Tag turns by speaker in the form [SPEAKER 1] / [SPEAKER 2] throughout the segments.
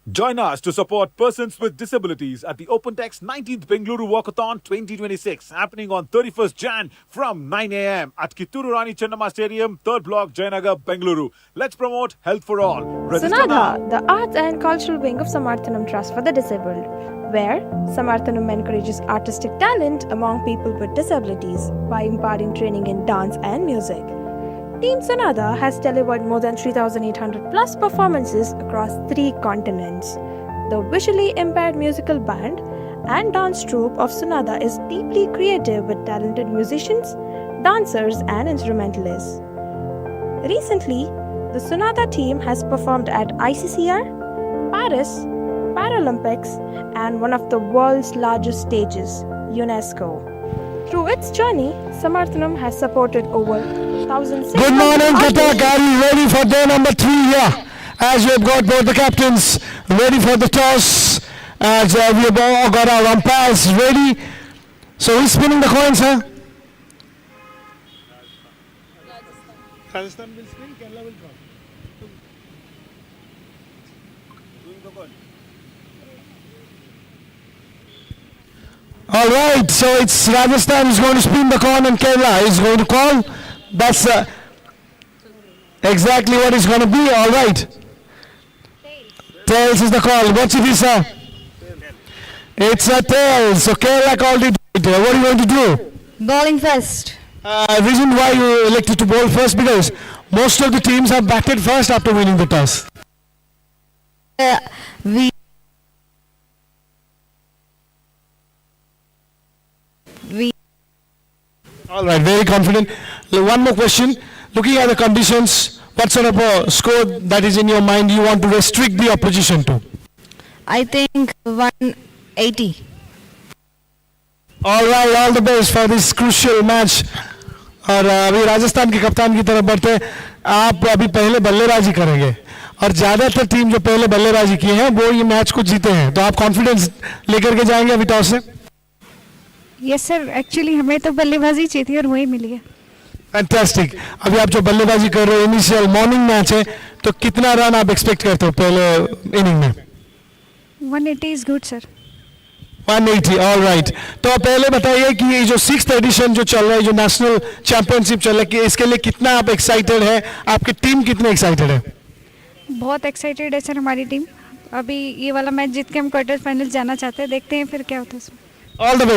[SPEAKER 1] Join us to support persons with disabilities at the OpenText 19th Bengaluru Walkathon 2026 happening on 31st Jan from 9 a.m. at Kitturu Rani Chennamma Stadium, 3rd Block, Jayanagar, Bengaluru. Let's promote health for all. Register now.
[SPEAKER 2] Sunadha, the arts and cultural wing of Samarthanam Trust for the Disabled, where Samarthanam encourages artistic talent among people with disabilities by imparting training in dance and music. Team Sunadha has delivered more than 3,800 plus performances across 3 continents. The visually impaired musical band and dance troupe of Sunadha is deeply creative with talented musicians, dancers, and instrumentalists. Recently, the Sunadha team has performed at ICCR, Paris, Paralympics, and one of the world's largest stages, UNESCO. Through its journey, Samarthanam has supported over 1,600
[SPEAKER 3] Good morning,
[SPEAKER 2] artists.
[SPEAKER 3] Qatar. Are you ready for day number 3 here? As we have got both the captains ready for the toss, as we have all got our umpires ready. So who's spinning the coin, sir? Rajasthan will spin, Kerala will draw. All right, so it's Rajasthan is going to spin the coin and Kerala is going to call. That's exactly what it's going to be. All right. Tails is the call. What's it is, sir? It's a tails. So Kerala called it. What are you going to do?
[SPEAKER 4] Bowling first.
[SPEAKER 3] Reason why you elected to bowl first, because most of the teams have batted first after winning the toss.
[SPEAKER 4] We
[SPEAKER 3] All right, very confident. One more question. Looking at the conditions, what sort of a score that is in your mind you want to restrict the opposition to?
[SPEAKER 4] I think 180.
[SPEAKER 3] All right, all the best for this crucial match. और अभी राजस्थान के कप्तान की तरफ बढ़ते हैं. आप अभी पहले बल्लेबाजी करेंगे और ज़्यादातर टीम जो पहले बल्लेबाजी किए हैं वो ये मैच को जीते हैं, तो आप कॉन्फिडेंस लेकर के जाएंगे अभी टॉस से?
[SPEAKER 5] यस सर, एक्चुअली हमें तो बल्लेबाजी चाहिए थी और वही मिली है.
[SPEAKER 3] फैंटास्टिक. अभी आप जो बल्लेबाजी कर रहे हो, इनिशियल मॉर्निंग मैच है, तो कितना रन आप एक्सपेक्ट करते हो पहले इनिंग में?
[SPEAKER 5] 180 is good sir.
[SPEAKER 3] 180. All right. तो पहले बताइए कि ये जो 6th एडिशन जो चल रहा है, जो नेशनल चैंपियनशिप चल रहा है, कि इसके लिए कितना आप एक्साइटेड है, आपकी टीम कितने एक्साइटेड है?
[SPEAKER 5] बहुत एक्साइटेड है सर हमारी टीम. अभी ये वाला मैच जीत के हम क्वार्टर फाइनल जाना चाहते हैं, देखते हैं फिर क्या होता है इसमें.
[SPEAKER 3] All the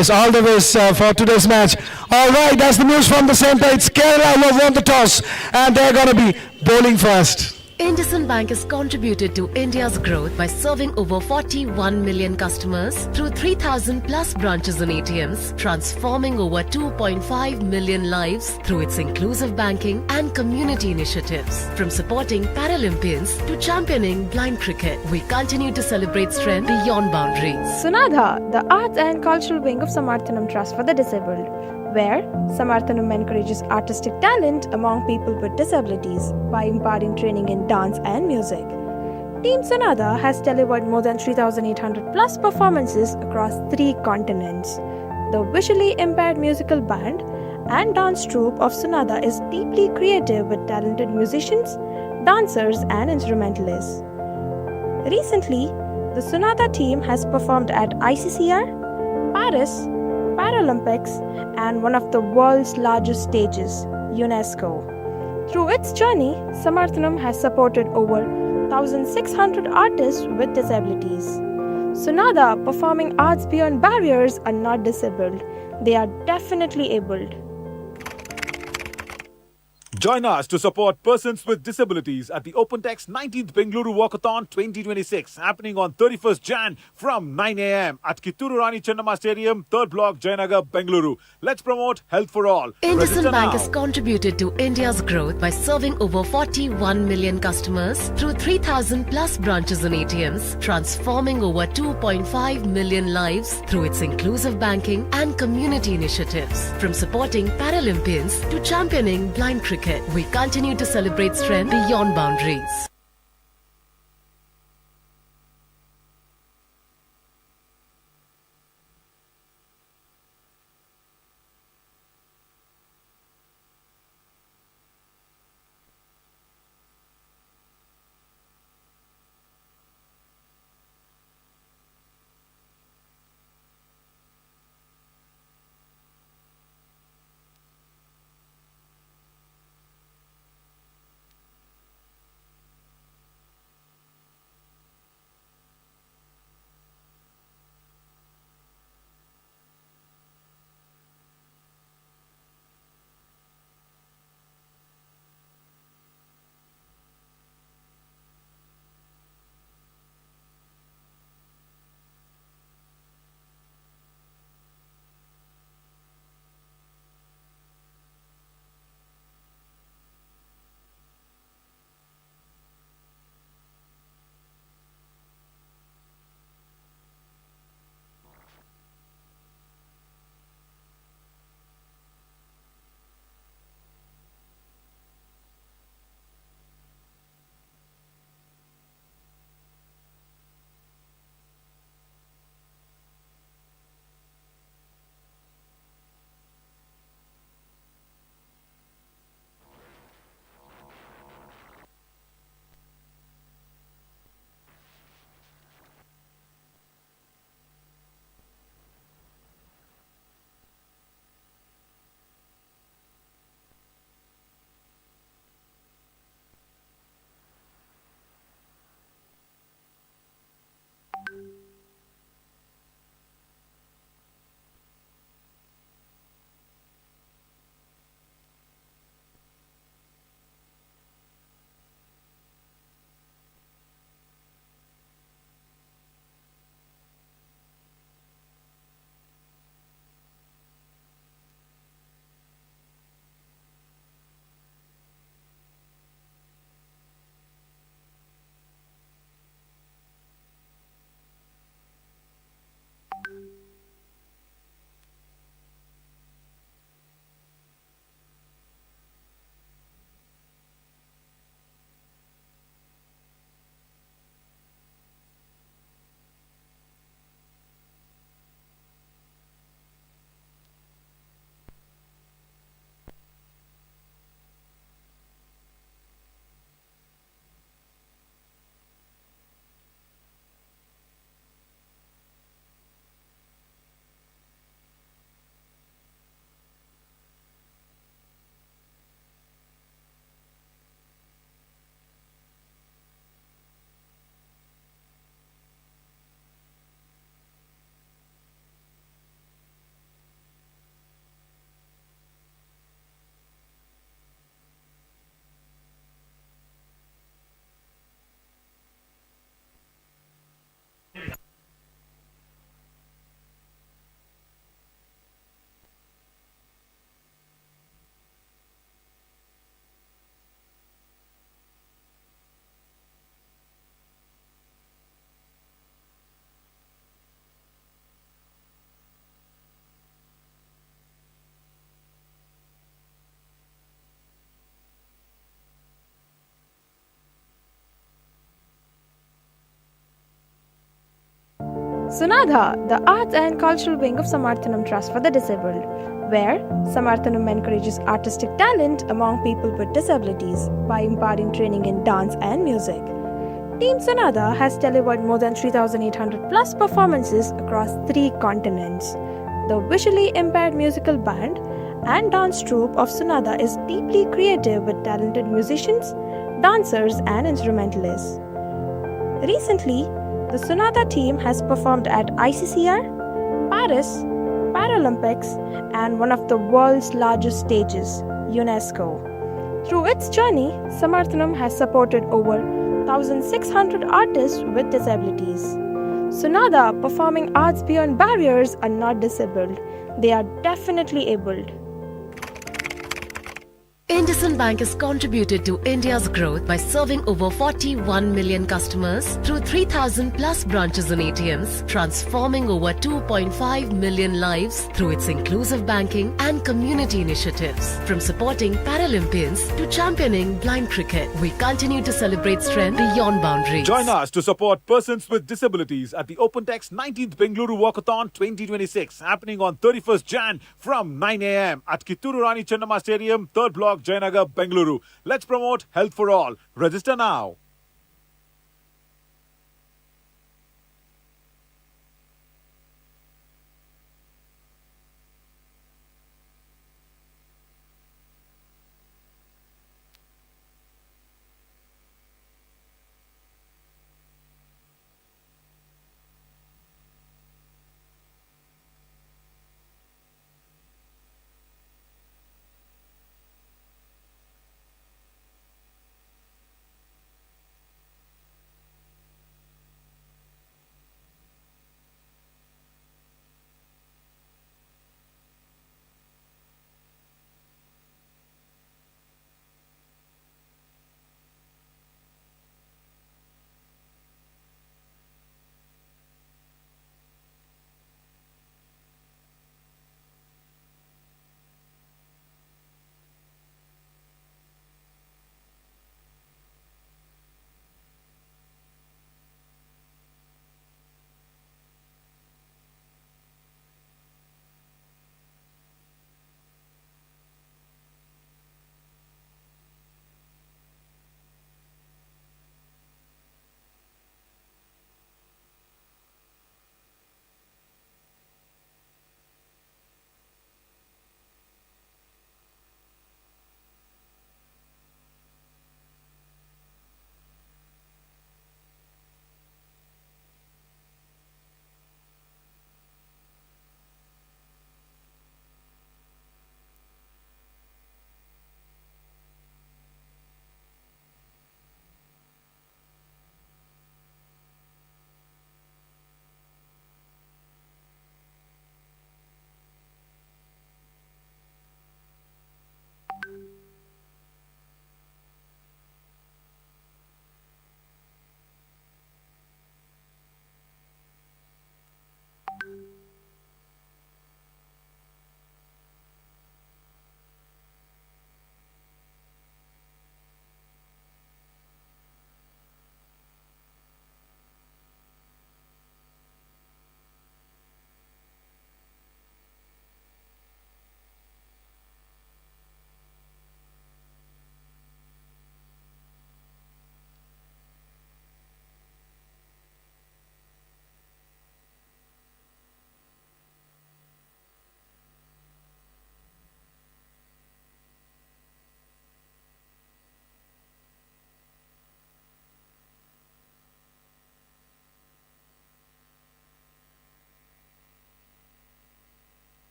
[SPEAKER 3] best for today's match. All right, that's the news from the center. It's Kerala who have won the toss, and they're going to be bowling first.
[SPEAKER 6] IndusInd Bank has contributed to India's growth by serving over 41 million customers through 3,000 plus branches and ATMs, transforming over 2.5 million lives through its inclusive banking and community initiatives. From supporting Paralympians to championing blind cricket, we continue to celebrate strength beyond boundaries.
[SPEAKER 2] Sunadha, the arts and cultural wing of Samarthanam Trust for the Disabled, where Samarthanam encourages artistic talent among people with disabilities by imparting training in dance and music. Team Sunadha has delivered more than 3,800 plus performances across 3 continents. The visually impaired musical band and dance troupe of Sunadha is deeply creative with talented musicians, dancers, and instrumentalists. Recently, the Sunadha team has performed at ICCR, Paris, Paralympics, and one of the world's largest stages, UNESCO. Through its journey, Samarthanam has supported over 1,600 artists with disabilities. Sunadha performing arts beyond barriers are not disabled. They are definitely abled.
[SPEAKER 1] Join us to support persons with disabilities at the OpenText 19th Bengaluru Walkathon 2026 happening on 31st Jan from 9 a.m. at Kitturu Rani Chennamma Stadium, 3rd Block, Jayanagar, Bengaluru. Let's promote health for all.
[SPEAKER 6] IndusInd
[SPEAKER 1] Register
[SPEAKER 6] Bank
[SPEAKER 1] now.
[SPEAKER 6] has contributed to India's growth by serving over 41 million customers through 3,000 plus branches and ATMs, transforming over 2.5 million lives through its inclusive banking and community initiatives. From supporting Paralympians to championing blind cricket, we continue to celebrate strength beyond boundaries.
[SPEAKER 2] Sunadha, the arts and cultural wing of Samarthanam Trust for the Disabled, where Samarthanam encourages artistic talent among people with disabilities by imparting training in dance and music. Team Sunadha has delivered more than 3,800 plus performances across 3 continents. The visually impaired musical band and dance troupe of Sunadha is deeply creative with talented musicians, dancers, and instrumentalists. Recently, the Sunadha team has performed at ICCR, Paris, Paralympics, and one of the world's largest stages, UNESCO. Through its journey, Samarthanam has supported over 1,600 artists with disabilities. Sunadha performing arts beyond barriers are not disabled, they are definitely abled.
[SPEAKER 6] IndusInd Bank has contributed to India's growth by serving over 41 million customers through 3,000 plus branches and ATMs, transforming over 2.5 million lives through its inclusive banking and community initiatives. From supporting Paralympians to championing blind cricket, we continue to celebrate strength beyond boundaries.
[SPEAKER 1] Join us to support persons with disabilities at the OpenText 19th Bengaluru Walkathon 2026, happening on 31st Jan from 9 a.m. at Kitturu Rani Chennamma Stadium, 3rd Block, Jayanagar, Bengaluru. Let's promote health for all. Register now.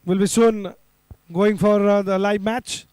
[SPEAKER 3] Will be soon going for the live match.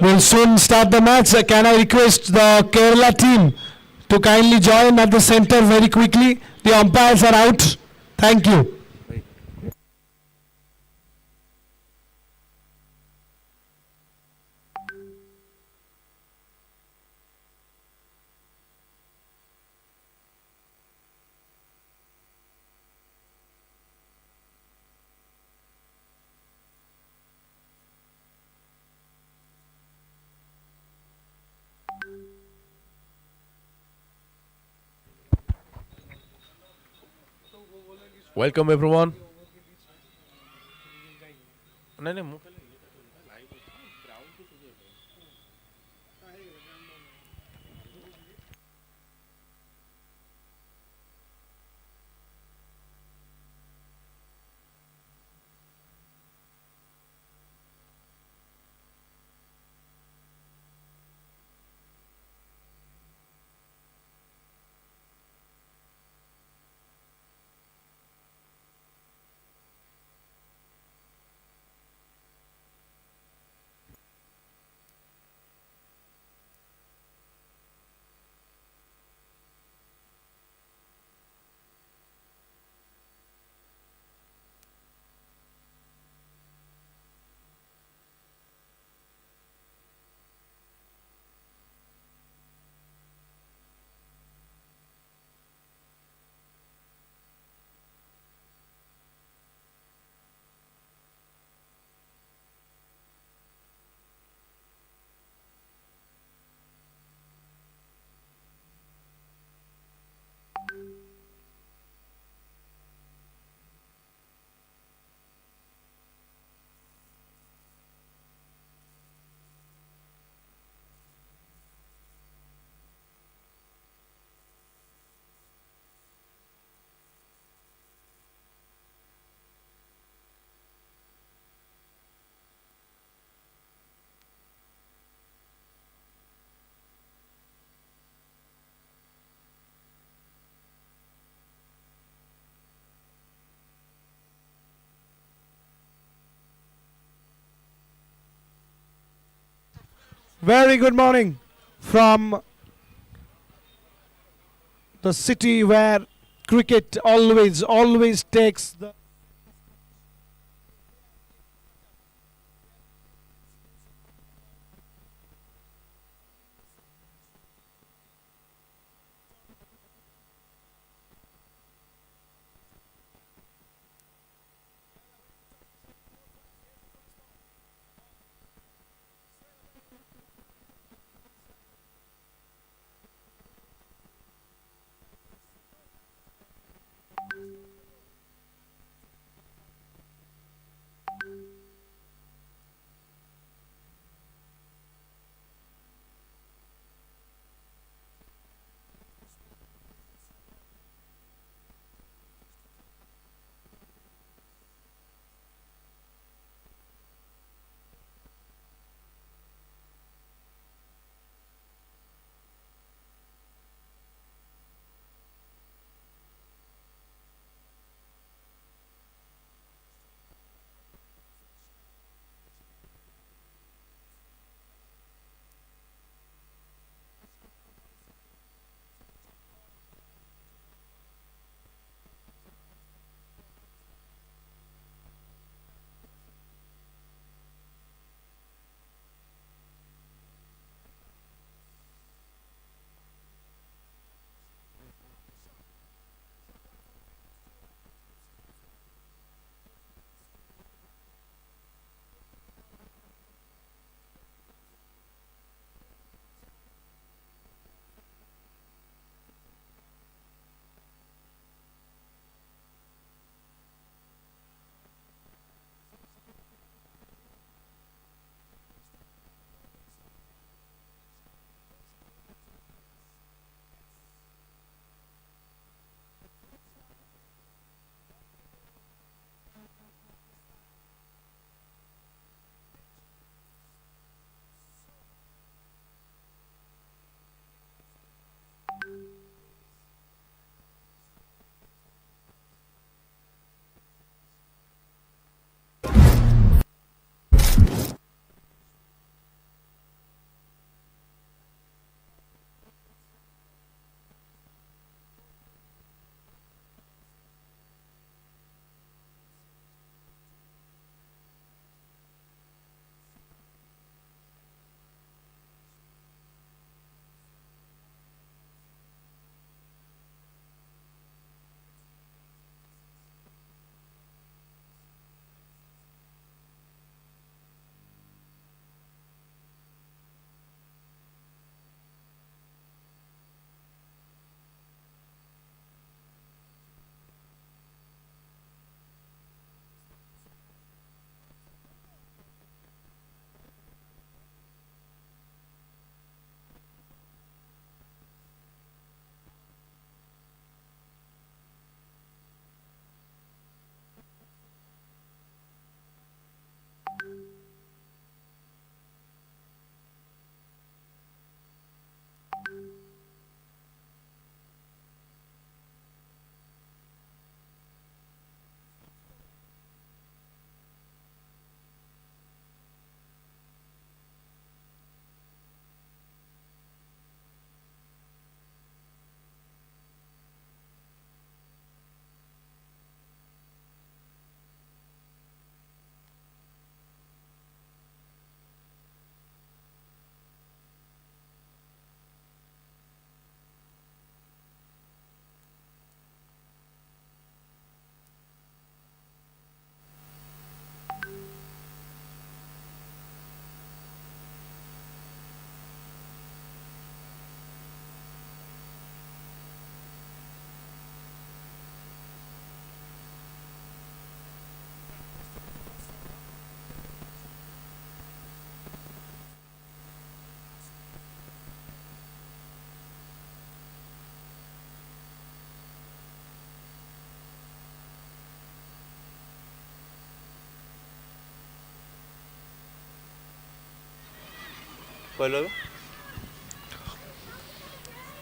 [SPEAKER 3] We'll soon start the match. Can I request the Kerala team to kindly join at the center very quickly? The umpires are out. Thank you.
[SPEAKER 7] Welcome everyone. नहीं नहीं मुंह
[SPEAKER 3] Very good morning from the city where cricket always takes the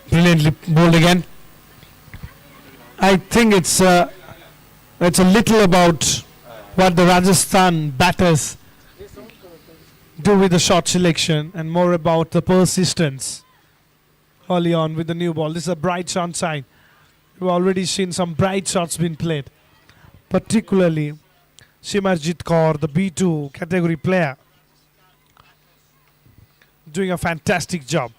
[SPEAKER 3] Brilliantly bowled again. I think it's a little about what the Rajasthan batters do with the shot selection and more about the persistence early on with the new ball. This is a bright sunshine. We've already seen some bright shots being played, particularly Simarjit Kaur, the B2 category player, doing a fantastic job.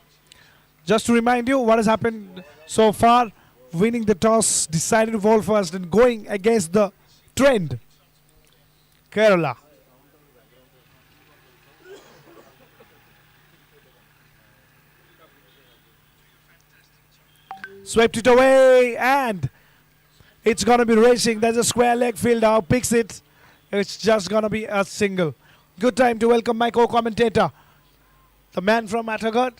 [SPEAKER 3] Just to remind you what has happened so far, winning the toss, decided to bowl first and going against the trend, Kerala. Swept it away and it's going to be racing. There's a square leg field now, picks it. It's just going to be a single. Good time to welcome my co-commentator, the man from Atagat,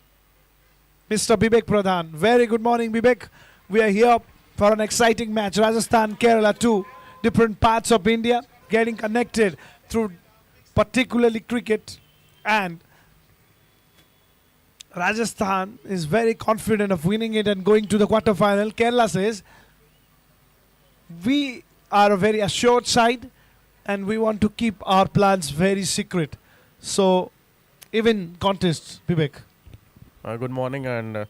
[SPEAKER 3] Mr. Bibek Pradhan. Very good morning, Bibek. We are here for an exciting match. Rajasthan, Kerala, two different parts of India getting connected through particularly cricket, and Rajasthan is very confident of winning it and going to the quarterfinal. Kerala says we are a very assured side and we want to keep our plans very secret. So even contests, Vivek.
[SPEAKER 7] Good morning, and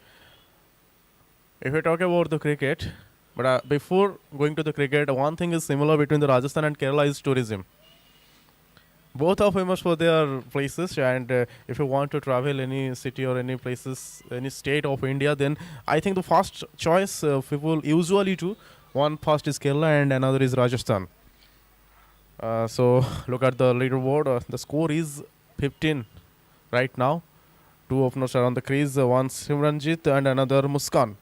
[SPEAKER 7] if we talk about the cricket, but before going to the cricket, one thing is similar between the Rajasthan and Kerala is tourism. Both are famous for their places, and if you want to travel any city or any places, any state of India, then I think the first choice people usually do, one first is Kerala and another is Rajasthan. So look at the leaderboard. The score is 15 right now. Two openers are on the crease, one Simranjit and another Muskan.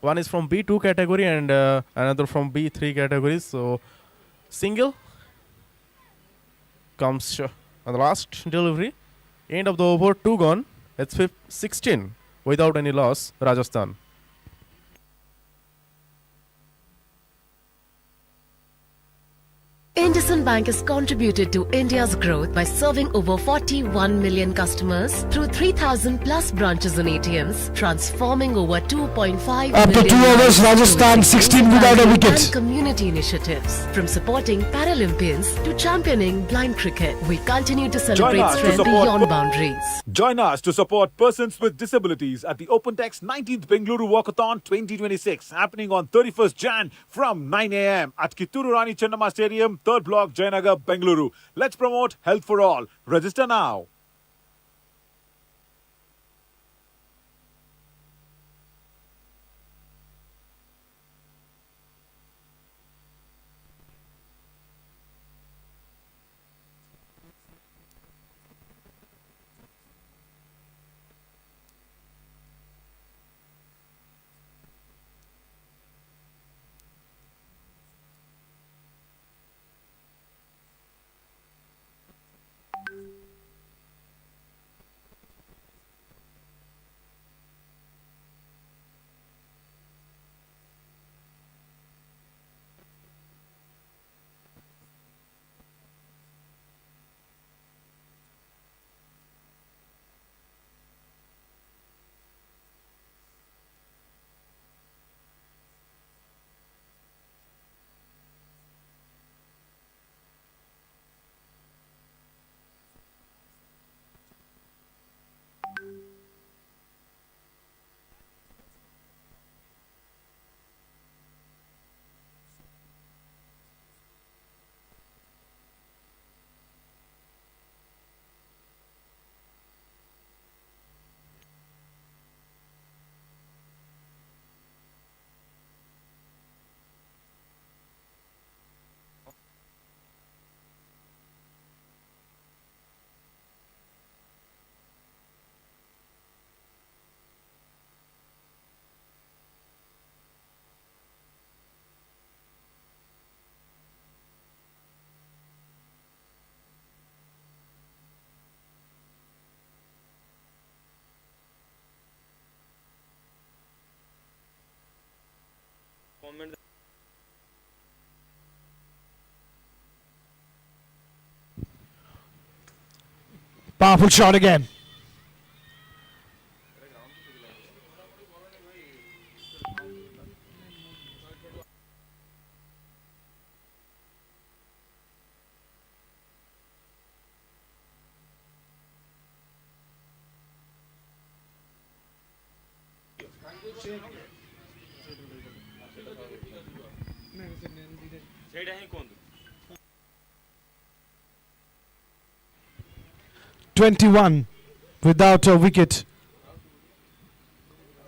[SPEAKER 7] One is from B2 category and another from B3 category. So single comes on the last delivery. End of the over, 2 gone. It's 16 without any loss, Rajasthan.
[SPEAKER 6] IndusInd Bank has contributed to India's growth by serving over 41 million customers through 3,000 plus branches and ATMs, transforming over 2.5
[SPEAKER 3] After
[SPEAKER 6] million
[SPEAKER 3] 2 overs,
[SPEAKER 6] lives
[SPEAKER 3] Rajasthan
[SPEAKER 6] through
[SPEAKER 3] 16 without a wicket.
[SPEAKER 6] and community initiatives. From supporting Paralympians to championing blind cricket, we continue to celebrate
[SPEAKER 1] us to
[SPEAKER 6] strength
[SPEAKER 1] support-
[SPEAKER 6] beyond boundaries.
[SPEAKER 1] Join us to support persons with disabilities at the OpenText 19th Bengaluru Walkathon 2026, happening on 31st Jan from 9 a.m. at Kitturu Rani Chennamma Stadium, 3rd Block, Jayanagar, Bengaluru. Let's promote health for all. Register now.
[SPEAKER 3] Powerful shot again. 21 without a wicket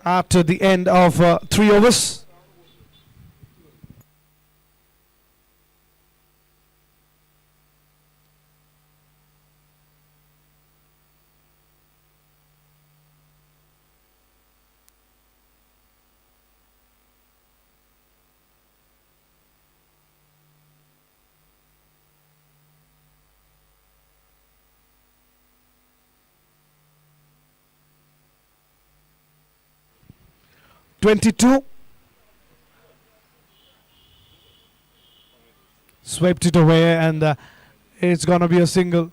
[SPEAKER 3] after the end of 3 overs. .22 swept it away, and it's gonna be a single.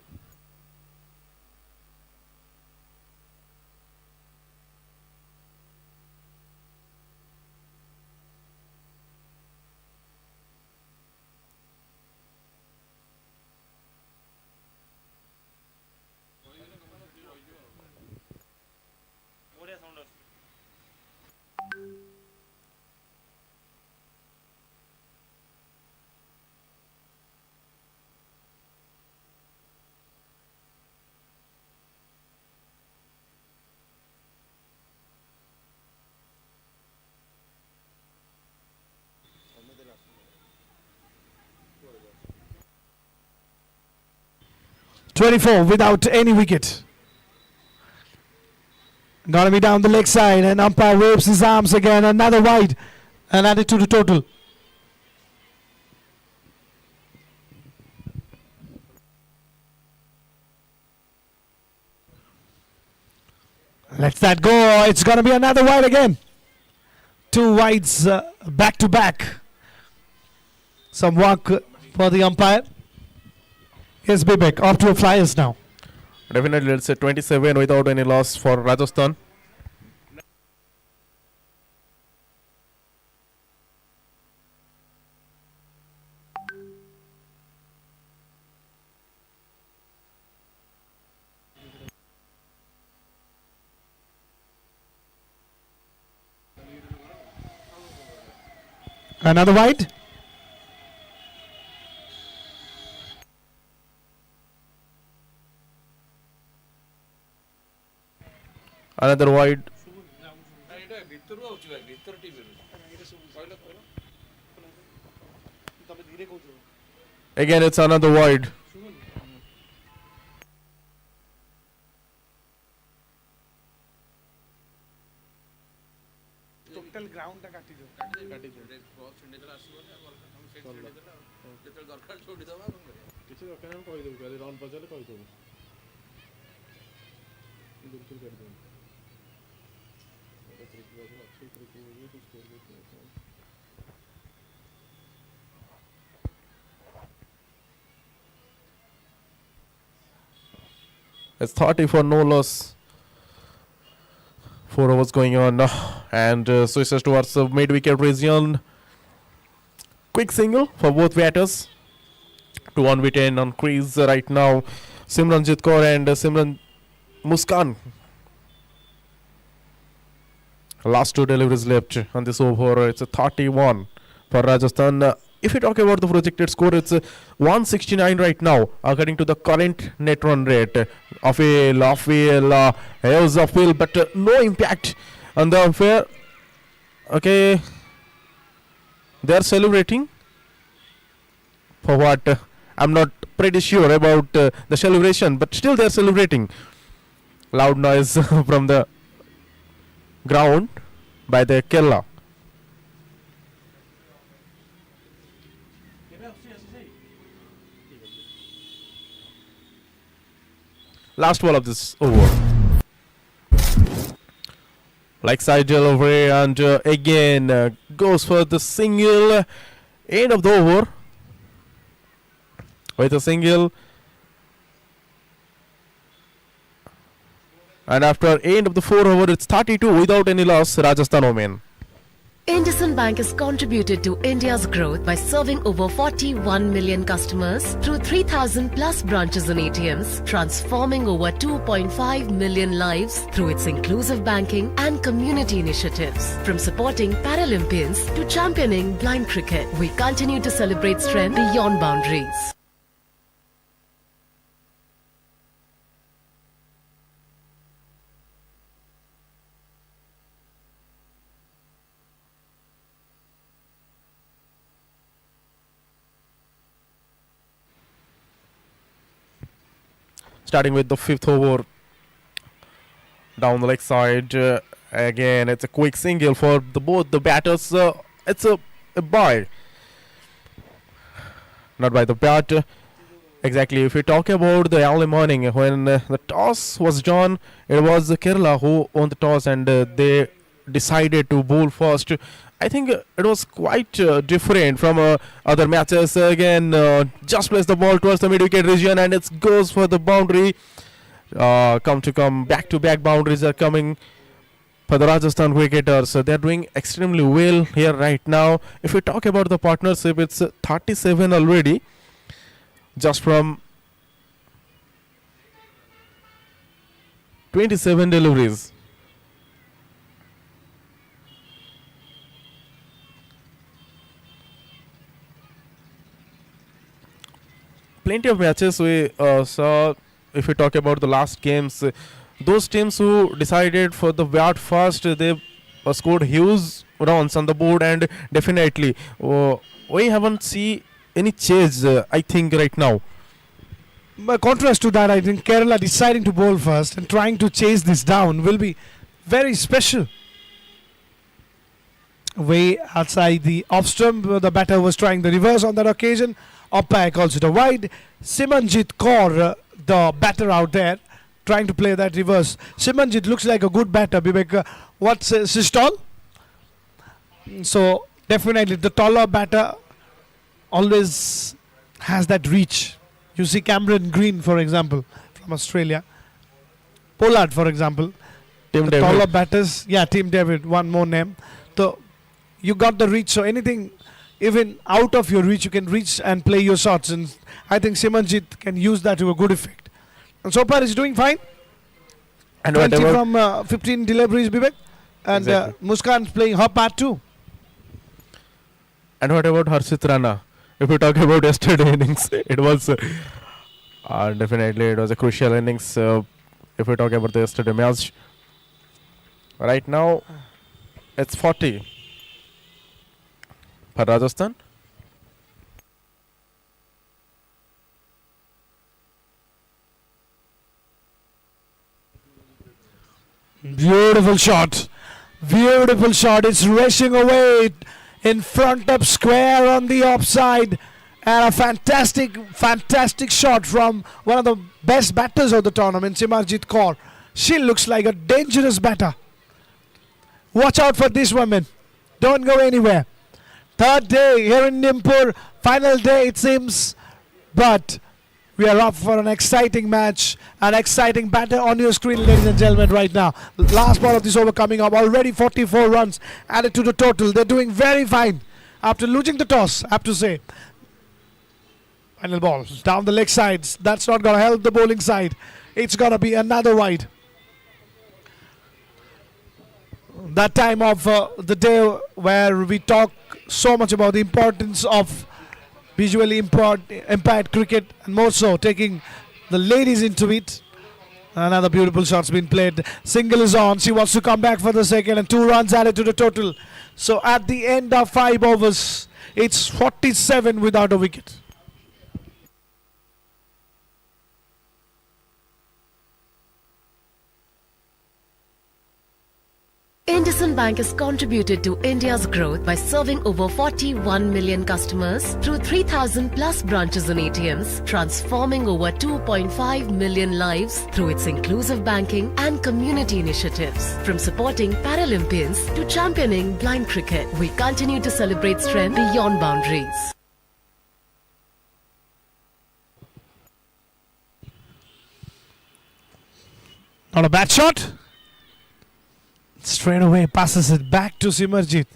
[SPEAKER 3] .24 without any wicket. Gonna be down the leg side, and umpire waves his arms again. Another wide, and added to the total. Lets that go. It's gonna be another wide again. 2 wides back to back. Some work for the umpire. Yes, Bibek, off to a flyers now.
[SPEAKER 7] Definitely, let's say 27 without any loss for Rajasthan.
[SPEAKER 3] Another wide.
[SPEAKER 7] Another wide. Again, it's another wide. It's 30 for no loss. 4 overs going on now, and switches towards the mid-wicket region. Quick single for both batters. 2 unbeaten on crease right now. Simranjit Kaur and Simran Muskan. Last 2 deliveries left on this over. It's a 31 for Rajasthan. If you talk about the projected score, it's 169 right now, according to the current net run rate. Off field, here's off field, but no impact on the affair. Okay, they're celebrating. For what? I'm not pretty sure about the celebration, but still they're celebrating. Loud noise from the ground by the Kerala. Last ball of this over. Like side delivery, and again goes for the single. End of the over with a single. And after end of the 4 over, it's 32 without any loss. Rajasthan Omen.
[SPEAKER 6] IndusInd Bank has contributed to India's growth by serving over 41 million customers through 3,000 plus branches and ATMs, transforming over 2.5 million lives through its inclusive banking and community initiatives. From supporting Paralympians to championing blind cricket, we continue to celebrate strength beyond boundaries.
[SPEAKER 7] Starting with the fifth over, down the leg side. Again, it's a quick single for both the batters. It's a bye. Not by the bat. Exactly. If we talk about the early morning, when the toss was done, it was Kerala who won the toss and they decided to bowl first. I think it was quite different from other matches. Again, just placed the ball towards the mid-wicket region and it goes for the boundary. Back-to-back boundaries are coming for the Rajasthan cricketers. They're doing extremely well here right now. If we talk about the partnership, it's 37 already. Just from 27 deliveries. Plenty of matches we saw. If we talk about the last games, those teams who decided for the bat first, they scored huge runs on the board, and definitely we haven't seen any chase, I think, right now.
[SPEAKER 3] By contrast to that, I think Kerala deciding to bowl first and trying to chase this down will be very special. Way outside the off stump, the batter was trying the reverse on that occasion. Umpire calls it a wide. Simanjit Kaur, the batter out there, trying to play that reverse. Simanjit looks like a good batter. Vivek, what's his tall? So definitely the taller batter always has that reach. You see Cameron Green, for example, from Australia. Pollard, for example.
[SPEAKER 7] Tim
[SPEAKER 3] The
[SPEAKER 7] David.
[SPEAKER 3] taller batters. Yeah, Tim David, one more name. So you got the reach. So anything, even out of your reach, you can reach and play your shots. And I think Simanjit can use that to a good effect. And so far, he's doing fine.
[SPEAKER 7] And
[SPEAKER 3] 20
[SPEAKER 7] whatever,
[SPEAKER 3] from 15 deliveries, Vivek. And
[SPEAKER 7] Exactly.
[SPEAKER 3] Muskan's playing her part too.
[SPEAKER 7] and what about Harshit Rana? If we talk about yesterday innings, it was definitely it was a crucial innings. If we talk about the yesterday match, right now it's 40 for Rajasthan.
[SPEAKER 3] Beautiful shot. Beautiful shot. It's racing away in front of square on the offside. And a fantastic shot from one of the best batters of the tournament, Simarjit Kaur. She looks like a dangerous batter. Watch out for this woman. Don't go anywhere. Third day here in Nimpur. Final day it seems. But we are up for an exciting match. An exciting batter on your screen, ladies and gentlemen, right now. Last ball of this over coming up. Already 44 runs added to the total. They're doing very fine. After losing the toss, I have to say. Final ball down the leg sides. That's not going to help the bowling side. It's going to be another wide. That time of the day where we talk so much about the importance of visually impaired cricket, and more so taking the ladies into it. Another beautiful shot's been played. Single is on. She wants to come back for the second, and 2 runs added to the total. So at the end of 5 overs, it's 47 without a wicket.
[SPEAKER 6] IndusInd Bank has contributed to India's growth by serving over 41 million customers through 3,000 plus branches and ATMs, transforming over 2.5 million lives through its inclusive banking and community initiatives. From supporting Paralympians to championing blind cricket, we continue to celebrate strength beyond boundaries.
[SPEAKER 3] Not a bad shot. Straight away passes it back to Simarjit.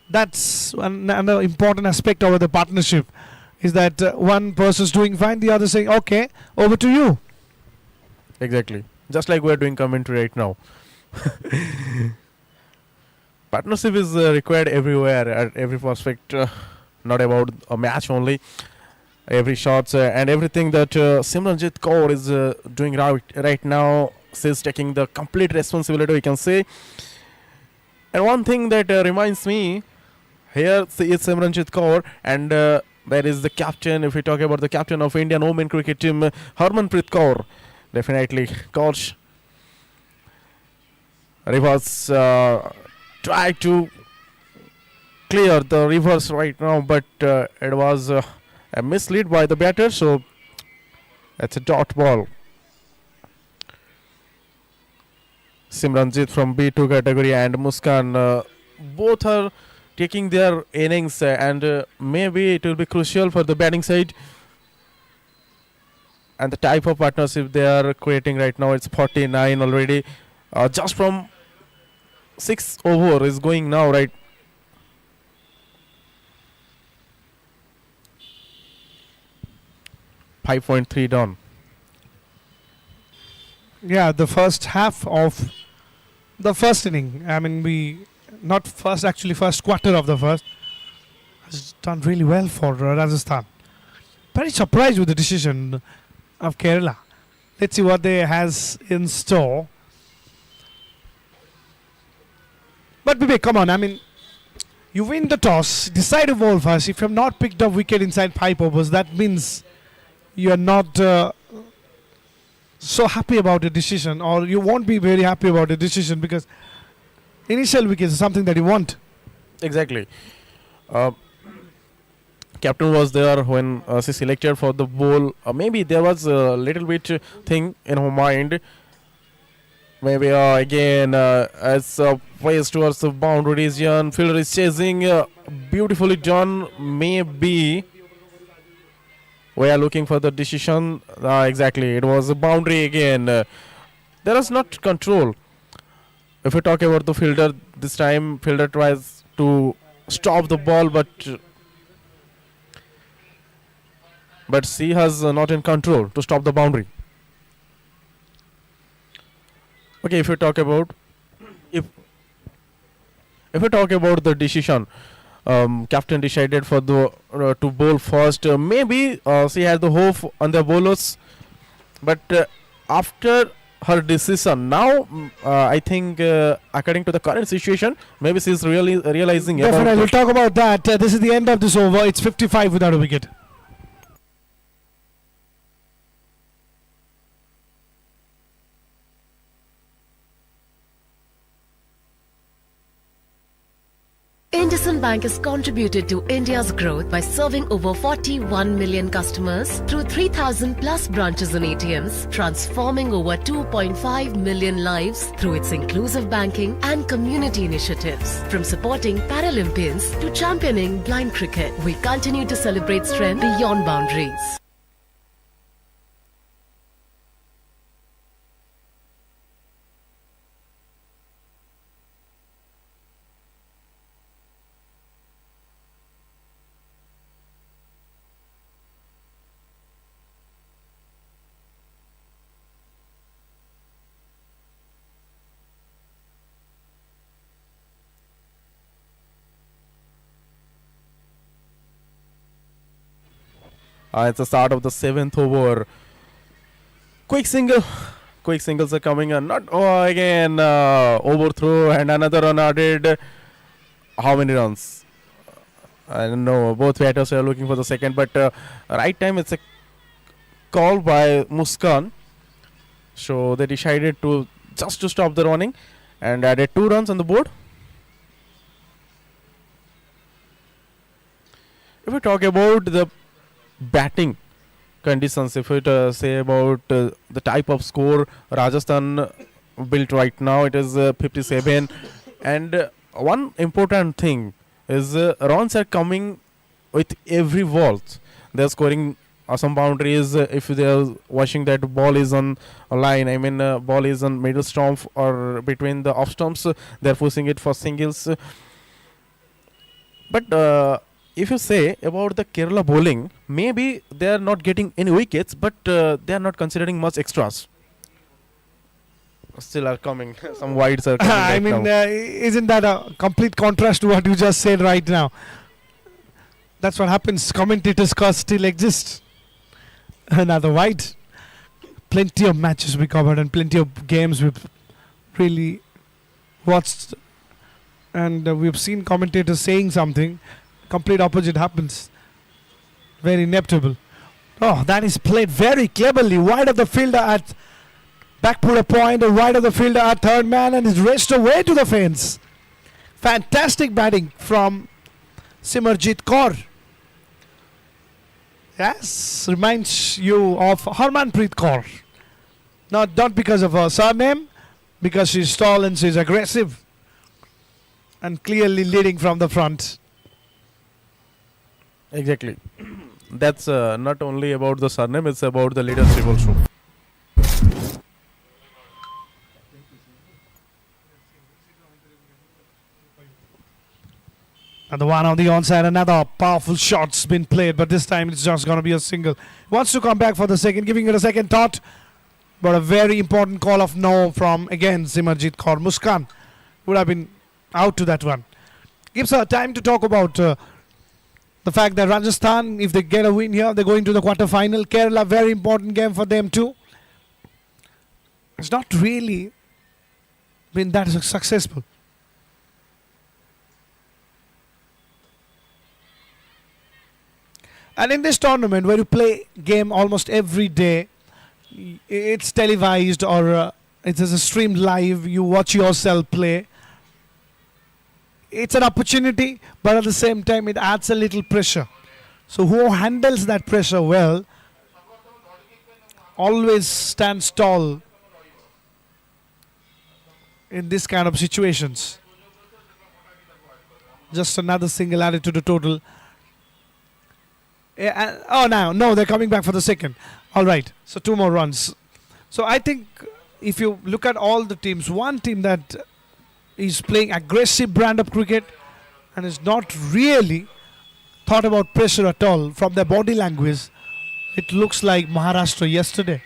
[SPEAKER 3] That's another important aspect of the partnership. Is that one person's doing fine, the other saying, "Okay, over to you."
[SPEAKER 7] Exactly. Just like we're doing commentary right now. Partnership is required everywhere at every prospect, not about a match only. Every shots and everything that Simranjit Kaur is doing right now. She's taking the complete responsibility, we can say. And one thing that reminds me, here is Simranjit Kaur, and there is the captain. If we talk about the captain of Indian women cricket team, Harmanpreet Kaur, definitely coach. Rivers try to clear the reverse right now, but it was a mislead by the batter, so that's a dot ball. Simranjit from B2 category and Muskan, both are taking their innings, and maybe it will be crucial for the batting side. And the type of partnership they are creating right now, it's 49 already. Just from 6 over is going now, right? .3 down.
[SPEAKER 3] Yeah, the first half of the first inning. I mean, first quarter of the first has done really well for Rajasthan. Very surprised with the decision of Kerala. Let's see what they has in store. But Vivek, come on, I mean, you win the toss, decide a ball first. If you have not picked up wicket inside 5 overs, that means you are not so happy about the decision, or you won't be very happy about the decision, because initial wicket is something that you want.
[SPEAKER 7] Exactly. Captain was there when she selected for the ball. Maybe there was a little bit thing in her mind. Maybe again as plays towards the boundary region, fielder is chasing, beautifully done. Maybe we are looking for the decision. Exactly, it was a boundary again. There is not control. If we talk about the fielder, this time fielder tries to stop the ball, but she has not in control to stop the boundary. Okay, if we talk about the decision, captain decided for the to bowl first. Maybe she had the hope on the bowlers, but after her decision, now I think according to the current situation, maybe she is really realizing.
[SPEAKER 3] Definitely, we'll talk about that. This is the end of this over. It's 55 without a wicket.
[SPEAKER 6] IndusInd Bank has contributed to India's growth by serving over 41 million customers through 3,000 plus branches and ATMs, transforming over 2.5 million lives through its inclusive banking and community initiatives. From supporting Paralympians to championing blind cricket, we continue to celebrate strength beyond boundaries.
[SPEAKER 7] It's the start of the 7th over. Quick singles are coming in. Not again overthrow and another run added. How many runs? I don't know. Both batters are looking for the second, but right time it's a call by Muskan. So they decided to stop the running and added 2 runs on the board. If we talk about the batting conditions, if we say about the type of score Rajasthan built right now, it is 57, and one important thing is runs are coming with every ball. They're scoring some boundaries if they are watching that ball is on a line. I mean ball is on middle stump or between the off stumps, they're pushing it for singles. But if you say about the Kerala bowling, maybe they are not getting any wickets, but they are not considering much extras. Still are coming. Some wides are coming.
[SPEAKER 3] I
[SPEAKER 7] right
[SPEAKER 3] mean,
[SPEAKER 7] now.
[SPEAKER 3] isn't that a complete contrast to what you just said right now? That's what happens. Commentators' cost still exists. Another wide. Plenty of matches we covered and plenty of games we've really watched. And we've seen commentators saying something. Complete opposite happens. Very inevitable. Oh, that is played very cleverly. Wide of the fielder at back put a point, and wide of the fielder at third man, and is raced away to the fence. Fantastic batting from Simarjit Kaur. Yes, reminds you of Harmanpreet Kaur. Not because of her surname, because she's tall and she's aggressive, and clearly leading from the front.
[SPEAKER 7] Exactly. That's not only about the surname, it's about the leadership also.
[SPEAKER 3] And the one on the onside, another powerful shot's been played, but this time it's just going to be a single. Wants to come back for the second, giving it a second thought. But a very important call of no from, again, Simarjit Kaur. Muskan would have been out to that one. Gives her time to talk about the fact that Rajasthan, if they get a win here, they're going to the quarter-final. Kerala, very important game for them too. It's not really been that successful. And in this tournament, where you play game almost every day, it's televised or it is streamed live. You watch yourself play. It's an opportunity, but at the same time, it adds a little pressure. So who handles that pressure well always stands tall in this kind of situations. Just another single added to the total. No, they're coming back for the second. All right, so 2 more runs. So I think if you look at all the teams, one team that is playing aggressive brand of cricket and is not really thought about pressure at all from their body language, it looks like Maharashtra yesterday.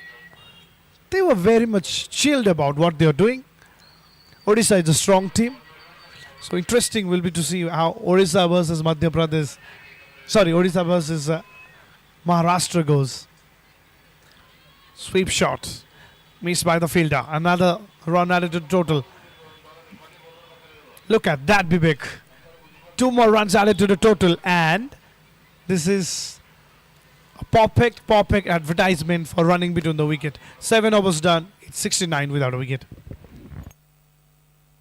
[SPEAKER 3] They were very much chilled about what they are doing. Odisha is a strong team. So interesting will be to see how Odisha versus Madhya Pradesh, Odisha versus Maharashtra goes. Sweep shot. Missed by the fielder. Another run added to the total. Look at that, Bibek. 2 more runs added to the total. And this is a perfect advertisement for running between the wicket. 7 overs done. It's 69 without a wicket.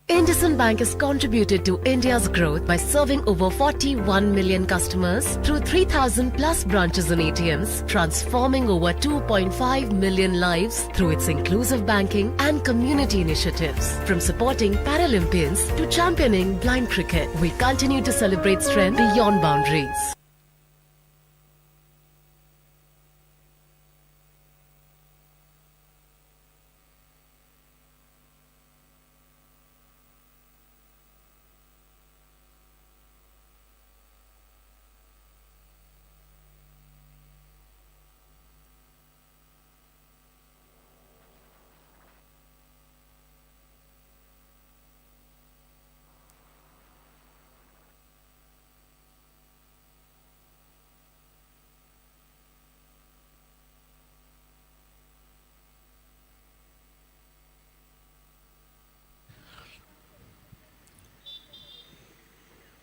[SPEAKER 6] IndusInd Bank has contributed to India's growth by serving over 41 million customers through 3,000 plus branches and ATMs, transforming over 2.5 million lives through its inclusive banking and community initiatives. From supporting Paralympians to championing blind cricket, we continue to celebrate strength beyond boundaries.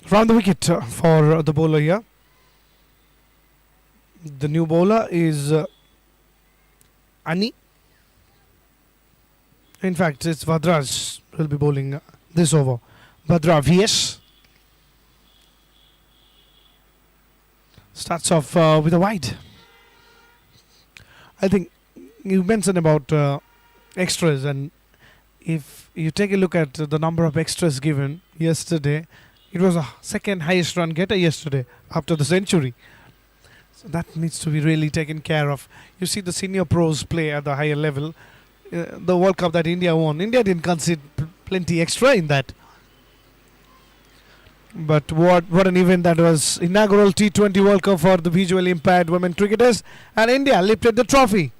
[SPEAKER 3] Round the wicket for the bowler here. The new bowler is Ani. In fact, it's Vadraj will be bowling this over. Badra VS starts off with a wide. I think you mentioned about extras, and if you take a look at the number of extras given yesterday, it was a second highest run getter yesterday after the century. So that needs to be really taken care of. You see the senior pros play at the higher level. The World Cup that India won, India didn't concede plenty extra in that. But what an event that was. Inaugural T20 World Cup for the visually impaired women cricketers, and India lifted the trophy.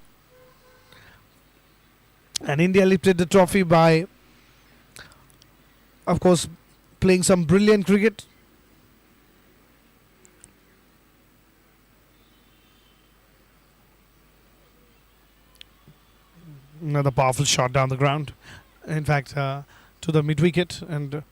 [SPEAKER 3] And India lifted the trophy by, of course, playing some brilliant cricket. Another powerful shot down the ground. In fact, to the mid wicket, and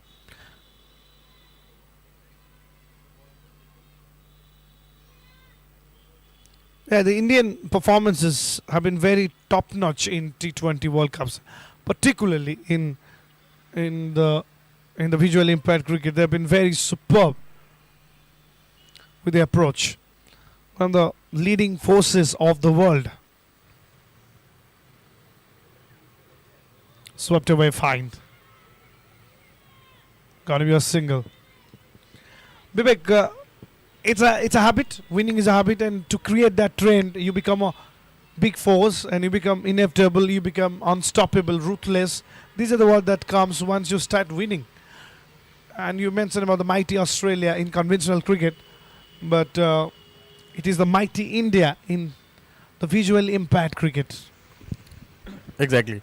[SPEAKER 3] yeah, the Indian performances have been very top notch in T20 World Cups, particularly in the visually impaired cricket. They have been very superb with their approach. One of the leading forces of the world. Swept away fine. Got to be a single. Vivek, it's a habit. Winning is a habit, and to create that trend, you become a big force, and you become inevitable. You become unstoppable, ruthless. These are the words that comes once you start winning. And you mentioned about the mighty Australia in conventional cricket, but it is the mighty India in the visually impaired cricket.
[SPEAKER 7] Exactly.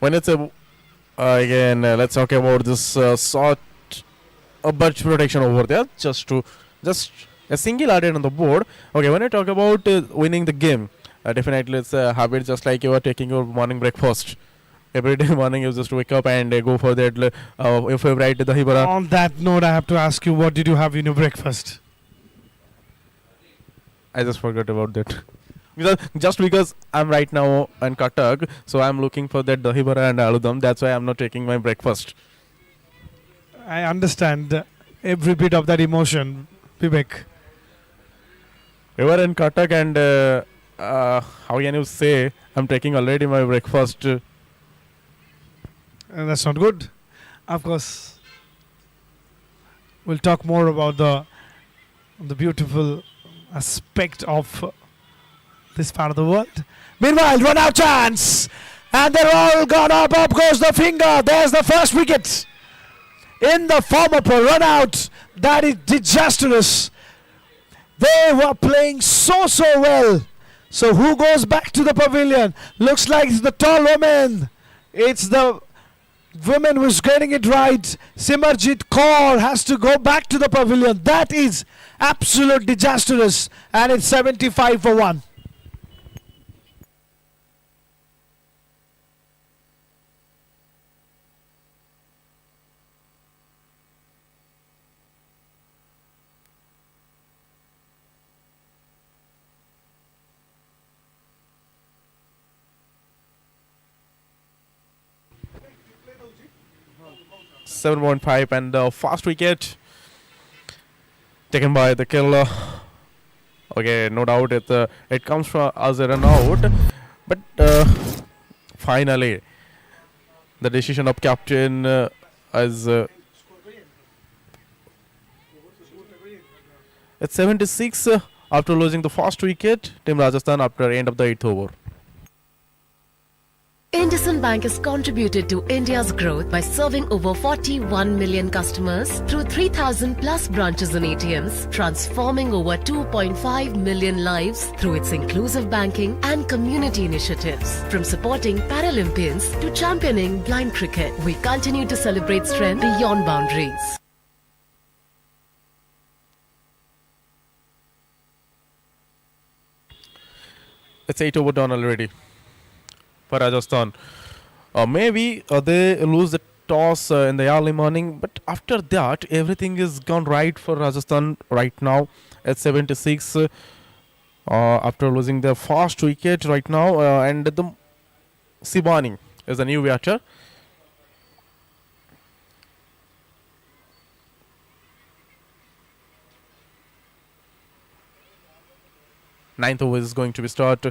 [SPEAKER 7] When it's again, let's talk about this sort of birch protection over there. Just a single added on the board. Okay, when I talk about winning the game, definitely it's a habit, just like you are taking your morning breakfast. Every day morning you just wake up and go for that your favorite dahi bara.
[SPEAKER 3] On that note, I have to ask you, what did you have in your breakfast?
[SPEAKER 7] I just forgot about that. Because I'm right now in Cuttack, so I'm looking for that dahi bara and aludam. That's why I'm not taking my breakfast.
[SPEAKER 3] I understand every bit of that emotion, Vivek.
[SPEAKER 7] We were in Cuttack and how can you say I'm taking already my breakfast?
[SPEAKER 3] And that's not good. Of course, we'll talk more about the beautiful aspect of this part of the world. Meanwhile, run out chance, and they're all gone up. Up goes the finger. There's the first wicket in the form of a run out. That is disastrous. They were playing so well. So who goes back to the pavilion? Looks like it's the tall woman. It's the woman who's getting it right. Simarjit Kaur has to go back to the pavilion. That is absolute disastrous. And it's 75 for 1.
[SPEAKER 7] .5 and the fast wicket taken by the killer. Okay, no doubt it comes from as a run out, but finally the decision of captain is at 76 after losing the first wicket. Team Rajasthan after end of the 8th over.
[SPEAKER 6] IndusInd Bank has contributed to India's growth by serving over 41 million customers through 3,000 plus branches and ATMs, transforming over 2.5 million lives through its inclusive banking and community initiatives. From supporting Paralympians to championing blind cricket, we continue to celebrate strength beyond boundaries.
[SPEAKER 7] It's 8 over done already for Rajasthan. Maybe they lose the toss in the early morning, but after that everything is gone right for Rajasthan right now at 76 after losing their first wicket right now, and the Sibani is a new batter. Ninth over is going to be start.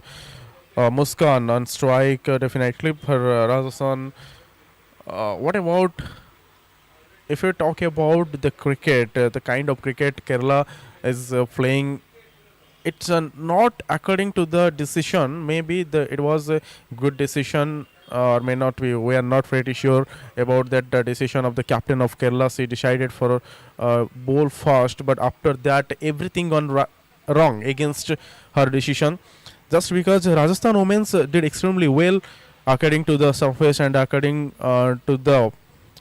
[SPEAKER 7] Muskan on strike, definitely for Rajasthan. What about if you talk about the cricket, the kind of cricket Kerala is playing? It's not according to the decision. Maybe it was a good decision or may not be. We are not pretty sure about that decision of the captain of Kerala. She decided for bowl first, but after that everything gone wrong against her decision. Just because Rajasthan women's did extremely well according to the surface and according to the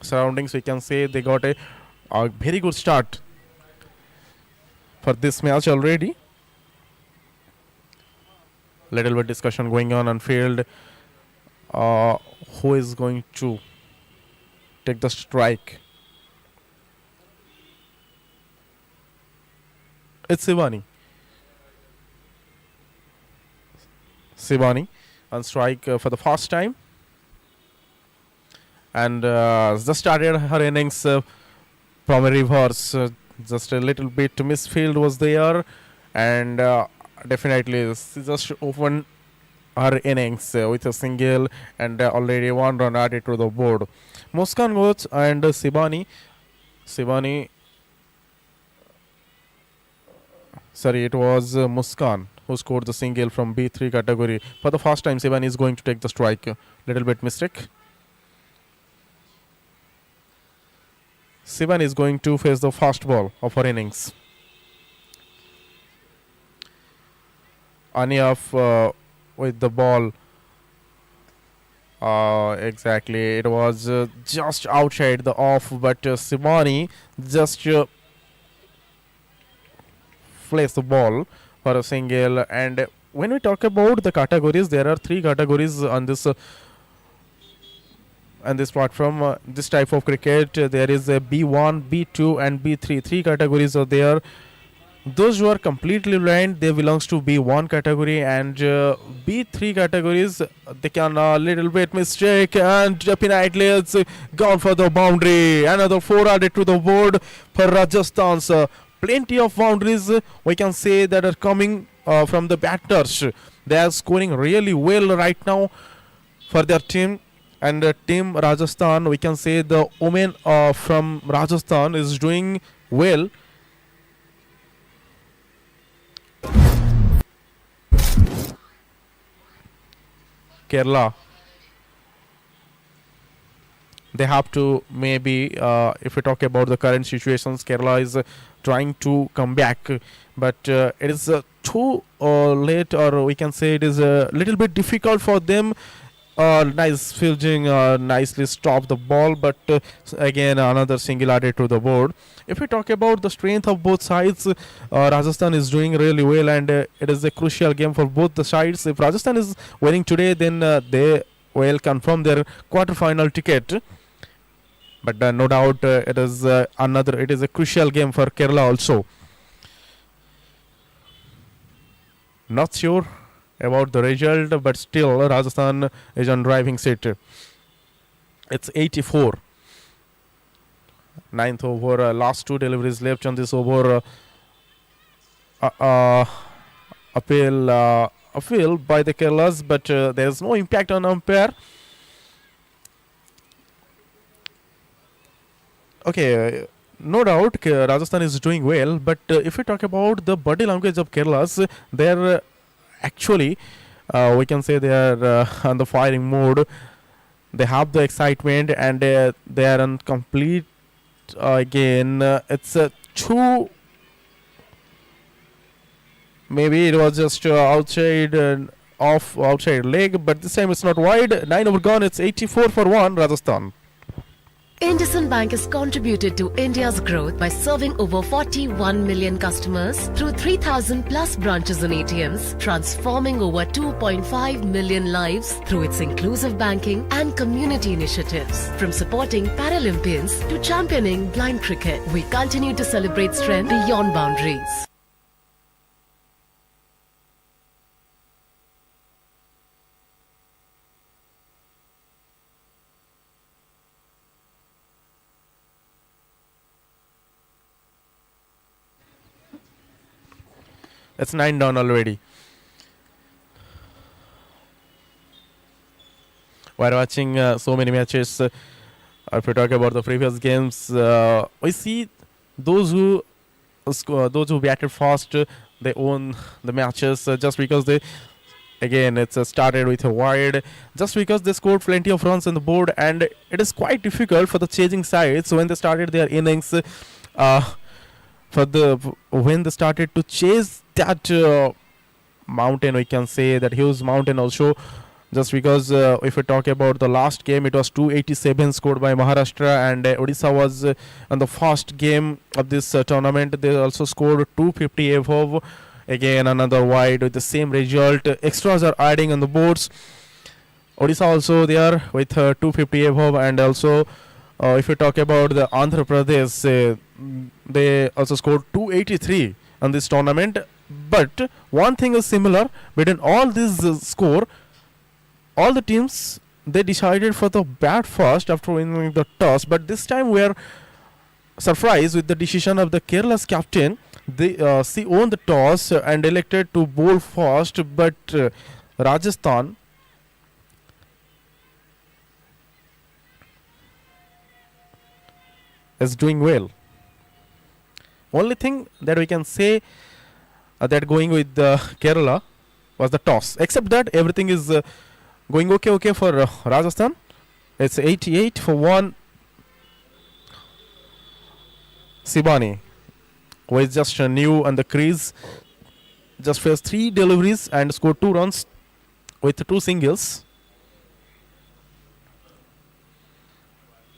[SPEAKER 7] surroundings, we can say they got a very good start for this match already. Little bit discussion going on field. Who is going to take the strike? It's Sivani. Sivani on strike for the first time, and just started her innings from a reverse. Just a little bit misfield was there, and definitely she just opened her innings with a single and already 1 run added to the board. Muskan goes and Sivani. Sorry, it was Muskan who scored the single from B3 category. For the first time, Sivani is going to take the strike. Little bit mistake. Sivani is going to face the first ball of her innings. Aniyaf with the ball. Exactly, it was just outside the off, but Sivani just placed the ball for a single. And when we talk about the categories, there are 3 categories on this platform. This type of cricket, there is a B1, B2 and B3. 3 categories are there. Those who are completely blind, they belongs to B1 category, and B3 categories, they can a little bit mistake, and definitely it's gone for the boundary. Another 4 added to the board for Rajasthan's. Plenty of boundaries we can say that are coming from the batters. They are scoring really well right now for their team. And team Rajasthan, we can say the women from Rajasthan is doing well. Kerala, they have to maybe, if we talk about the current situations, Kerala is trying to come back, but it is too late, or we can say it is a little bit difficult for them. Nice fielding, nicely stopped the ball, but again another single added to the board. If we talk about the strength of both sides, Rajasthan is doing really well, and it is a crucial game for both the sides. If Rajasthan is winning today, then they will confirm their quarter-final ticket. But no doubt it is a crucial game for Kerala also. Not sure about the result, but still Rajasthan is on driving seat. It's 84. 9th over, last 2 deliveries left on this over. Appeal by the Kerala's, but there is no impact on umpire. Okay, no doubt Rajasthan is doing well, but if we talk about the body language of Kerala's, they're actually, we can say they are on the firing mode. They have the excitement, and they are on complete. Again, it's a 2. Maybe it was just outside outside leg, but this time it's not wide. 9 over gone. It's 84 for 1 Rajasthan.
[SPEAKER 6] IndusInd Bank has contributed to India's growth by serving over 41 million customers through 3,000 plus branches and ATMs, transforming over 2.5 million lives through its inclusive banking and community initiatives. From supporting Paralympians to championing blind cricket, we continue to celebrate strength beyond boundaries.
[SPEAKER 7] It's 9 down already. We're watching so many matches. If we talk about the previous games, we see those who batted fast, they own the matches just because they Again, it's started with a wide just because they scored plenty of runs on the board, and it is quite difficult for the chasing sides when they started their innings. When they started to chase that mountain, we can say that huge mountain also. Just because if we talk about the last game, it was 287 scored by Maharashtra, and Odisha was on the first game of this tournament. They also scored 250 above. Again, another wide with the same result. Extras are adding on the boards. Odisha also there with 250 above, and also if we talk about the Andhra Pradesh, they also scored 283 on this tournament. But one thing is similar between all these score. All the teams, they decided for the bat first after winning the toss, but this time we are surprised with the decision of the Kerala's captain. She won the toss and elected to bowl first, but Rajasthan is doing well. Only thing that we can say that going with Kerala was the toss. Except that everything is going okay for Rajasthan. It's 88 for 1. Sibani, who is just new on the crease, just faced 3 deliveries and scored 2 runs with 2 singles.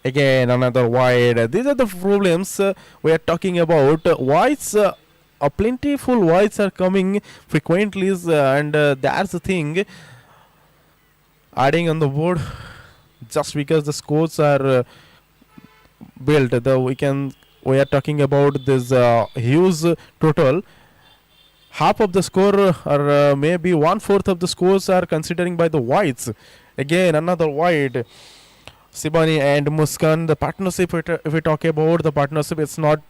[SPEAKER 7] Again, another wide. These are the problems we are talking about. Wides, plentiful wides are coming frequently, and that's the thing. Adding on the board, just because the scores are built, we are talking about this huge total. Half of the score, or maybe 1/4 of the scores, are considering by the wides. Again, another wide. Sibani and Muskan, the partnership, if we talk about the partnership, it's not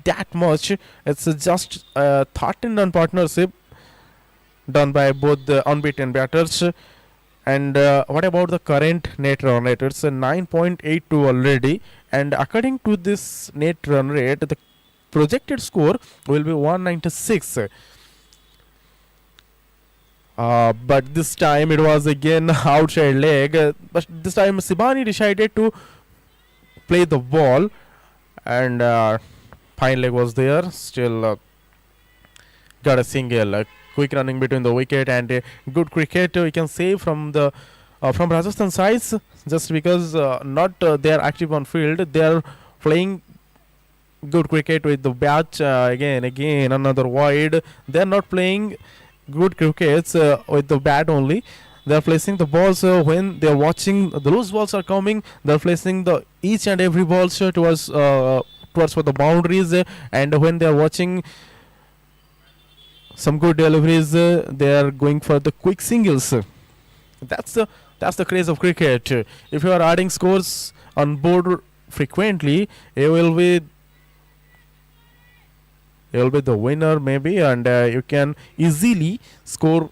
[SPEAKER 7] that much. It's just 13-run partnership done by both the unbeaten batters. And what about the current net run rate? It's a 9.82 already. And according to this net run rate, the projected score will be 196. But this time it was again outside leg. But this time Sibani decided to play the ball, and fine leg was there. Still got a single. Quick running between the wicket, and good cricket we can say from the from Rajasthan sides. Just because not they are active on field, they are playing good cricket with the bat. Again another wide. They are not playing good crickets with the bat only. They are placing the balls when they are watching the loose balls are coming. They are placing the each and every ball towards for the boundaries, and when they are watching some good deliveries, they are going for the quick singles. That's the craze of cricket. If you are adding scores on board frequently, you will be the winner maybe, and you can easily score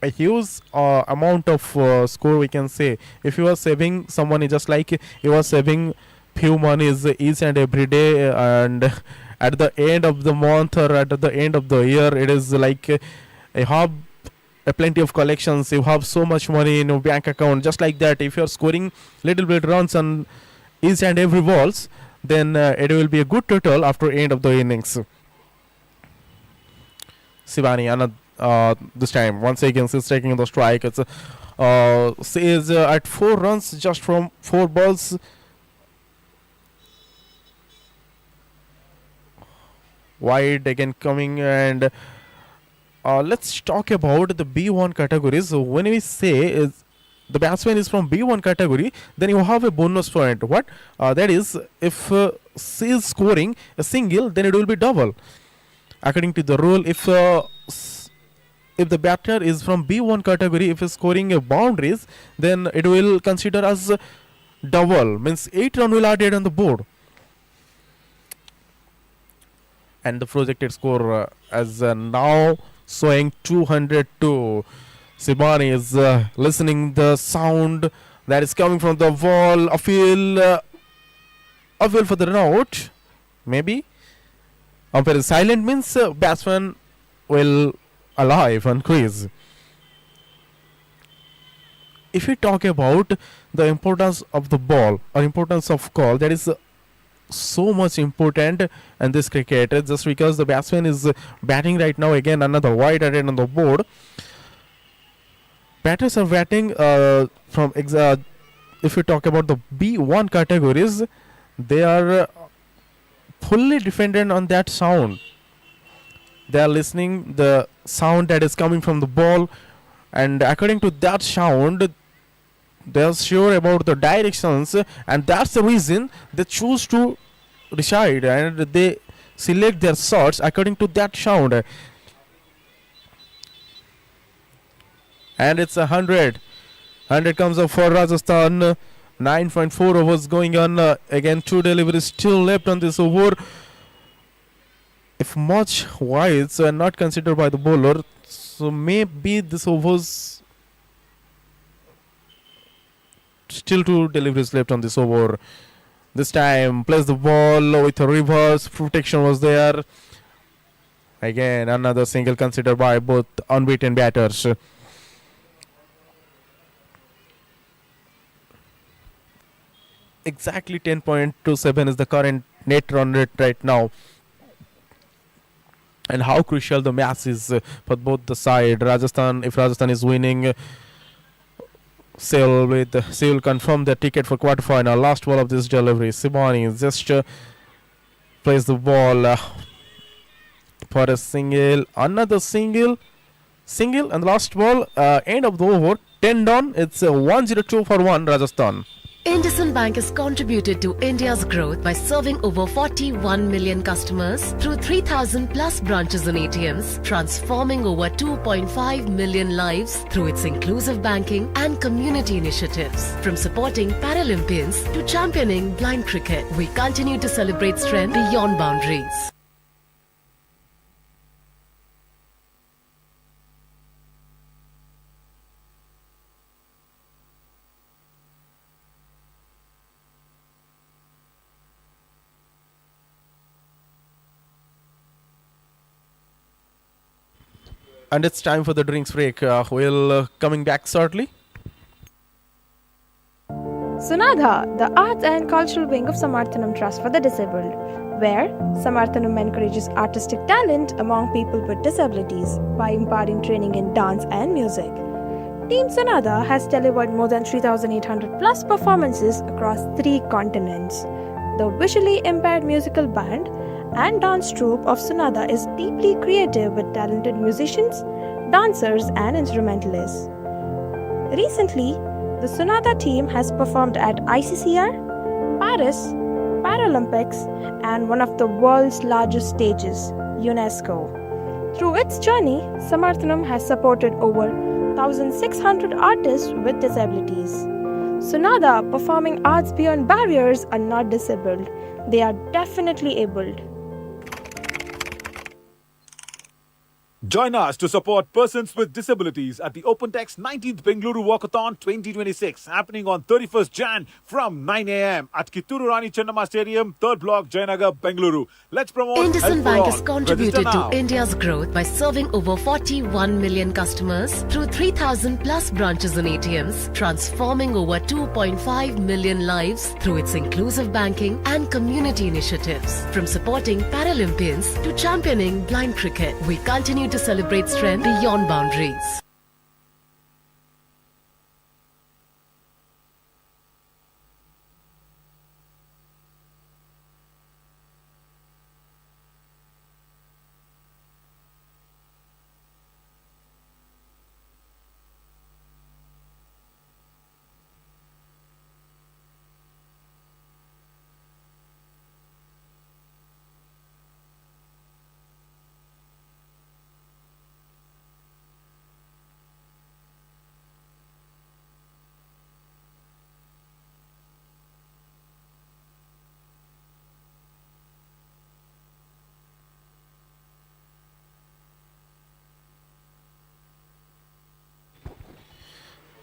[SPEAKER 7] a huge amount of score, we can say. If you are saving some money, just like you are saving few monies each and every day, and at the end of the month or at the end of the year, it is like you have a plenty of collections, you have so much money in your bank account. Just like that, if you are scoring little bit runs on each and every balls, then it will be a good total after end of the innings. Sivani, this time once again she's taking the strike. It's she is at 4 runs just from 4 balls. Wide again coming, and let's talk about the B1 categories. So when we say is the batsman is from B1 category, then you have a bonus point. What that is, if she is scoring a single, then it will be double. According to the rule, if the batter is from B1 category, if he's scoring a boundaries, then it will consider as double. Means 8 run will added on the board. And the projected score as now showing 202. Sibani is listening the sound that is coming from the wall. A feel for the run out. Maybe. Umpire is silent, means batsman will alive on crease. if we talk about the importance of the ball or importance of call, that is so much important in this cricket. Just because the batsman is batting right now, again another wide added on the board. Batters are batting if we talk about the B1 categories, they are fully dependent on that sound. They are listening the sound that is coming from the ball, and according to that sound they are sure about the directions, and that's the reason they choose to decide and they select their shots according to that sound. And it's 100 comes up for Rajasthan. 9.4 overs going on. Again, 2 deliveries still left on this over. If much wides are not considered by the bowler, so maybe this overs still 2 deliveries left on this over. This time plays the ball with a reverse, protection was there. Again another single considered by both unbeaten batters. Exactly 10.27 is the current net run rate right now. And how crucial the match is for both the side. Rajasthan, if Rajasthan is winning, they will confirm their ticket for quarterfinal. Last ball of this delivery, Sibani just plays the ball for a single, another single, and the last ball, end of the over, 10 down. It's 102 for 1 Rajasthan.
[SPEAKER 6] IndusInd Bank has contributed to India's growth by serving over 41 million customers through 3,000 plus branches and ATMs, transforming over 2.5 million lives through its inclusive banking and community initiatives. From supporting Paralympians to championing blind cricket, we continue to celebrate strength beyond boundaries.
[SPEAKER 7] And it's time for the drinks break. We'll coming back shortly.
[SPEAKER 2] Sunadha, the arts and cultural wing of Samarthanam Trust for the Disabled, where Samarthanam encourages artistic talent among people with disabilities by imparting training in dance and music. Team Sunadha has delivered more than 3,800 plus performances across 3 continents. The visually impaired musical band and dance troupe of Sunadha is deeply creative with talented musicians, dancers, and instrumentalists. Recently, the Sunadha team has performed at ICCR, Paris, Paralympics, and one of the world's largest stages, UNESCO. Through its journey, Samarthanam has supported over 1,600 artists with disabilities. Sunadha performing arts beyond barriers are not disabled, they are definitely abled.
[SPEAKER 1] Join us to support persons with disabilities at the OpenText 19th Bengaluru Walkathon 2026, happening on 31st Jan from 9 a.m. at Kitturu Rani Chennamma Stadium, 3rd Block, Jayanagar, Bengaluru. Let's promote
[SPEAKER 6] IndusInd
[SPEAKER 1] Help for
[SPEAKER 6] Bank
[SPEAKER 1] All.
[SPEAKER 6] has contributed
[SPEAKER 1] Register
[SPEAKER 6] to
[SPEAKER 1] now.
[SPEAKER 6] India's growth by serving over 41 million customers through 3,000 plus branches and ATMs, transforming over 2.5 million lives through its inclusive banking and community initiatives. From supporting Paralympians to championing blind cricket, we continue to celebrate strength beyond boundaries.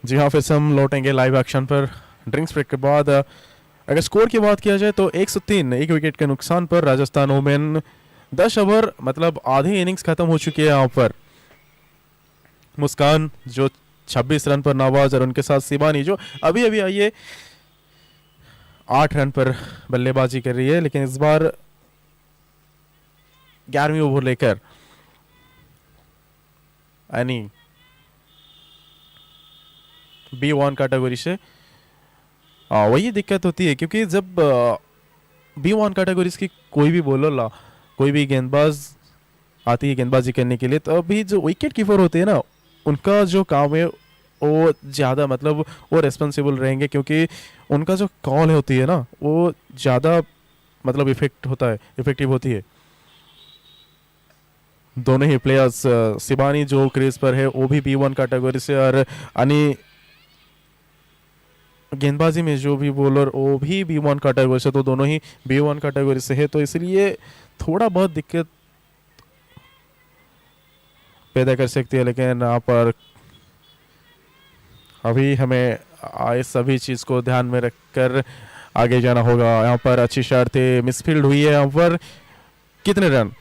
[SPEAKER 7] जी हाँ, फिर से हम लौटेंगे live action पर drinks break के बाद। अगर score की बात किया जाए तो 103 एक विकेट के नुकसान पर राजस्थान वोमेन 10 ओवर मतलब आधी इनिंग्स खत्म हो चुकी है यहाँ पर। मुस्कान जो 26 रन पर नवाज और उनके साथ शिबानी जो अभी अभी आई है 8 रन पर बल्लेबाजी कर रही है, लेकिन इस बार 11वीं ओवर लेकर यानी B1 कैटेगरी से वही दिक्कत होती है, क्योंकि जब B1 कैटेगरीज की कोई भी बॉलर ला, कोई भी गेंदबाज आती है गेंदबाजी करने के लिए, तो अभी जो विकेट कीपर होते हैं ना, उनका जो काम है वो ज़्यादा मतलब वो रेस्पॉन्सिबल रहेंगे, क्योंकि उनका जो कॉल होती है ना वो ज़्यादा मतलब इफेक्टिव होती है। दोनों ही प्लेयर्स, शिबानी जो क्रीज पर है वो भी B1 कैटेगरी से, और अनि गेंदबाजी में जो भी बॉलर वो भी B1 कैटेगरी से, तो दोनों ही B1 कैटेगरी से है, तो इसलिए थोड़ा बहुत दिक्कत पैदा कर सकती है। लेकिन यहाँ पर अभी हमें इस सभी चीज़ को ध्यान में रखकर आगे जाना होगा। यहाँ पर अच्छी शॉट थी, मिसफील्ड हुई है। यहाँ पर कितने रन?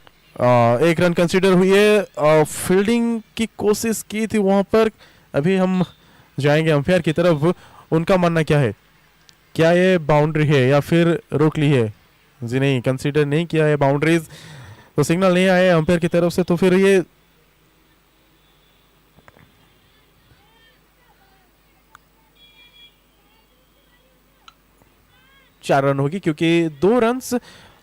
[SPEAKER 7] 1 रन कंसीडर हुई है। फील्डिंग की कोशिश की थी वहाँ पर। अभी हम जाएंगे अंपायर की तरफ, उनका मानना क्या है, क्या ये बाउंड्री है या फिर रोक ली है? जी नहीं, कंसीडर नहीं किया है बाउंड्रीज, तो सिग्नल नहीं आया अंपायर की तरफ से, तो फिर ये चार रन होगी, क्योंकि 2 रन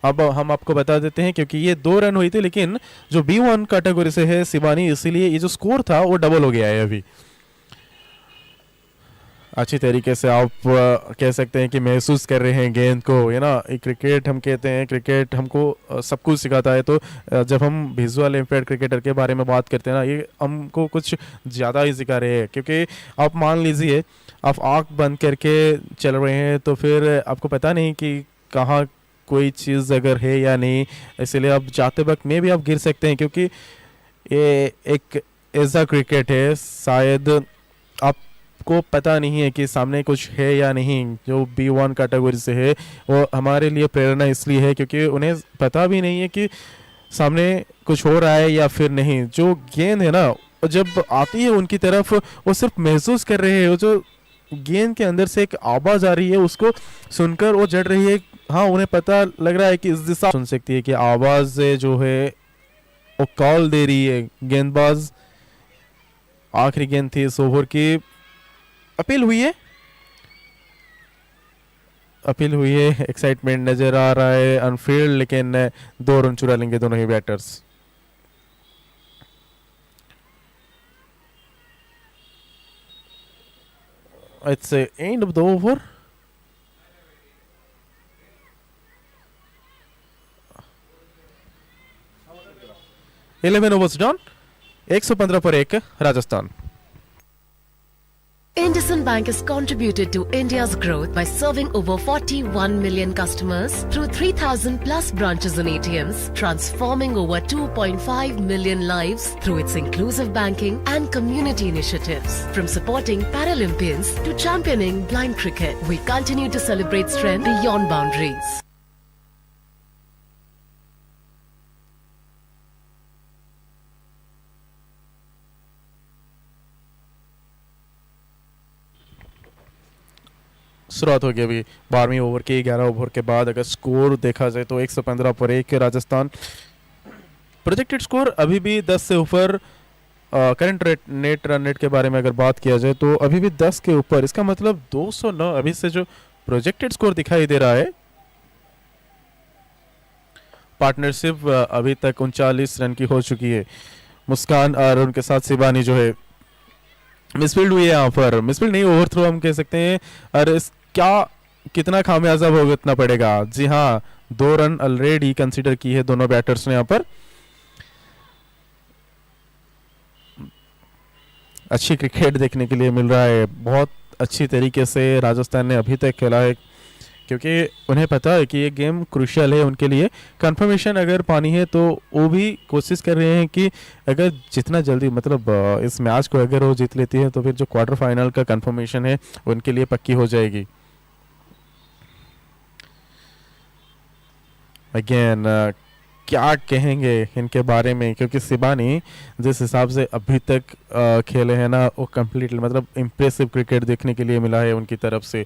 [SPEAKER 7] अब हम आपको बता देते हैं, क्योंकि ये 2 रन हुई थी, लेकिन जो B1 कैटेगरी से है शिबानी, इसीलिए ये जो स्कोर था वो डबल हो गया है। अभी अच्छी तरीके से आप कह सकते हैं कि महसूस कर रहे हैं गेंद को, है ना। क्रिकेट हम कहते हैं, क्रिकेट हमको सब कुछ सिखाता है, तो जब हम विजुअल इम्पेयर्ड क्रिकेटर के बारे में बात करते हैं ना, ये हमको कुछ ज़्यादा ही सिखा रहे हैं। क्योंकि आप मान लीजिए आप आँख बंद करके चल रहे हैं, तो फिर आपको पता नहीं कि कहाँ कोई चीज़ अगर है या नहीं, इसलिए आप जाते वक्त में भी आप गिर सकते हैं, क्योंकि ये एक ऐसा क्रिकेट है, शायद आपको पता नहीं है कि सामने कुछ है या नहीं। जो B1 कैटेगरी से है वो हमारे लिए प्रेरणा इसलिए है क्योंकि उन्हें पता भी नहीं है कि सामने कुछ हो रहा है या फिर नहीं। जो गेंद है ना, जब आती है उनकी तरफ, वो सिर्फ महसूस कर रहे हैं, वो जो गेंद के अंदर से एक आवाज आ रही है उसको सुनकर वो जड़ रही है। हाँ, उन्हें पता लग रहा है कि इस दिशा सुन सकती है कि आवाज जो है वो कॉल दे रही है। गेंदबाज आखिरी गेंद थी इस ओवर की। अपील हुई है, अपील हुई है। एक्साइटमेंट नजर आ रहा है अनफील्ड, लेकिन 2 रन चुरा लेंगे दोनों ही batters. It's the end of the over. Eleven overs done. 115 पर 1 Rajasthan.
[SPEAKER 6] IndusInd Bank has contributed to India's growth by serving over 41 million customers through 3,000 plus branches and ATMs, transforming over 2.5 million lives through its inclusive banking and community initiatives. From supporting Paralympians to championing blind cricket, we continue to celebrate strength beyond boundaries.
[SPEAKER 7] शुरुआत होगी अभी 12वीं over के 11 over के बाद। अगर score देखा जाए तो 115 पर 1 राजस्थान। प्रोजेक्टेड स्कोर अभी भी 10 से ऊपर। करंट नेट रन रेट के बारे में अगर बात किया जाए तो अभी भी 10 के ऊपर। इसका मतलब 209 अभी से जो प्रोजेक्टेड स्कोर दिखाई दे रहा है। पार्टनरशिप अभी तक 39 रन की हो चुकी है। मुस्कान और उनके साथ शिबानी जो है मिसफील्ड हुई है। यहाँ पर मिसफील्ड नहीं, ओवरथ्रो हम कह सकते हैं। और इस क्या कितना खामियाजा भुगतना पड़ेगा। जी हाँ, 2 रन ऑलरेडी कंसीडर की है दोनों बैटर्स ने। यहाँ पर अच्छी क्रिकेट देखने के लिए मिल रहा है। बहुत अच्छी तरीके से राजस्थान ने अभी तक खेला है, क्योंकि उन्हें पता है कि ये गेम क्रूशियल है उनके लिए। कंफर्मेशन अगर पानी है तो वो भी कोशिश कर रहे हैं कि अगर जितना जल्दी मतलब इस मैच को अगर वो जीत लेती है तो फिर जो क्वार्टर फाइनल का कंफर्मेशन है उनके लिए पक्की हो जाएगी। अगेन क्या कहेंगे इनके बारे में, क्योंकि शिबानी जिस हिसाब से अभी तक खेले हैं ना, वो कम्प्लीटली मतलब इम्प्रेसिव क्रिकेट देखने के लिए मिला है उनकी तरफ से।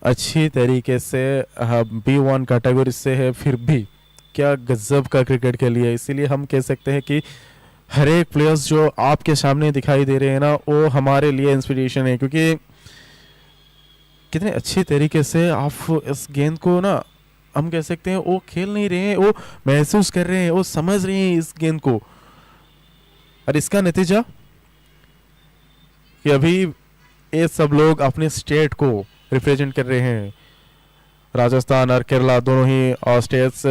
[SPEAKER 7] अच्छी तरीके से B1 कैटेगरी से है, फिर भी क्या गजब का क्रिकेट खेली है। इसीलिए हम कह सकते हैं कि हर एक प्लेयर्स जो आपके सामने दिखाई दे रहे हैं ना, वो हमारे लिए इंस्पिरेशन है, क्योंकि कितने अच्छी तरीके से आप इस गेंद को ना, हम कह सकते हैं वो खेल नहीं रहे हैं, वो महसूस कर रहे हैं, वो समझ रहे हैं इस गेंद को। और इसका नतीजा कि अभी ये सब लोग अपने स्टेट को रिप्रेजेंट कर रहे हैं। राजस्थान और केरला दोनों ही स्टेट्स,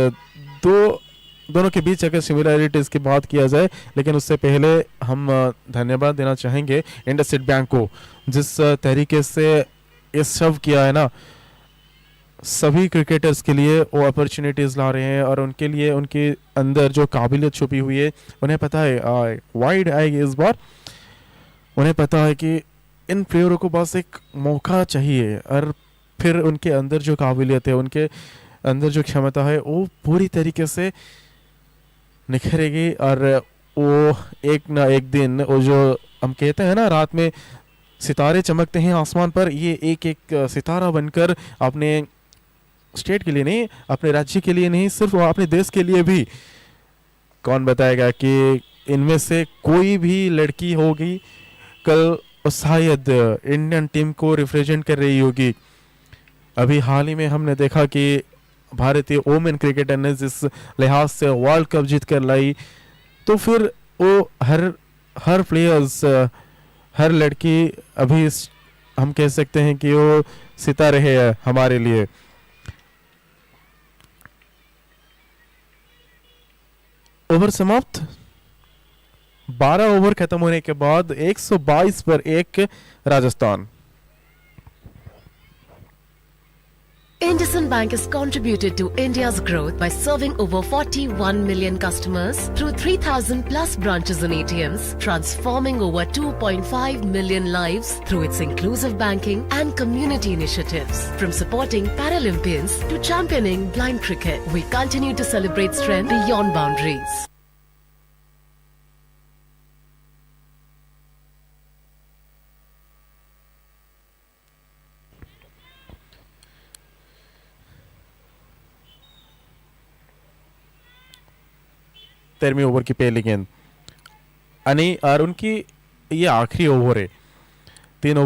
[SPEAKER 7] दोनों के बीच अगर सिमिलरिटीज की बात किया जाए, लेकिन उससे पहले हम धन्यवाद देना चाहेंगे इंडसइंड बैंक को, जिस तरीके से ये सब किया है ना, सभी क्रिकेटर्स के लिए वो अपॉर्चुनिटीज़ ला रहे हैं, और उनके लिए उनके अंदर जो काबिलियत छुपी हुई है, उन्हें पता है वाइड आएगी इस बार। उन्हें पता है कि इन प्लेयरों को बस एक मौका चाहिए, और फिर उनके अंदर जो काबिलियत है, उनके अंदर जो क्षमता है, वो पूरी तरीके से निखरेगी। और वो एक ना एक दिन, वो जो हम कहते हैं ना, रात में सितारे चमकते हैं आसमान पर, ये एक एक सितारा बनकर अपने स्टेट के लिए नहीं, अपने राज्य के लिए नहीं, सिर्फ अपने देश के लिए भी। कौन बताएगा कि इनमें से कोई भी लड़की होगी कल शायद इंडियन टीम को रिप्रेजेंट कर रही होगी। अभी हाल ही में हमने देखा कि भारतीय वोमेन क्रिकेटर ने जिस लिहाज से वर्ल्ड कप जीत कर लाई, तो फिर वो हर प्लेयर्स, हर लड़की अभी हम कह सकते हैं कि वो सितारे है हमारे लिए। ओवर समाप्त। 12 ओवर खत्म होने के बाद 122 पर 1 Rajasthan.
[SPEAKER 6] IndusInd Bank has contributed to India's growth by serving over 41 million customers through 3,000 plus branches and ATMs, transforming over 2.5 million lives through its inclusive banking and community initiatives. From supporting Paralympians to championing blind cricket, we continue to celebrate strength beyond boundaries.
[SPEAKER 7] तेरहवीं over की पहली गेंद अनी, और उनकी ये आखिरी over है। 3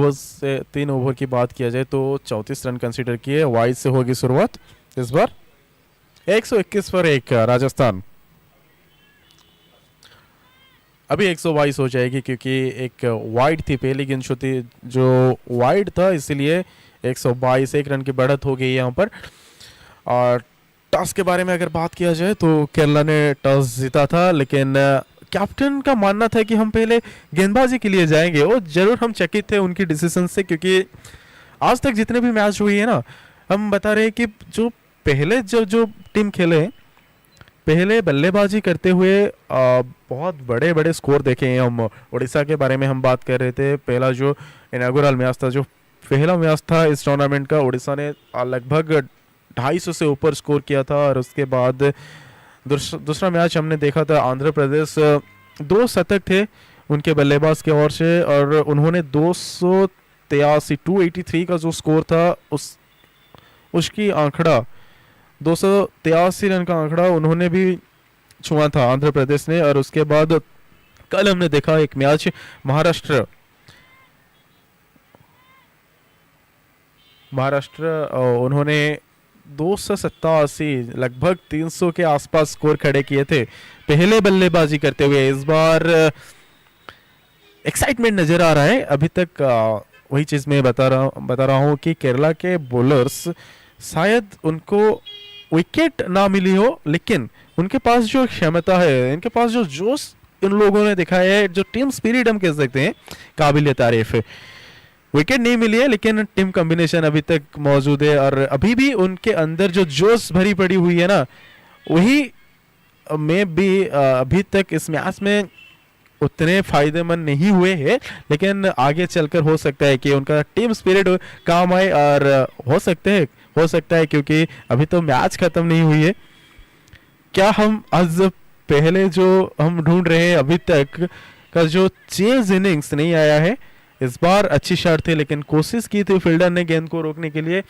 [SPEAKER 7] ओवर की बात किया जाए तो 34 रन कंसीडर किए। वाइड से होगी शुरुआत इस बार। 121 पर 1 राजस्थान। अभी 122 हो जाएगी, क्योंकि एक वाइड थी पहली गेंद जो वाइड था, इसलिए 122 1 रन की बढ़त हो गई यहाँ पर। और टॉस के बारे में अगर बात किया जाए तो केरला ने टॉस जीता था, लेकिन कैप्टन का मानना था कि हम पहले गेंदबाजी के लिए जाएंगे। वो जरूर हम चकित थे उनकी डिसीजन से, क्योंकि आज तक जितने भी मैच हुई है ना, हम बता रहे हैं कि जो पहले जो टीम खेले, पहले बल्लेबाजी करते हुए बहुत बड़े बड़े स्कोर देखे हैं हम। उड़ीसा के बारे में हम बात कर रहे थे। पहला जो इनॉग्रल मैच था, जो पहला मैच था इस टूर्नामेंट का, उड़ीसा ने लगभग 250 से ऊपर स्कोर किया था। और उसके बाद दूसरा मैच हमने देखा था आंध्र प्रदेश, 2 शतक थे उनके बल्लेबाज के ओर से, और उन्होंने 283 का जो स्कोर था, उसकी आंकड़ा 283 रन का आंकड़ा उन्होंने भी छुआ था आंध्र प्रदेश ने। और उसके बाद कल हमने देखा एक मैच महाराष्ट्र, उन्होंने 287 लगभग 300 के आसपास स्कोर खड़े किए थे पहले बल्लेबाजी करते हुए। इस बार एक्साइटमेंट नजर आ रहा है। अभी तक वही चीज मैं बता रहा हूं कि केरला के बॉलर्स शायद उनको विकेट ना मिली हो, लेकिन उनके पास जो क्षमता है, इनके पास जो जोश इन लोगों ने दिखाया है, जो टीम स्पिरिट हम कह सकते हैं, काबिल तारीफ है। विकेट नहीं मिली है, लेकिन टीम कॉम्बिनेशन अभी तक मौजूद है, और अभी भी उनके अंदर जो जोश भरी पड़ी हुई है ना, वही में भी अभी तक इस मैच में उतने फायदेमंद नहीं हुए हैं। लेकिन आगे चलकर हो सकता है कि उनका टीम स्पिरिट काम आए, और हो सकता है क्योंकि अभी तो मैच खत्म नहीं हुई है। क्या हम आज पहले जो हम ढूंढ रहे हैं अभी तक का जो चेज इनिंग्स नहीं आया है, इस बार अच्छी शॉट थी लेकिन कोशिश की थी फील्डर ने गेंद को रोकने के लिए,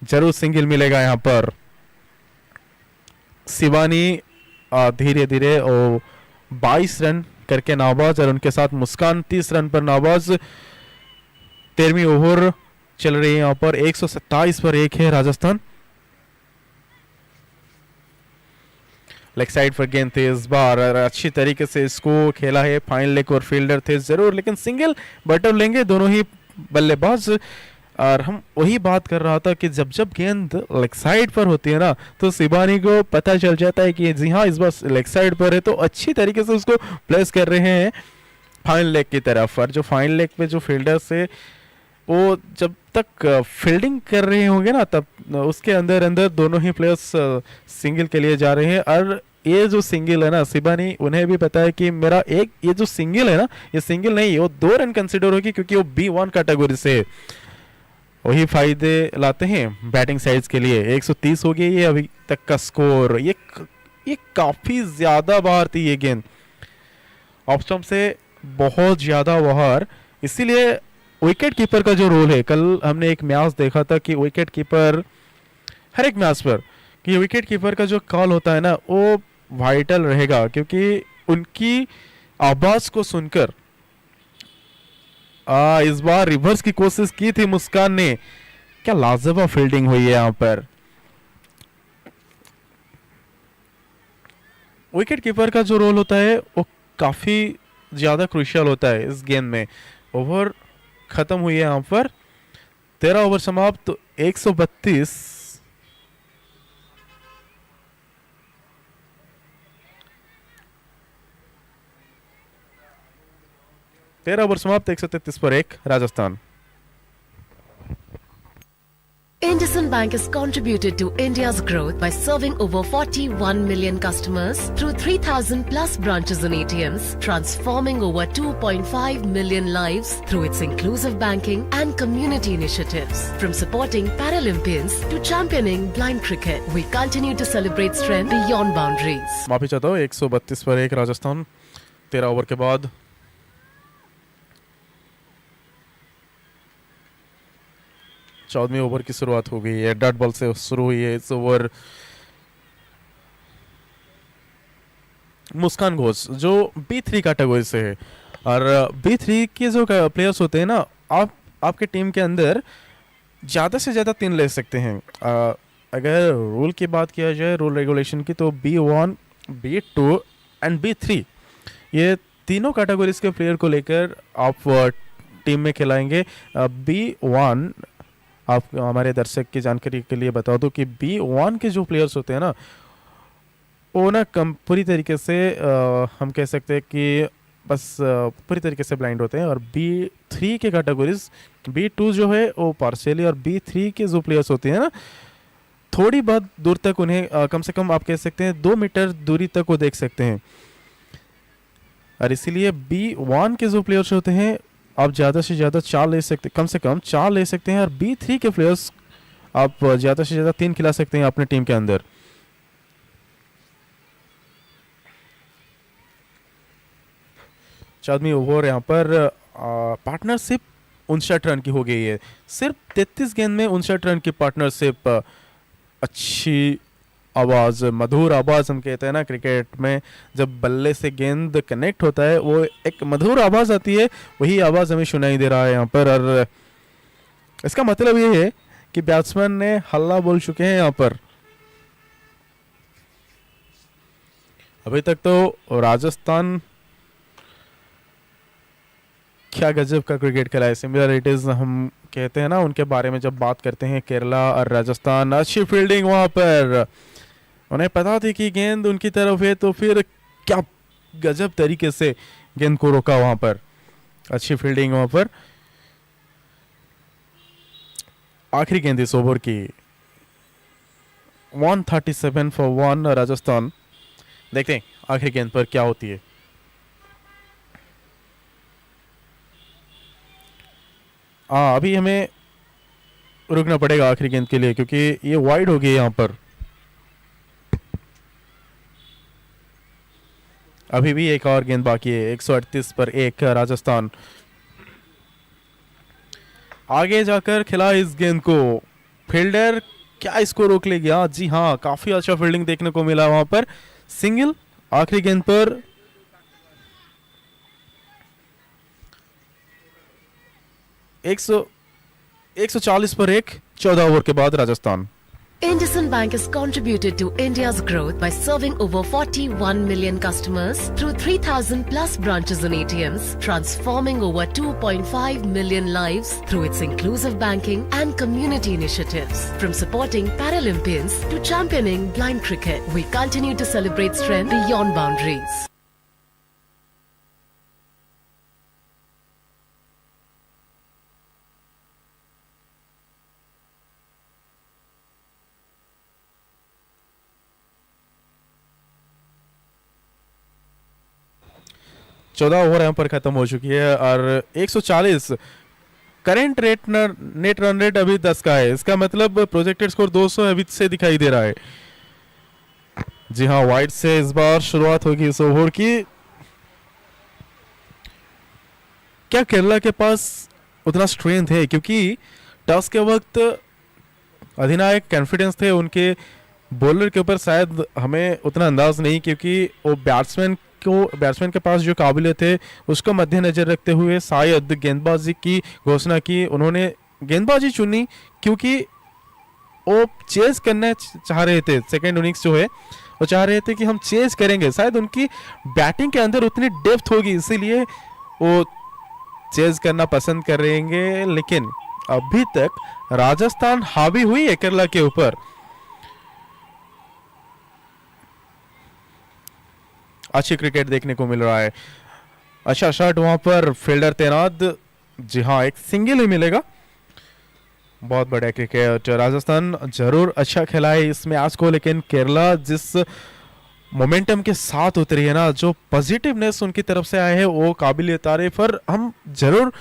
[SPEAKER 7] जरूर सिंगल मिलेगा यहाँ पर। शिवानी धीरे धीरे 22 रन करके नाबाज और उनके साथ मुस्कान 30 रन पर नाबाज। 13वीं ओवर चल रही है यहाँ पर, 127 पर 1 है राजस्थान। लेग साइड पर गेंद थे इस बार और अच्छी तरीके से इसको खेला है, फाइन लेग और फील्डर थे जरूर, लेकिन सिंगल बटर लेंगे दोनों ही बल्लेबाज। और हम वही बात कर रहा था कि जब जब गेंद लेग साइड पर होती है ना तो शिवानी को पता चल जाता है कि जी हाँ इस बार लेग साइड पर है, तो अच्छी तरीके से उसको प्लेस कर रहे हैं फाइन लेग की तरफ। और जो फाइन लेग पे जो फील्डर से वो जब तक फील्डिंग कर रहे होंगे ना तब उसके अंदर अंदर दोनों ही प्लेयर्स सिंगल के लिए जा रहे हैं। और ये जो सिंगल है ना, शिबानी उन्हें भी पता है कि मेरा एक ये जो सिंगल है ना, ये सिंगल नहीं, वो 2 रन कंसिडर होगी क्योंकि वो B1 कैटेगरी से वही फायदे लाते हैं बैटिंग साइड्स के लिए। 130 हो गई ये अभी तक का स्कोर। ये काफी ज्यादा बाहर थी ये गेंद, ऑफ स्टंप से बहुत ज्यादा बाहर, इसीलिए विकेट कीपर का जो रोल है, कल हमने एक मैच देखा था कि विकेट कीपर हर एक मैच पर कि विकेट कीपर का जो कॉल होता है ना वो वाइटल रहेगा, क्योंकि उनकी आवाज को सुनकर इस बार रिवर्स की कोशिश की थी मुस्कान ने, क्या लाजवाब फील्डिंग हुई है यहाँ पर। विकेट कीपर का जो रोल होता है वो काफी ज्यादा क्रूशियल होता है इस गेम में। ओवर खत्म हुई है यहाँ पर, 13 ओवर समाप्त, 132। ओवर समाप्त, 133 पर 1 Rajasthan.
[SPEAKER 6] IndusInd Bank has contributed to India's growth by serving over 41 million customers through 3,000 plus branches and ATMs, transforming over 2.5 million lives through its inclusive banking and community initiatives. From supporting Paralympians to championing blind cricket, we continue to celebrate strength beyond boundaries.
[SPEAKER 7] माफी चाहता हूँ, 132 पर 1 Rajasthan. 13 over के बाद 14वें over की शुरुआत हो गई है, डॉट बॉल से शुरू हुई है इस ओवर। मुस्कान घोष जो B3 कैटेगरी से है, और B3 के जो प्लेयर्स होते हैं ना, आपके टीम के अंदर ज़्यादा से ज़्यादा 3 ले सकते हैं। अगर रूल की बात किया जाए, रूल रेगुलेशन की, तो B1, B2 एंड B3 ये तीनों कैटेगरीज के प्लेयर को लेकर आप टीम में खिलाएंगे। B1 आप हमारे दर्शक की जानकारी के लिए बता दो कि B1 के जो प्लेयर्स होते हैं ना वो ना पूरी तरीके से हम कह सकते हैं कि बस पूरी तरीके से ब्लाइंड होते हैं। और B3 के कैटेगरीज, B2 जो है वो पार्शियली, और B3 के जो प्लेयर्स होते हैं ना थोड़ी बहुत दूर तक उन्हें कम से कम आप कह सकते हैं 2 मीटर दूरी तक वो देख सकते हैं। और इसीलिए B1 के जो प्लेयर्स होते हैं आप ज़्यादा से ज़्यादा 4 ले सकते, कम से कम 4 ले सकते हैं। और B3 के प्लेयर्स आप ज़्यादा से ज़्यादा 3 खिला सकते हैं अपने टीम के अंदर। चौदहवीं ओवर यहाँ पर पार्टनरशिप 59 रन की हो गई है। सिर्फ 33 गेंद में 59 रन की पार्टनरशिप। अच्छी आवाज़, मधुर आवाज़ हम कहते हैं ना क्रिकेट में, जब बल्ले से गेंद कनेक्ट होता है वो एक मधुर आवाज़ आती है, वही आवाज़ हमें सुनाई दे रहा है यहाँ पर। और इसका मतलब ये है कि बैट्समैन ने हल्ला बोल चुके हैं यहाँ पर। अभी तक तो राजस्थान क्या गजब का क्रिकेट खेला है। सिमिलरिटीज हम कहते हैं ना उनके बारे में जब बात करते हैं, केरला और राजस्थान। अच्छी फील्डिंग वहां पर, उन्हें पता थी कि गेंद उनकी तरफ है, तो फिर क्या गजब तरीके से गेंद को रोका वहां पर। अच्छी फील्डिंग वहां पर। आखिरी गेंद इस ओवर की 137 for 1 राजस्थान। देखते हैं आखिरी गेंद पर क्या होती है। अभी हमें रुकना पड़ेगा आखिरी गेंद के लिए, क्योंकि ये वाइड हो गई यहाँ पर। अभी भी एक और गेंद बाकी है। 138 पर 1 राजस्थान आगे जाकर खिला इस गेंद को। फील्डर क्या इसको रोक ले गया? जी हाँ, काफी अच्छा फील्डिंग देखने को मिला वहां पर। सिंगल आखिरी गेंद पर। 140 पर 1 14 ओवर के बाद Rajasthan.
[SPEAKER 6] IndusInd Bank has contributed to India's growth by serving over 41 million customers through 3,000 plus branches and ATMs, transforming over 2.5 million lives through its inclusive banking and community initiatives. From supporting Paralympians to championing blind cricket, we continue to celebrate strength beyond boundaries.
[SPEAKER 7] चौदह over यहाँ पर खत्म हो चुकी है और 140 current rate net run rate अभी 10 का है। इसका मतलब प्रोजेक्टेड स्कोर 200 अभी से दिखाई दे रहा है। जी हाँ, वाइड से इस बार शुरुआत होगी इस ओवर की। क्या केरला के पास उतना स्ट्रेंथ है? क्योंकि टॉस के वक्त अधिनायक कॉन्फिडेंस थे उनके बॉलर के ऊपर, शायद हमें उतना अंदाज नहीं, क्योंकि वो बैट्समैन के पास जो काबिलियत है उसको मद्देनजर रखते हुए शायद गेंदबाजी की घोषणा की। उन्होंने गेंदबाजी चुनी क्योंकि वो चेज करना चाह रहे थे। सेकेंड इनिंग्स जो है वो चाह रहे थे कि हम चेज करेंगे, शायद उनकी बैटिंग के अंदर उतनी डेप्थ होगी इसीलिए वो चेज करना पसंद करेंगे। लेकिन अभी तक राजस्थान हावी हुई है केरला के ऊपर। अच्छी क्रिकेट देखने को मिल रहा है। अच्छा शॉट वहां पर, फील्डर तैनात। जी हाँ, एक सिंगल ही मिलेगा। बहुत बढ़िया क्रिकेट। राजस्थान जरूर अच्छा खेला है इस मैच को, लेकिन केरला जिस मोमेंटम के साथ उतरी है ना, जो पॉजिटिवनेस उनकी तरफ से आए हैं वो काबिल तारीफ। पर हम जरूर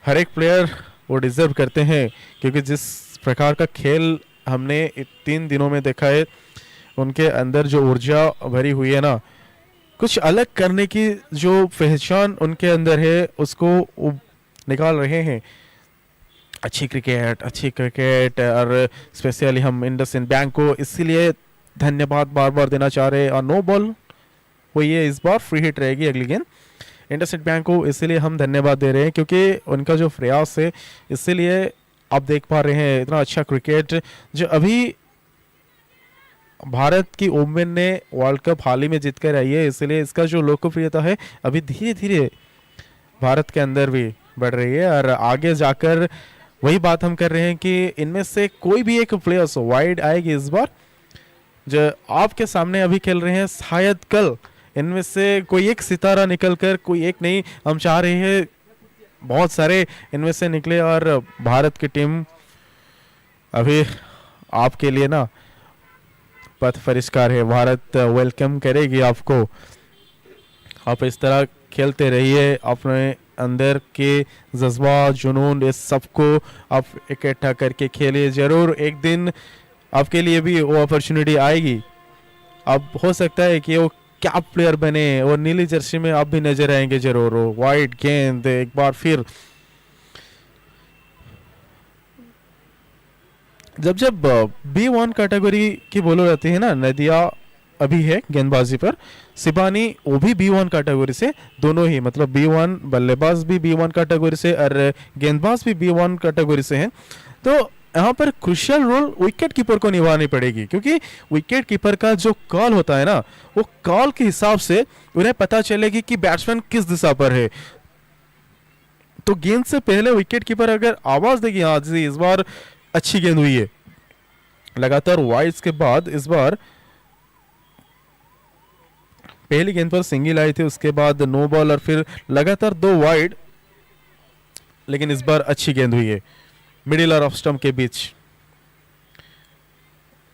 [SPEAKER 7] हर एक प्लेयर वो डिजर्व करते हैं, क्योंकि जिस प्रकार का खेल हमने 3 दिनों में देखा है, उनके अंदर जो ऊर्जा भरी हुई है ना, कुछ अलग करने की जो पहचान उनके अंदर है उसको निकाल रहे हैं। अच्छी क्रिकेट और स्पेशली हम इंडसइंड बैंक को इसीलिए धन्यवाद बार बार देना चाह रहे हैं। और नो बॉल हुई है इस बार, फ्री हिट रहेगी अगली गेंद। इंडसइंड बैंक को इसीलिए हम धन्यवाद दे रहे हैं क्योंकि उनका जो प्रयास है, इसीलिए आप देख पा रहे हैं इतना अच्छा क्रिकेट जो अभी भारत की वुमेन ने वर्ल्ड कप हाल ही में जीत कर आई है। इसलिए इसका जो लोकप्रियता है अभी धीरे धीरे भारत के अंदर भी बढ़ रही है। और आगे जाकर वही बात हम कर रहे हैं कि इनमें से कोई भी एक प्लेयर्स वाइड आएगी इस बार, जो आपके सामने अभी खेल रहे हैं। शायद कल इनमें से कोई एक सितारा निकलकर, कोई एक नहीं, हम चाह रहे हैं बहुत सारे इनमें से निकले। और भारत की टीम अभी आपके लिए ना पथ परिष्कार है। भारत वेलकम करेगी आपको। आप इस तरह खेलते रहिए, अपने अंदर के जज्बा जुनून इस सबको आप इकट्ठा करके खेलिए। जरूर एक दिन आपके लिए भी वो अपॉर्चुनिटी आएगी। अब हो सकता है कि वो क्या प्लेयर बने और नीली जर्सी में आप भी नजर आएंगे जरूर। वाइड गेंद एक बार फिर। जब B1 कैटेगरी की बॉलर रहती है ना, नदिया अभी है गेंदबाजी पर, सिबानी वो भी B1 कैटेगरी से, दोनों ही मतलब B1 बल्लेबाज भी B1 कैटेगरी से और गेंदबाज भी B1 कैटेगरी से हैं। तो यहाँ पर क्रुशियल रोल विकेट कीपर को निभानी पड़ेगी, क्योंकि विकेट कीपर का जो कॉल होता है ना, वो कॉल के हिसाब से उन्हें पता चलेगी कि बैट्समैन किस दिशा पर है। तो गेंद से पहले विकेट कीपर अगर आवाज देगी हाँ जी इस बार अच्छी गेंद हुई है, लगातार वाइड्स के बाद इस बार पहली गेंद पर सिंगल आई थी, उसके बाद नो बॉल और फिर लगातार 2 वाइड, लेकिन इस बार अच्छी गेंद हुई है मिडिल और ऑफ स्टंप के बीच।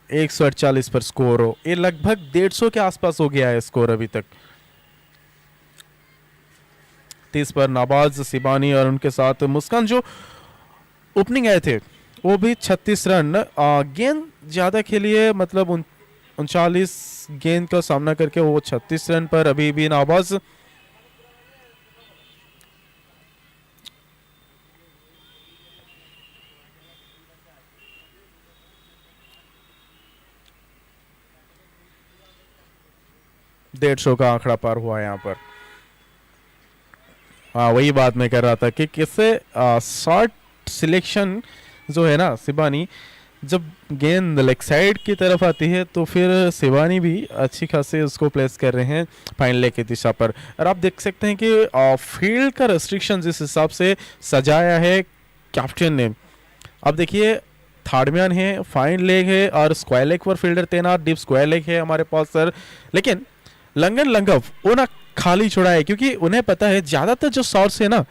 [SPEAKER 7] 148 पर स्कोर हो, ये लगभग 150 के आसपास हो गया है स्कोर अभी तक। 30 पर नाबाज सिबानी और उनके साथ मुस्कान जो ओपनिंग आए थे वो भी 36 रन। गेंद ज्यादा खेली है, मतलब 39 गेंद का सामना करके वो 36 रन पर अभी भी नाबाज। डेढ़ सौ का आंकड़ा पार हुआ यहाँ पर। हाँ, वही बात मैं कर रहा था कि किससे शॉर्ट सिलेक्शन जो है ना, शिबानी जब गेंद लेग साइड की तरफ आती है तो फिर शिबानी भी अच्छी खासी उसको प्लेस कर रहे हैं फाइन लेग की दिशा पर। और आप देख सकते हैं कि फील्ड का रेस्ट्रिक्शन जिस हिसाब से सजाया है कैप्टन ने, अब देखिए थर्ड मैन है, फाइन लेग है और स्क्वायर लेग पर फील्डर तैनात, डीप स्क्वायर लेग है हमारे पास सर। लेकिन लंगन लंगफ वो ना खाली छोड़ा है, क्योंकि उन्हें पता है ज़्यादातर जो शॉट्स है ना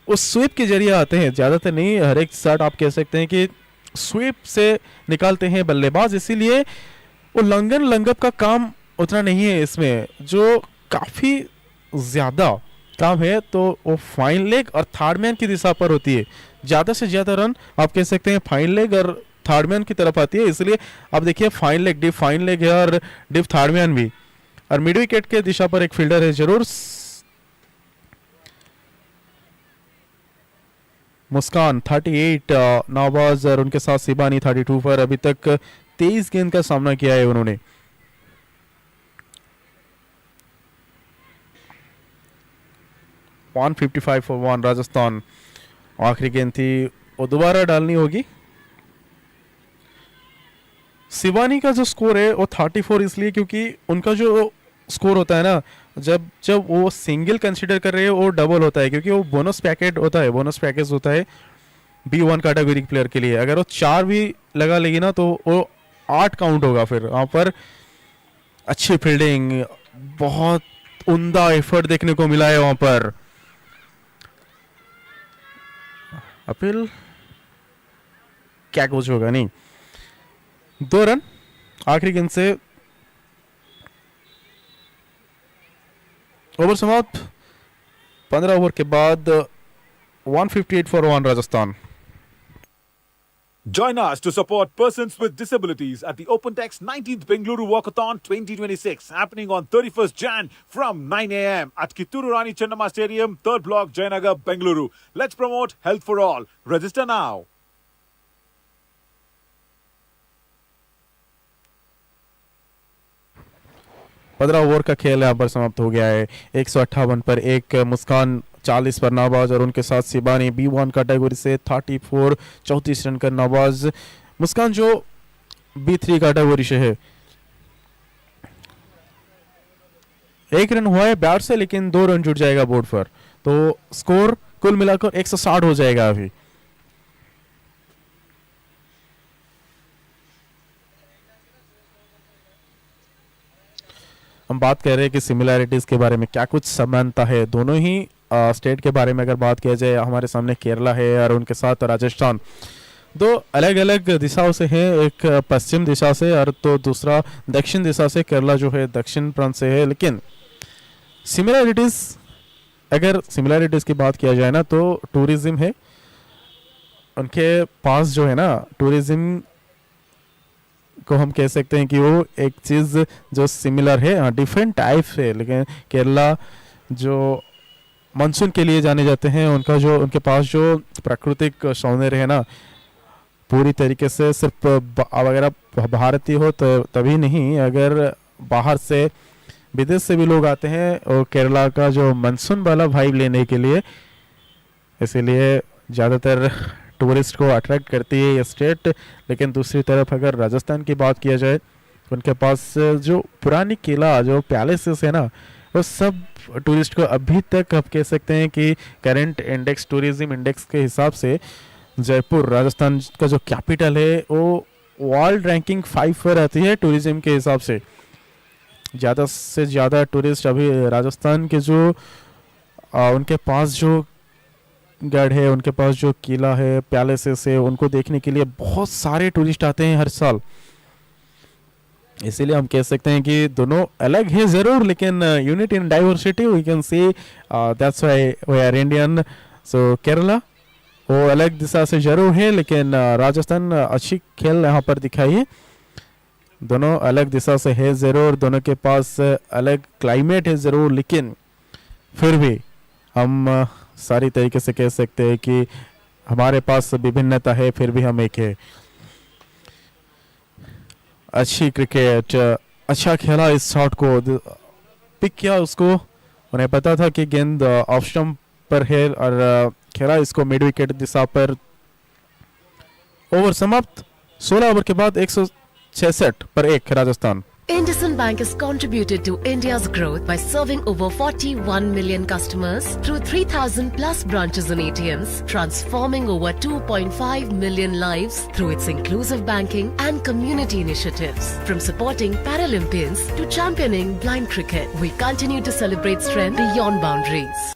[SPEAKER 7] वो स्वीप के जरिए आते हैं, ज़्यादातर नहीं, हर एक शॉट आप कह सकते हैं कि स्वीप से निकालते हैं बल्लेबाज, इसीलिए वो लंगन लंगफ का काम उतना नहीं है इसमें, जो काफ़ी ज़्यादा काम है तो वो फाइन लेग और थर्ड मैन की दिशा पर होती है। ज़्यादा से ज़्यादा रन आप कह सकते हैं फाइन लेग और थर्ड मैन की तरफ आती है, इसलिए आप देखिए fine leg, deep fine leg है और डीप थर्ड मैन भी, और मिड विकेट के दिशा पर एक फील्डर है जरूर। मुस्कान 38 नाबाज और उनके साथ शिबानी 32 पर अभी तक 23 गेंद का सामना किया है उन्होंने। One 55 for 1 Rajasthan. आखिरी गेंद थी, वो दोबारा डालनी होगी। शिबानी का जो स्कोर है वो 34 इसलिए क्योंकि उनका जो स्कोर होता है ना, जब जब वो सिंगल कंसीडर कर रहे हैं वो डबल होता है, क्योंकि वो बोनस पैकेट होता है, बोनस पैकेज होता है B1 कैटेगरी प्लेयर के लिए। अगर वो 4 भी लगा लेगी ना तो वो 8 काउंट होगा। फिर वहाँ पर अच्छी फील्डिंग, बहुत उम्दा एफर्ट देखने को मिला है वहाँ पर। अपील क्या कुछ होगा नहीं। 2 रन आखिरी गेंद से, ओवर समाप्त 15 ओवर के बाद 158 for 1 Rajasthan.
[SPEAKER 1] Join us to support persons with disabilities at the OpenText 19th Bengaluru Walkathon 2026 happening on 31st Jan from 9 a.m. at Kitturu Rani Chennamma Stadium, 3rd Block, Jayanagar, Bengaluru. Let's promote health for all. Register now.
[SPEAKER 7] पंद्रह over का खेल यहाँ पर समाप्त हो गया है। 158 पर एक मुस्कान, 40 पर नाबाज और उनके साथ शिबानी B1 कैटेगरी से 34 रन का नाबाज। मुस्कान जो B3 कैटेगरी से है, 1 रन हुआ है बैट से, लेकिन 2 रन जुट जाएगा बोर्ड पर, तो स्कोर कुल मिलाकर 160 हो जाएगा। अभी हम बात कर रहे हैं कि सिमिलैरिटीज के बारे में, क्या कुछ समानता है दोनों ही स्टेट के बारे में। अगर बात किया जाए, हमारे सामने केरला है और उनके साथ राजस्थान, दो अलग अलग दिशाओं से है, एक पश्चिम दिशा से और तो दूसरा दक्षिण दिशा से। केरला जो है दक्षिण प्रांत से है, लेकिन सिमिलैरिटीज, अगर सिमिलैरिटीज की बात किया जाए ना तो टूरिज्म है उनके पास, जो है ना टूरिज्म को हम कह सकते हैं कि वो एक चीज़ जो सिमिलर है, डिफरेंट टाइप है। लेकिन केरला जो मानसून के लिए जाने जाते हैं, उनके पास जो प्राकृतिक सौंदर्य है ना, पूरी तरीके से सिर्फ अगर आप भारतीय हो तो तभी नहीं, अगर बाहर से विदेश से भी लोग आते हैं और केरला का जो मानसून वाला वाइब लेने के लिए, इसीलिए ज़्यादातर टूरिस्ट को अट्रैक्ट करती है ये स्टेट। लेकिन दूसरी तरफ अगर राजस्थान की बात किया जाए, उनके पास जो पुरानी किला, जो पैलेसेस है ना, वो सब टूरिस्ट को अभी तक आप कह सकते हैं कि करंट इंडेक्स, टूरिज्म इंडेक्स के हिसाब से जयपुर राजस्थान का जो कैपिटल है वो वर्ल्ड रैंकिंग 5 पर आती है टूरिज्म के हिसाब से। ज़्यादा से ज़्यादा टूरिस्ट अभी राजस्थान के जो उनके पास जो गढ़ है, उनके पास जो किला है, पैलेसेस है, उनको देखने के लिए बहुत सारे टूरिस्ट आते हैं हर साल। इसीलिए हम कह सकते हैं कि दोनों अलग है ज़रूर, लेकिन unit in diversity we can see, that's why we are Indian. So Kerala वो अलग दिशा से जरूर है, लेकिन राजस्थान अच्छी खेल यहाँ पर दिखाई है। दोनों अलग दिशा से है ज़रूर, दोनों के पास अलग क्लाइमेट है ज़रूर, लेकिन फिर भी हम सारी तरीके से कह सकते हैं कि हमारे पास विभिन्नता है, फिर भी हम एक है। अच्छी क्रिकेट, अच्छा खेला, इस शॉट को पिक किया उसको, उन्हें पता था कि गेंद ऑफ स्टंप पर है और खेला इसको मिड विकेट दिशा पर। ओवर समाप्त। 16 ओवर के बाद 166 पर 1 Rajasthan.
[SPEAKER 6] IndusInd Bank has contributed to India's growth by serving over 41 million customers through 3,000 plus branches and ATMs, transforming over 2.5 million lives through its inclusive banking and community initiatives. From supporting Paralympians to championing blind cricket, we continue to celebrate strength beyond boundaries.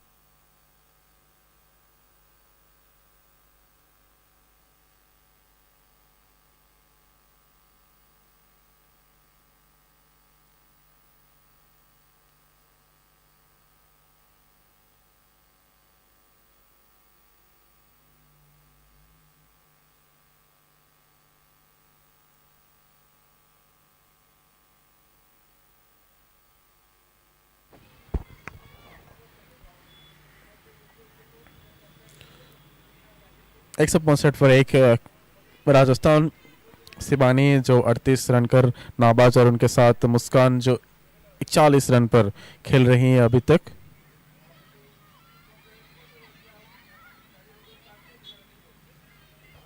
[SPEAKER 7] एक सौ 65 पर 1 राजस्थान। सिबानी जो 38 run कर नाबाज और उनके साथ मुस्कान जो 41 run पर खेल रही हैं अभी तक।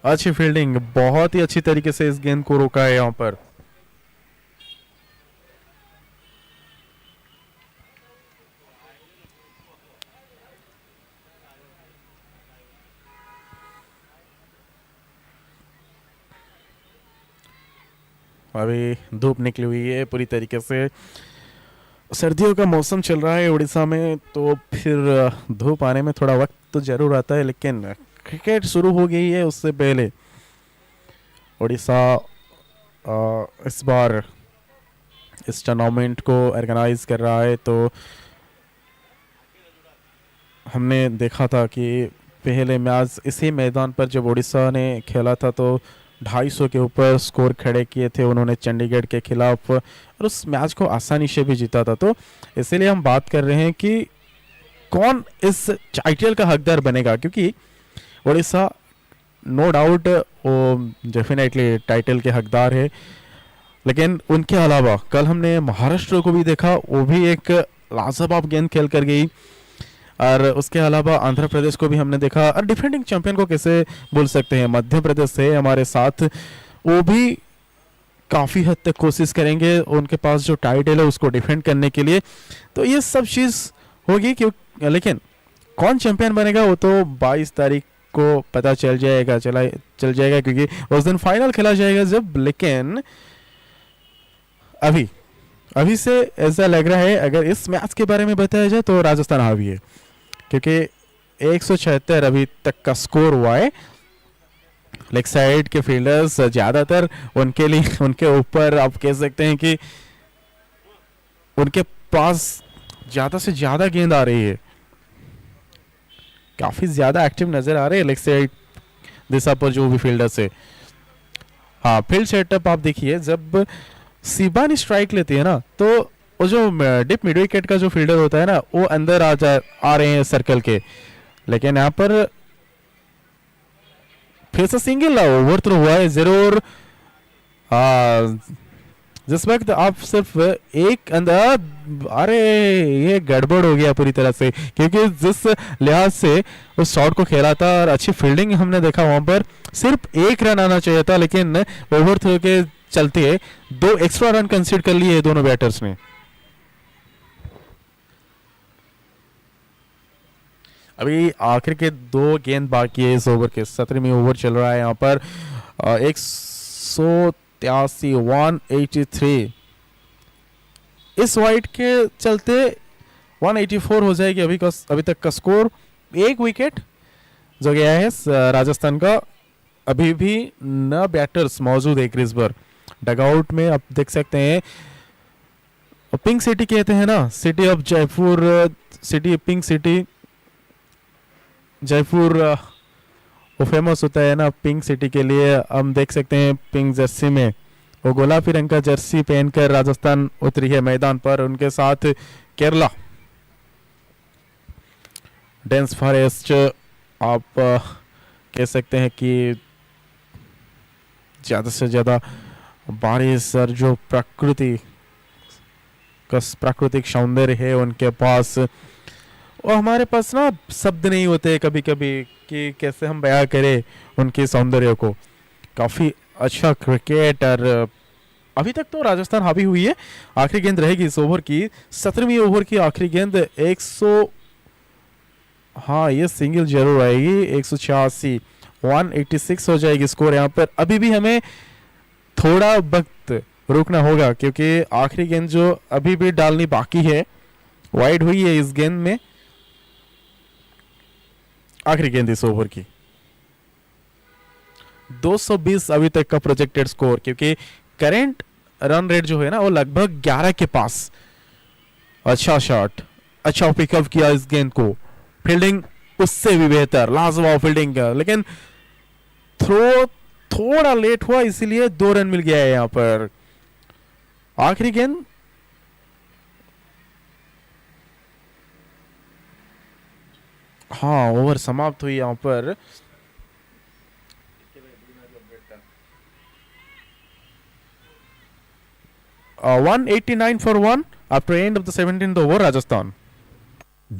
[SPEAKER 7] अच्छी फील्डिंग, बहुत ही अच्छी तरीके से इस गेंद को रोका है यहाँ पर। अभी धूप निकली हुई है पूरी तरीके से, सर्दियों का मौसम चल रहा है उड़ीसा में, तो फिर धूप आने में थोड़ा वक्त तो जरूर आता है, लेकिन क्रिकेट शुरू हो गई है उससे पहले उड़ीसा इस बार इस टूर्नामेंट को ऑर्गेनाइज कर रहा है। तो हमने देखा था कि पहले मैच इसी मैदान पर जब उड़ीसा ने खेला था तो 250 के ऊपर स्कोर खड़े किए थे उन्होंने चंडीगढ़ के खिलाफ, और उस मैच को आसानी से भी जीता था। तो इसीलिए हम बात कर रहे हैं कि कौन इस टाइटल का हकदार बनेगा, क्योंकि उड़ीसा नो डाउट वो डेफिनेटली टाइटल के हकदार है, लेकिन उनके अलावा कल हमने महाराष्ट्र को भी देखा, वो भी एक लाजवाब गेंद खेल कर गई, और उसके अलावा आंध्र प्रदेश को भी हमने देखा, और डिफेंडिंग चैंपियन को कैसे भूल सकते हैं, मध्य प्रदेश से हमारे साथ, वो भी काफ़ी हद तक कोशिश करेंगे उनके पास जो टाइटल है उसको डिफेंड करने के लिए। तो ये सब चीज़ होगी, क्यों, लेकिन कौन चैंपियन बनेगा वो तो 22 तारीख को पता चल जाएगा, क्योंकि उस दिन फाइनल खेला जाएगा जब। लेकिन अभी से ऐसा लग रहा है, अगर इस मैच के बारे में बताया जाए तो राजस्थान हावी है, क्योंकि 176 अभी तक का स्कोर हुआ है। लेग साइड के फील्डर्स ज़्यादातर उनके लिए, उनके ऊपर आप कह सकते हैं कि उनके पास ज़्यादा से ज़्यादा गेंद आ रही है, काफ़ी ज़्यादा एक्टिव नज़र आ रहे हैं लेग साइड दिशा पर जो भी फील्डर्स है। हाँ, फील्ड सेटअप आप देखिए, जब सिबानी स्ट्राइक लेती है ना, तो वो जो डिप मिड विकेट का जो फील्डर होता है ना, वो अंदर आ रहे हैं सर्कल के, लेकिन यहाँ पर फिर से सिंगल ओवर थ्रो हुआ है जरूर। जिस वक्त आप सिर्फ एक अंदर, अरे ये गड़बड़ हो गया पूरी तरह से, क्योंकि जिस लिहाज से उस शॉट को खेला था और अच्छी फील्डिंग हमने देखा, वहां पर सिर्फ 1 रन आना चाहिए था, लेकिन ओवर थ्रो के चलते 2 एक्स्ट्रा रन कंसीड कर लिए दोनों बैटर्स ने। अभी आखिर के 2 गेंद बाकी है इस ओवर के, 17वीं ओवर चल रहा है यहाँ पर। 183 183 इस वाइड के चलते 184 हो जाएगी अभी तक का स्कोर। 1 विकेट जो गया है राजस्थान का, अभी भी न बैटर्स मौजूद है क्रीज पर। डगआउट में आप देख सकते हैं, पिंक सिटी कहते हैं ना, city of Jaipur, city pink city Jaipur वो फेमस होता है ना पिंक सिटी के लिए। हम देख सकते हैं पिंक जर्सी में वो गुलाबी रंग का जर्सी पहनकर राजस्थान उतरी है मैदान पर, उनके साथ केरला। डेंस फॉरेस्ट आप कह सकते हैं कि ज़्यादा से ज़्यादा बारिश और जो प्राकृतिक सौंदर्य है उनके पास, और हमारे पास ना शब्द नहीं होते कभी कभी कि कैसे हम बयां करें उनके सौंदर्य को। काफ़ी अच्छा क्रिकेट, और अभी तक तो राजस्थान हावी हुई है। आखिरी गेंद रहेगी इस ओवर की, 17वीं ओवर की आखिरी गेंद। 100, हाँ ये सिंगल जरूर आएगी। 186, 186 हो जाएगी स्कोर यहाँ पर। अभी भी हमें थोड़ा वक्त रुकना होगा क्योंकि आखिरी गेंद जो अभी भी डालनी बाकी है, वाइड हुई है इस गेंद में। आखिरी गेंद इस ओवर की। 220 अभी तक का प्रोजेक्टेड स्कोर, क्योंकि करंट रन रेट जो है ना वो लगभग 11 के पास। अच्छा शॉट, अच्छा पिकअप किया इस गेंद को। फील्डिंग उससे भी बेहतर, लाजवाब फील्डिंग, लेकिन थ्रो थोड़ा लेट हुआ इसीलिए 2 रन मिल गया है यहां पर। आखिरी गेंद, हाँ ओवर समाप्त हुई यहां पर। Uh, 189 for 1 after end of the 17th over, Rajasthan.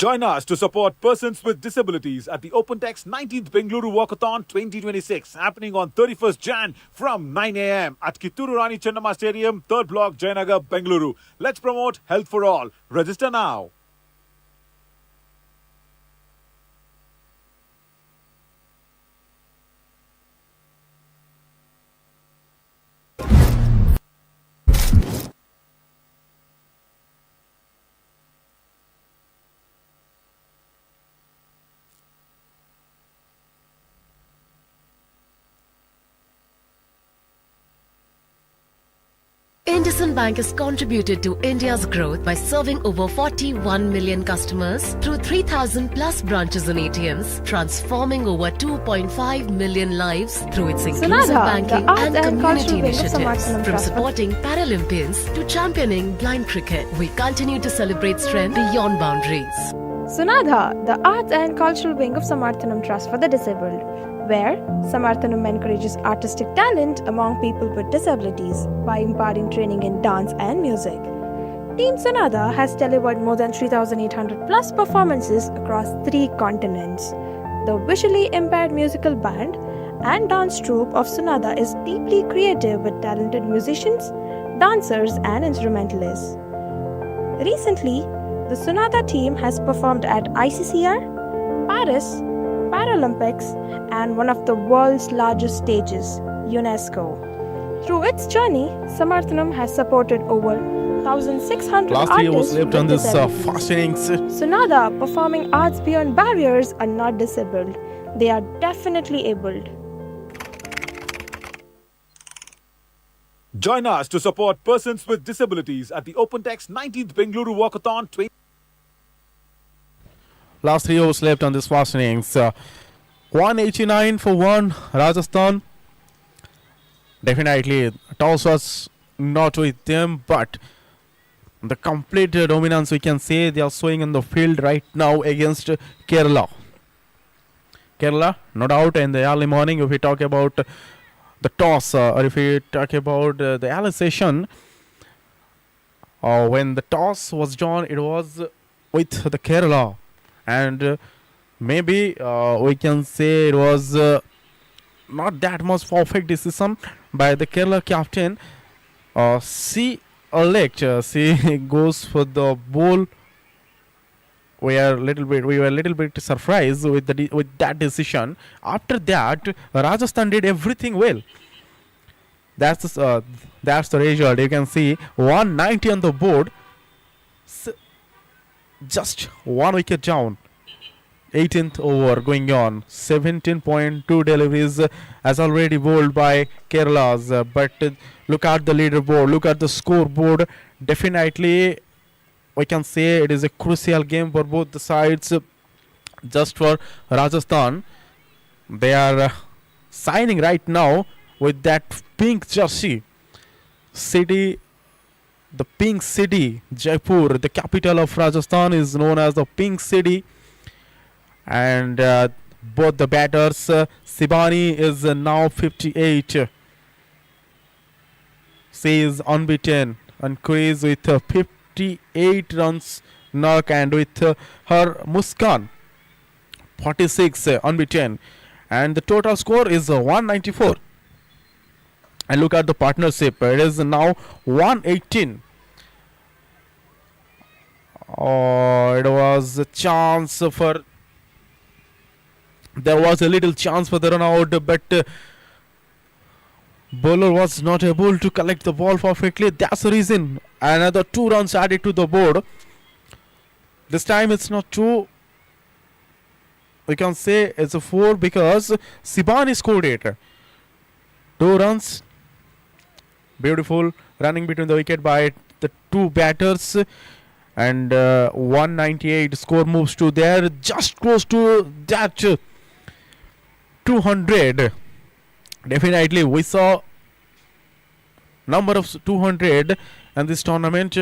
[SPEAKER 1] Join us to support persons with disabilities at the OpenText 19th Bengaluru Walkathon 2026, happening on 31st Jan from 9 a.m. at Kitturu Rani Chennamma Stadium, 3rd Block, Jayanagar, Bengaluru. Let's promote health for all. Register now.
[SPEAKER 6] IndusInd Bank has contributed to India's growth by serving over 41 million customers through 3,000 plus branches and ATMs, transforming over 2.5 million lives through its inclusive
[SPEAKER 2] Sunadha,
[SPEAKER 6] banking
[SPEAKER 2] the arts
[SPEAKER 6] and
[SPEAKER 2] and
[SPEAKER 6] community
[SPEAKER 2] cultural wing of
[SPEAKER 6] initiatives.
[SPEAKER 2] Samarthanam
[SPEAKER 6] From
[SPEAKER 2] Trust.
[SPEAKER 6] supporting Paralympians to championing blind cricket, we continue to celebrate strength beyond boundaries.
[SPEAKER 2] Sunadha, the arts and cultural wing of Samarthanam Trust for the Disabled, where Samarthanam encourages artistic talent among people with disabilities by imparting training in dance and music. Team Sunadha has delivered more than 3,800 plus performances across 3 continents. The visually impaired musical band and dance troupe of Sunadha is deeply creative with talented musicians, dancers, and instrumentalists. Recently, the Sunadha team has performed at ICCR, Paris, Paralympics, and one of the world's largest stages, UNESCO. Through its journey, Samarthanam has supported over 1,600
[SPEAKER 7] Last 3 overs
[SPEAKER 2] artists
[SPEAKER 7] left
[SPEAKER 2] with
[SPEAKER 7] on this
[SPEAKER 2] disabilities.
[SPEAKER 7] fast innings.
[SPEAKER 2] Sunadha, performing arts beyond barriers, are not disabled. They are definitely abled.
[SPEAKER 1] Join us to support persons with disabilities at the OpenText 19th Bengaluru Walkathon 2026.
[SPEAKER 7] Last 3 overs left on this fast innings. 189 for 1, Rajasthan. Definitely, toss was not with them, but the complete dominance we can say they are showing in the field right now against Kerala. Kerala, no doubt, in the early morning, if we talk about the toss, or if we talk about the early session, when the toss was done, it was with the Kerala. And maybe we can say it was not that much perfect decision by the Kerala captain. She she goes for the ball. We were a little bit surprised with that decision. After that, Rajasthan did everything well. That's the result. You can see 190 on the board. Just 1 wicket down. 18th over going on. 17.2 deliveries as already bowled by Kerala's. But look at the leaderboard. Look at the scoreboard. Definitely, we can say it is a crucial game for both the sides. Just for Rajasthan, they are signing right now with that pink jersey. city, the Pink City, Jaipur, the capital of Rajasthan, is known as the Pink City. And both the batters, Sibani is now 58. She is unbeaten and crazy with 58 runs knock, and with her Muskan 46 unbeaten, and the total score is 194. And look at the partnership, it is now 118. Oh, it was a chance for, there was a little chance for the run out, but bowler was not able to collect the ball perfectly. That's the reason another 2 runs added to the board. This time it's not 2, we can say it's a 4, because Sibani scored 8. 2 runs, beautiful running between the wicket by the 2 batters, and 198 score moves to there, just close to that 200. Definitely we saw number of 200 in this tournament.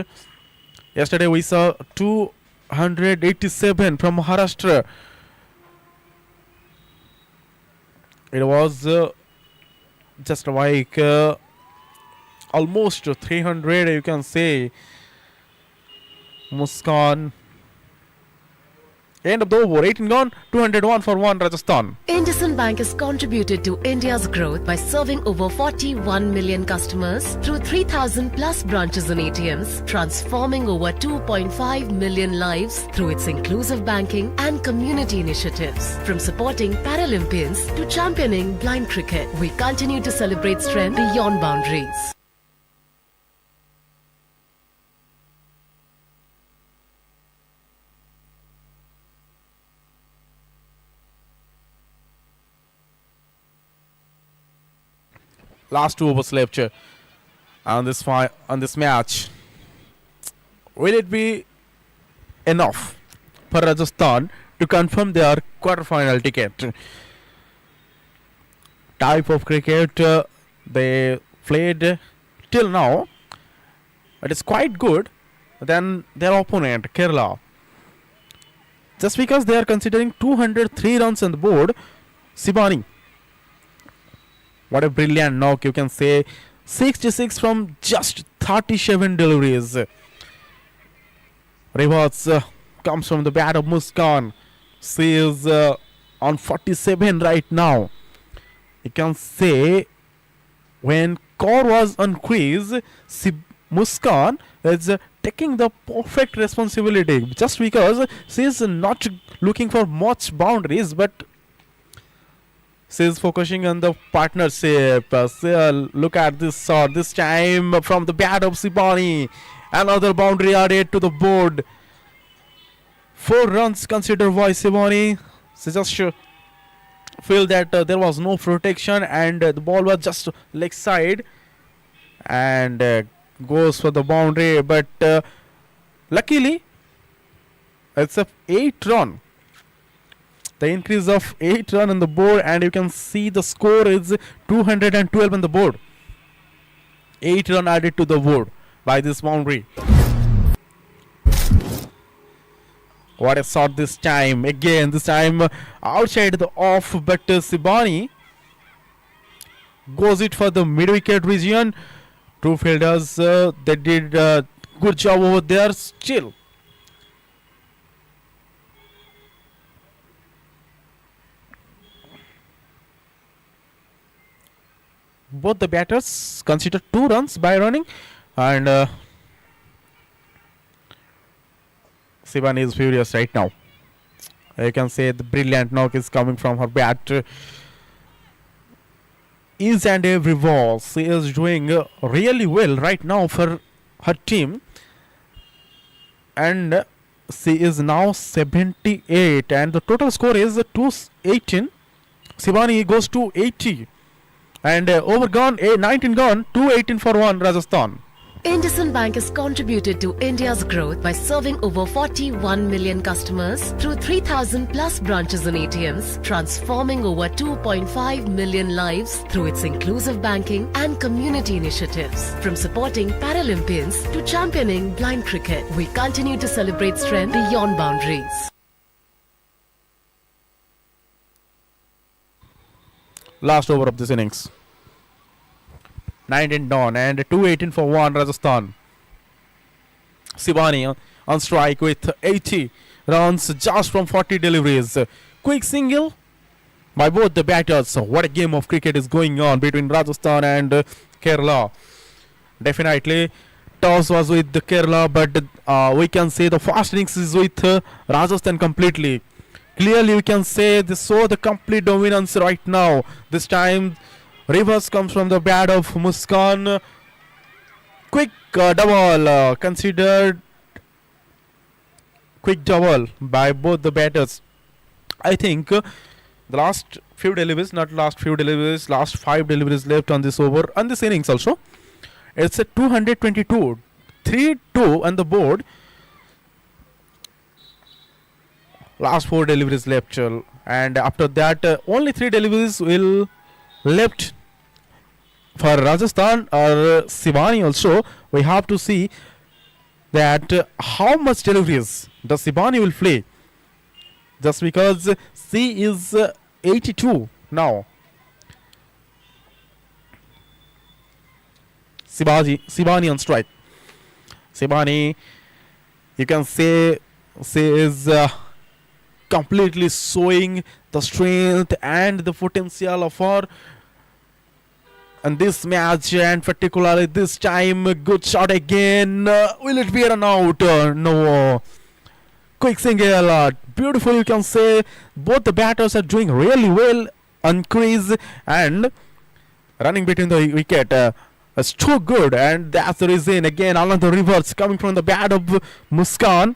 [SPEAKER 7] Yesterday we saw 287 from Maharashtra. It was just like almost 300, you can say. Muskan. End of the over, 18 gone, 201 for 1 Rajasthan.
[SPEAKER 6] IndusInd Bank has contributed to India's growth by serving over 41 million customers through 3,000 plus branches and ATMs, transforming over 2.5 million lives through its inclusive banking and community initiatives. From supporting Paralympians to championing blind cricket, we continue to celebrate strength beyond boundaries.
[SPEAKER 7] Last 2 overs left on this match. Will it be enough for Rajasthan to confirm their quarter-final ticket? Type of cricket they played till now, it is quite good than their opponent Kerala. Just because they are considering 203 runs on the board, Sibani, what a brilliant knock, you can say. 66 from just 37 deliveries. Rewards comes from the bat of Muskan. She is on 47 right now. You can say when Kaur was on crease, Muskan is taking the perfect responsibility, just because she is not looking for much boundaries, but she is focusing on the partnership. Look at this shot. This time from the bat of Sibani. Another boundary added to the board. 4 runs considered by Sibani. She just feel that there was no protection, and the ball was just leg side, and goes for the boundary. But luckily, it's a 8 run. The increase of 8 run on the board, and you can see the score is 212 on the board. 8 run added to the board by this boundary. What a shot this time. Again, this time outside the off, but Sibani goes it for the mid-wicket region. 2 fielders, they did a good job over there still. Both the batters consider 2 runs by running, and Sibani is furious right now. You can say the brilliant knock is coming from her bat. Each and every ball, she is doing really well right now for her team, and she is now 78, and the total score is 218. Sibani goes to 80. And overgone, 19 gone, 218 for 1 Rajasthan.
[SPEAKER 6] IndusInd Bank has contributed to India's growth by serving over 41 million customers through 3,000 plus branches and ATMs, transforming over 2.5 million lives through its inclusive banking and community initiatives. From supporting Paralympians to championing blind cricket, we continue to celebrate strength beyond boundaries.
[SPEAKER 7] Last over of this innings. 19 down and 218 for 1 Rajasthan. Sibani on strike with 80 runs just from 40 deliveries. Quick single by both the batters. What a game of cricket is going on between Rajasthan and Kerala. Definitely toss was with the Kerala, but we can say the first innings is with Rajasthan completely. Clearly we can say they saw the complete dominance right now. This time reverse comes from the bat of Muskan. Quick double considered. Quick double by both the batters. I think the last few deliveries, not last few deliveries, last 5 deliveries left on this over, on this innings also. It's a 222. 3-2 on the board. Last 4 deliveries left, and after that only 3 deliveries will left for Rajasthan or Sibani also. We have to see that how much deliveries the Sibani will play, just because C is 82 now. Sibani on strike. Sibani, you can say is completely showing the strength and the potential of her in this match, and particularly this time. Good shot again. Will it be a run out? No. Quick single. Beautiful, you can say. Both the batters are doing really well on crease and running between the wicket. It's too good, and that's the reason. Again, another reverse coming from the bat of Muskan.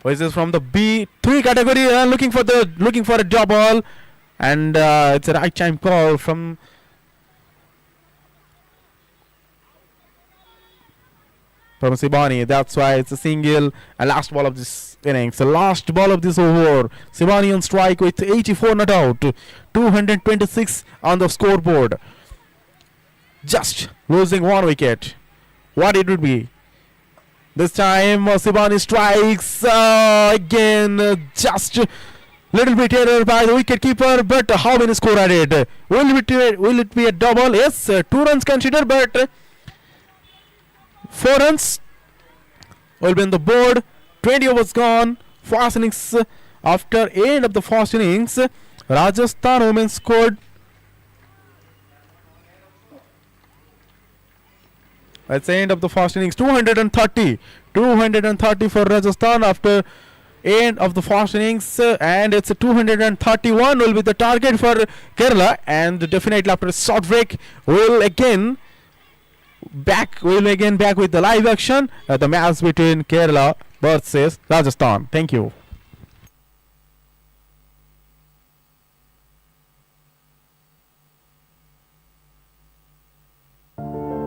[SPEAKER 7] This is from the B3 category, looking for a double, and it's a right time call from Sibani. That's why it's a single. And last ball of this innings, the last ball of this over. Sibani on strike with 84 not out, 226 on the scoreboard. Just losing 1 wicket. What it would be? This time Sibani strikes again. Just little bit error by the wicket keeper, but how many score added? Will it be a double? Yes, 2 runs considered, but 4 runs will be on the board. 20 overs gone. First innings, after end of the first innings, Rajasthan women scored. That's the end of the first innings. 230 for Rajasthan after end of the first innings, and it's a 231 will be the target for Kerala. And definitely after a short break, we'll again back with the live action, the match between Kerala versus Rajasthan. Thank you.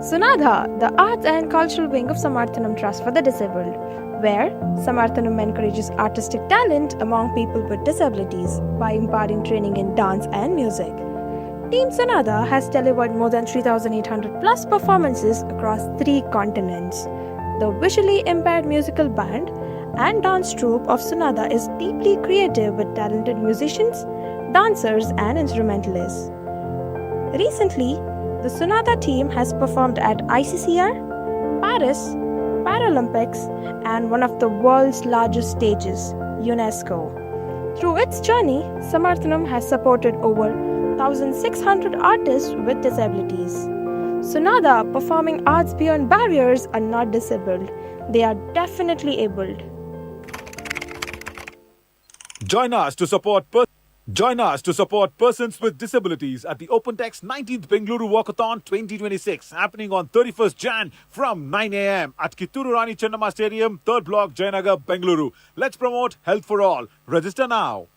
[SPEAKER 2] Sunadha, the arts and cultural wing of Samarthanam Trust for the Disabled, where Samarthanam encourages artistic talent among people with disabilities by imparting training in dance and music. Team Sunadha has delivered more than 3,800 plus performances across 3 continents. The visually impaired musical band and dance troupe of Sunadha is deeply creative with talented musicians, dancers, and instrumentalists. Recently, the Sunadha team has performed at ICCR, Paris, Paralympics, and one of the world's largest stages, UNESCO. Through its journey, Samarthanam has supported over 1,600 artists with disabilities. Sunadha performing arts beyond barriers are not disabled. They are definitely abled.
[SPEAKER 1] Join us to support persons with disabilities at the OpenText 19th Bengaluru Walkathon 2026, happening on 31st Jan from 9 a.m. at Kitturu Rani Chennamma Stadium, 3rd Block, Jayanagar, Bengaluru. Let's promote health for all. Register now.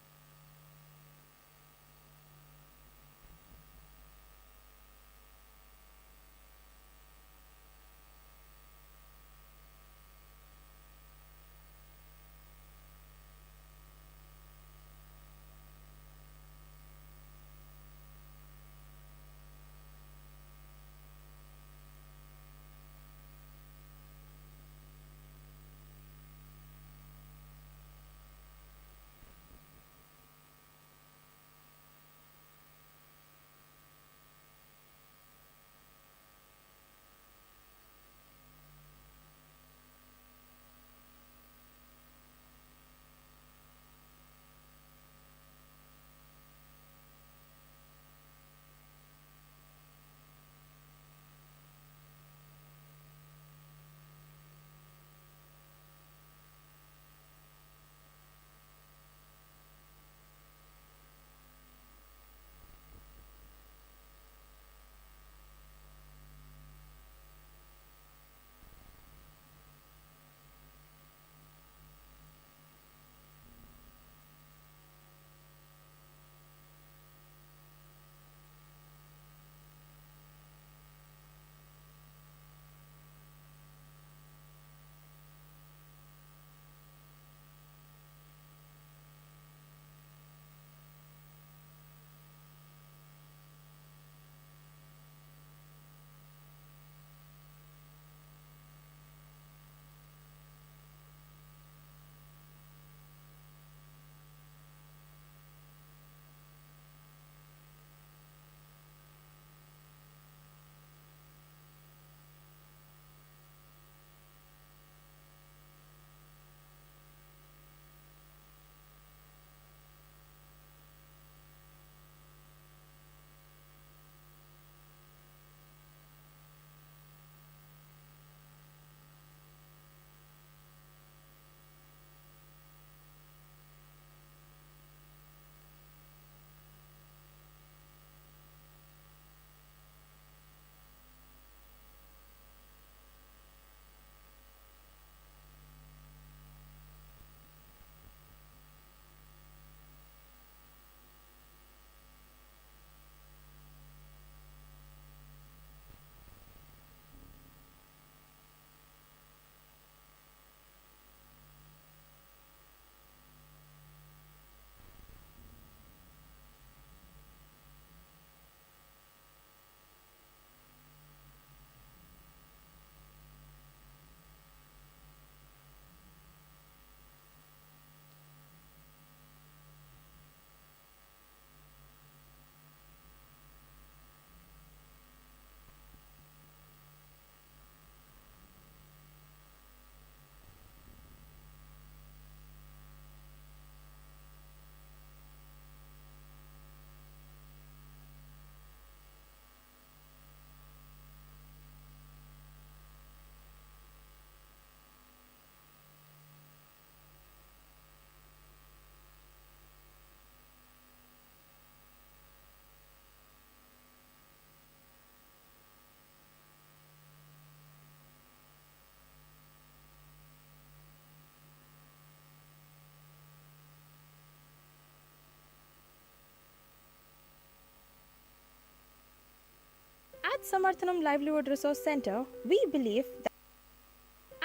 [SPEAKER 2] Samarthanam Livelihood Resource Center, we believe that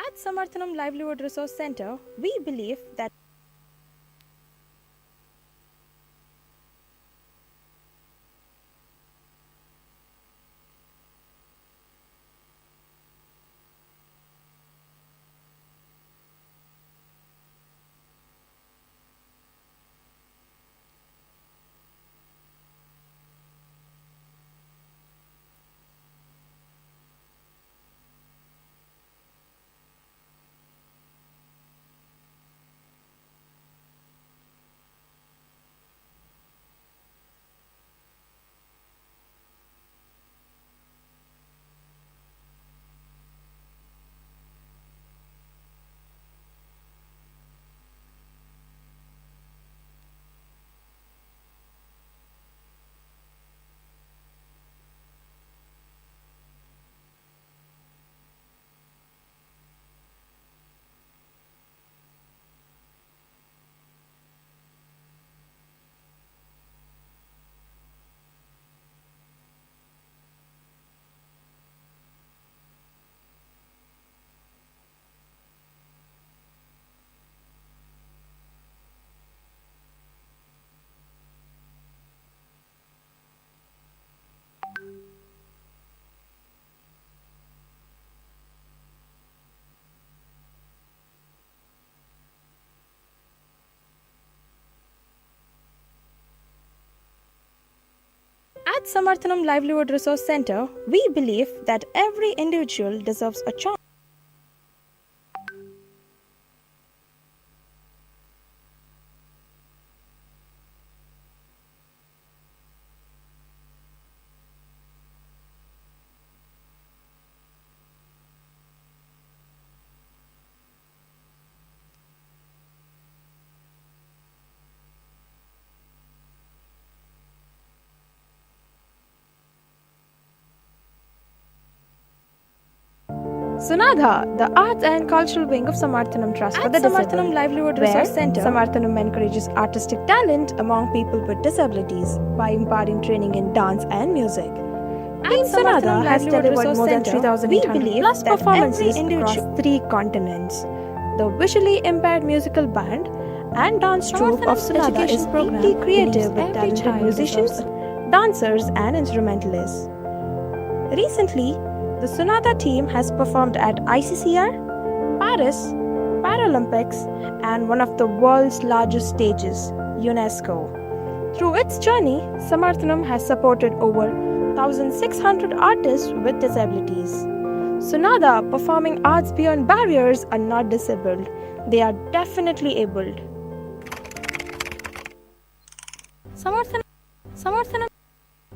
[SPEAKER 2] at Samarthanam Livelihood Resource Center, we believe that every individual deserves a chance. Sunadha, the arts and cultural wing of Samarthanam Trust for the Disabled, Samarthanam Livelihood Resource Center, Samarthanam encourages artistic talent among people with disabilities by imparting training in dance and music. Team Sunadha has delivered more than 3,800 plus performances across 3 continents. The visually impaired musical band and dance troupe of Sunadha is deeply creative with talented musicians, dancers and instrumentalists. Recently, the Sunadha team has performed at ICCR, Paris, Paralympics, and one of the world's largest stages, UNESCO. Through its journey, Samarthanam has supported over 1,600 artists with disabilities. Sunadha performing arts beyond barriers are not disabled, they are definitely abled.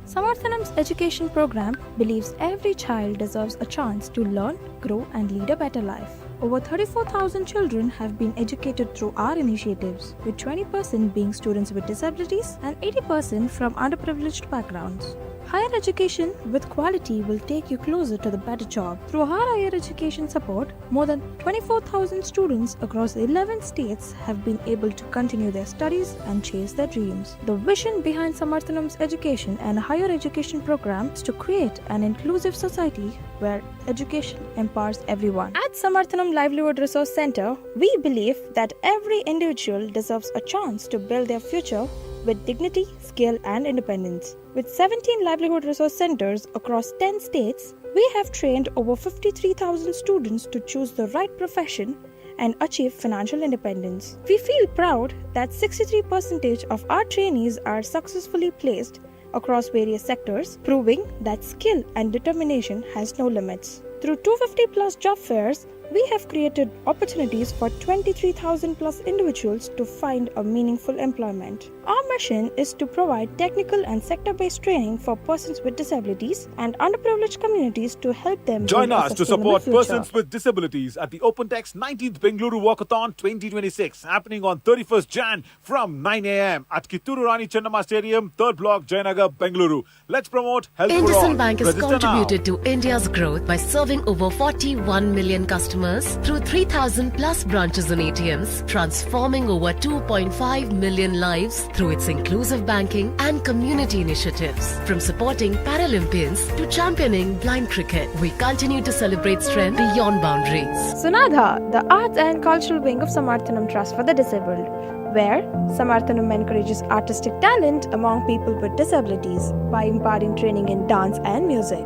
[SPEAKER 2] Samarthanam's education program believes every child deserves a chance to learn, grow, and lead a better life. Over 34,000 children have been educated through our initiatives, with 20% being students with disabilities and 80% from underprivileged backgrounds. Higher education with quality will take you closer to the better job. Through our higher education support, more than 24,000 students across 11 states have been able to continue their studies and chase their dreams. The vision behind Samarthanam's education and higher education program is to create an inclusive society where education empowers everyone. At Samarthanam Livelihood Resource Center, we believe that every individual deserves a chance to build their future with dignity, skill, and independence. With 17 livelihood resource centers across 10 states, we have trained over 53,000 students to choose the right profession and achieve financial independence. We feel proud that 63% of our trainees are successfully placed across various sectors, proving that skill and determination has no limits. Through 250 plus job fairs, we have created opportunities for 23,000 plus individuals to find a meaningful employment. Our mission is to provide technical and sector-based training for persons with disabilities and underprivileged communities to help them
[SPEAKER 1] Join
[SPEAKER 2] build a
[SPEAKER 1] us to
[SPEAKER 2] sustainable
[SPEAKER 1] support
[SPEAKER 2] future.
[SPEAKER 1] persons with disabilities at the OpenText 19th Bengaluru Walkathon 2026, happening on 31st Jan from 9 a.m. at Kitturu Rani Chennamma Stadium, 3rd Block, Jayanagar, Bengaluru. Let's promote health for all.
[SPEAKER 6] IndusInd Bank has
[SPEAKER 1] Register now.
[SPEAKER 6] contributed to India's growth by serving over 41 million customers customers through 3,000 plus branches and ATMs, transforming over 2.5 million lives through its inclusive banking and community initiatives. From supporting Paralympians to championing blind cricket, we continue to celebrate strength beyond boundaries.
[SPEAKER 2] Sunadha, the arts and cultural wing of Samarthanam Trust for the Disabled, where Samarthanam encourages artistic talent among people with disabilities by imparting training in dance and music.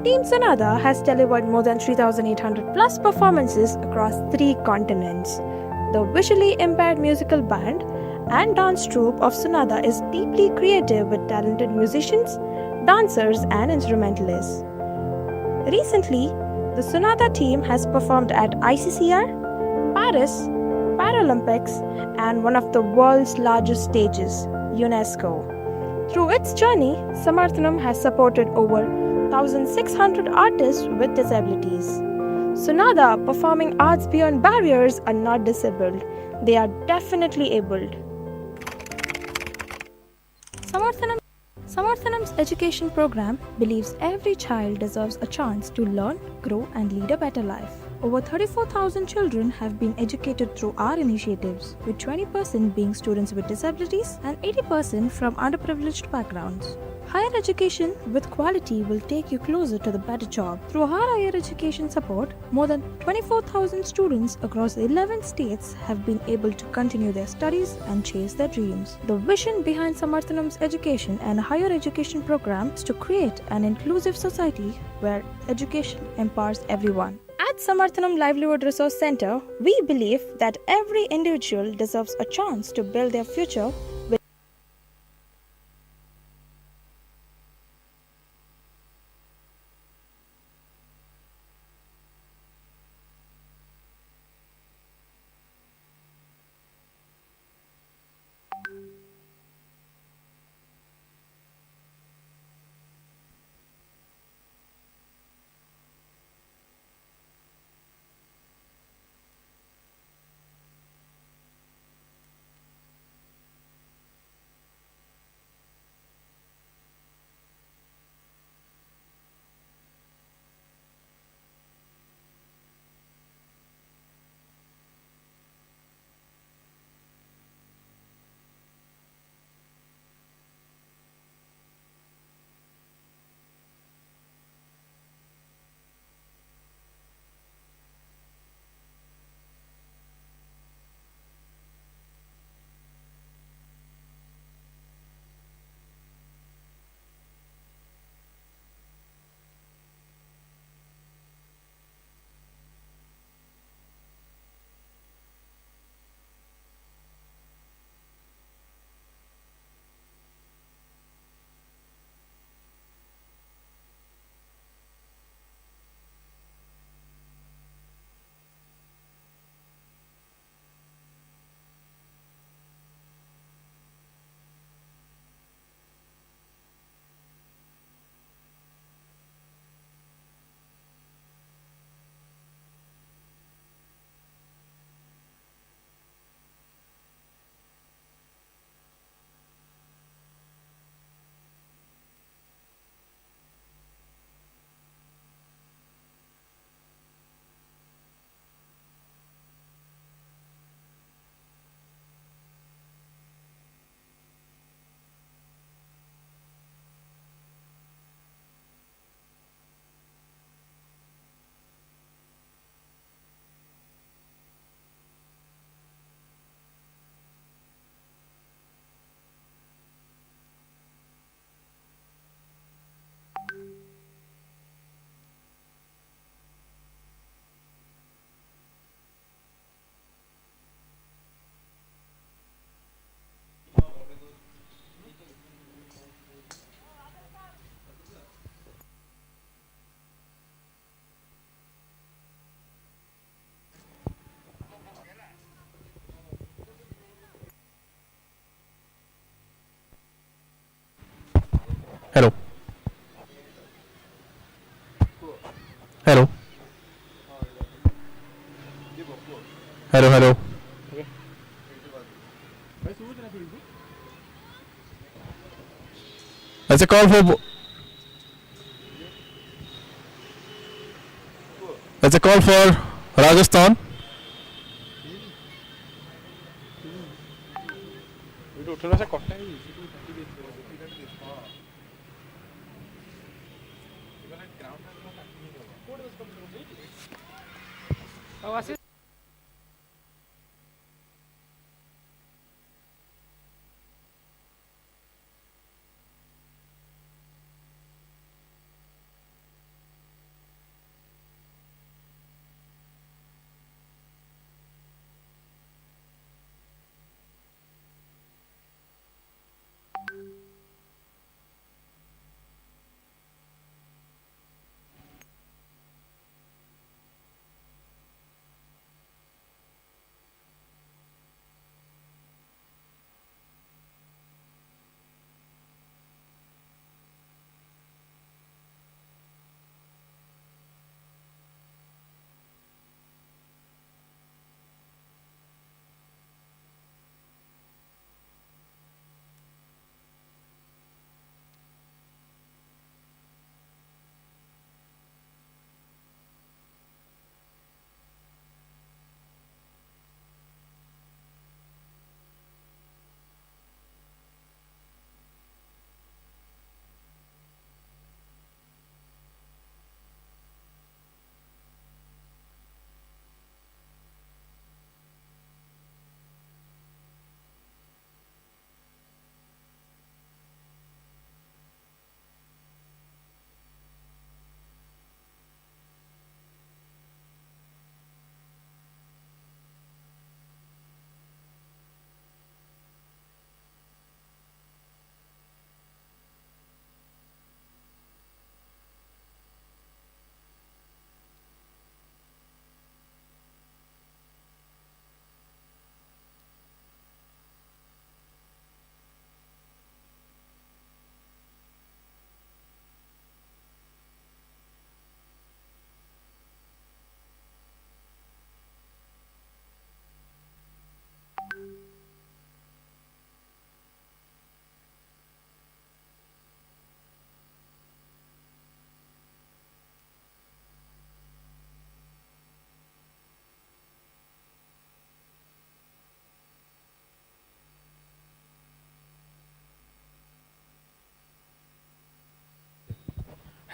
[SPEAKER 2] Team Sunadha has delivered more than 3,800 plus performances across 3 continents. The visually impaired musical band and dance troupe of Sunadha is deeply creative with talented musicians, dancers, and instrumentalists. Recently, the Sunadha team has performed at ICCR, Paris, Paralympics, and one of the world's largest stages, UNESCO. Through its journey, Samarthanam has supported over 1,600 artists with disabilities. Sunadha performing arts beyond barriers are not disabled, they are definitely abled. Samarthanam's education program believes every child deserves a chance to learn, grow, and lead a better life. Over 34,000 children have been educated through our initiatives, with 20% being students with disabilities and 80% from underprivileged backgrounds. Higher education with quality will take you closer to the better job. Through our higher education support, more than 24,000 students across 11 states have been able to continue their studies and chase their dreams. The vision behind Samarthanam's education and higher education program is to create an inclusive society where education empowers everyone. At Samarthanam Livelihood Resource Center, we believe that every individual deserves a chance to build their future with
[SPEAKER 7] Hello. Hello. Hello, hello. That's a call for. That's a call for Rajasthan.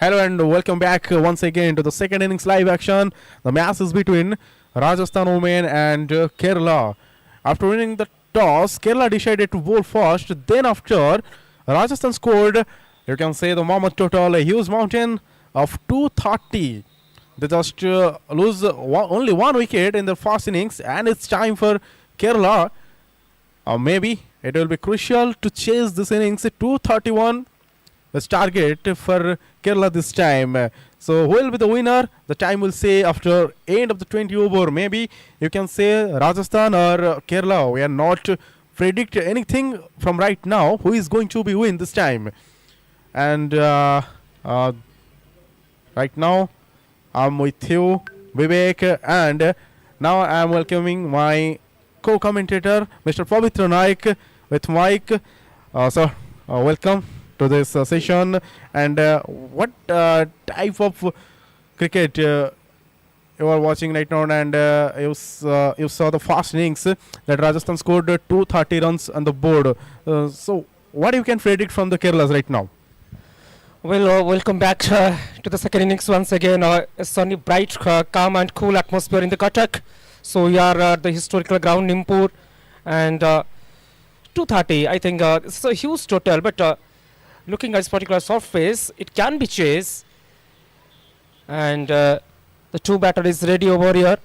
[SPEAKER 7] Hello and welcome back once again to the second innings live action. The match is between Rajasthan women and Kerala. After winning the toss, Kerala decided to bowl first. Then after, Rajasthan scored, you can say the moment total, a huge mountain of 230. They just lose only one wicket in the first innings, and it's time for Kerala. Maybe it will be crucial to chase this innings 231. The target for Kerala this time. So who will be the winner? The time will say after end of the 20 over. Maybe you can say Rajasthan or Kerala. We are not predict anything from right now. Who is going to be win this time? And right now I'm with you, Vivek, and now I am welcoming my co-commentator, Mr. Pavitra Naik, with Mike. So welcome to this session. And what type of cricket you are watching right now? And you saw the fast innings that Rajasthan scored 230 runs on the board. So what you can predict from the Kerala's right now?
[SPEAKER 8] Well, welcome back to the second innings once again. A sunny, bright, calm and cool atmosphere in the Cuttack. So we are at the historical ground Nimpur, and 230. I think it's a huge total, but looking at this particular surface, it can be chased. And the two batter is ready over here.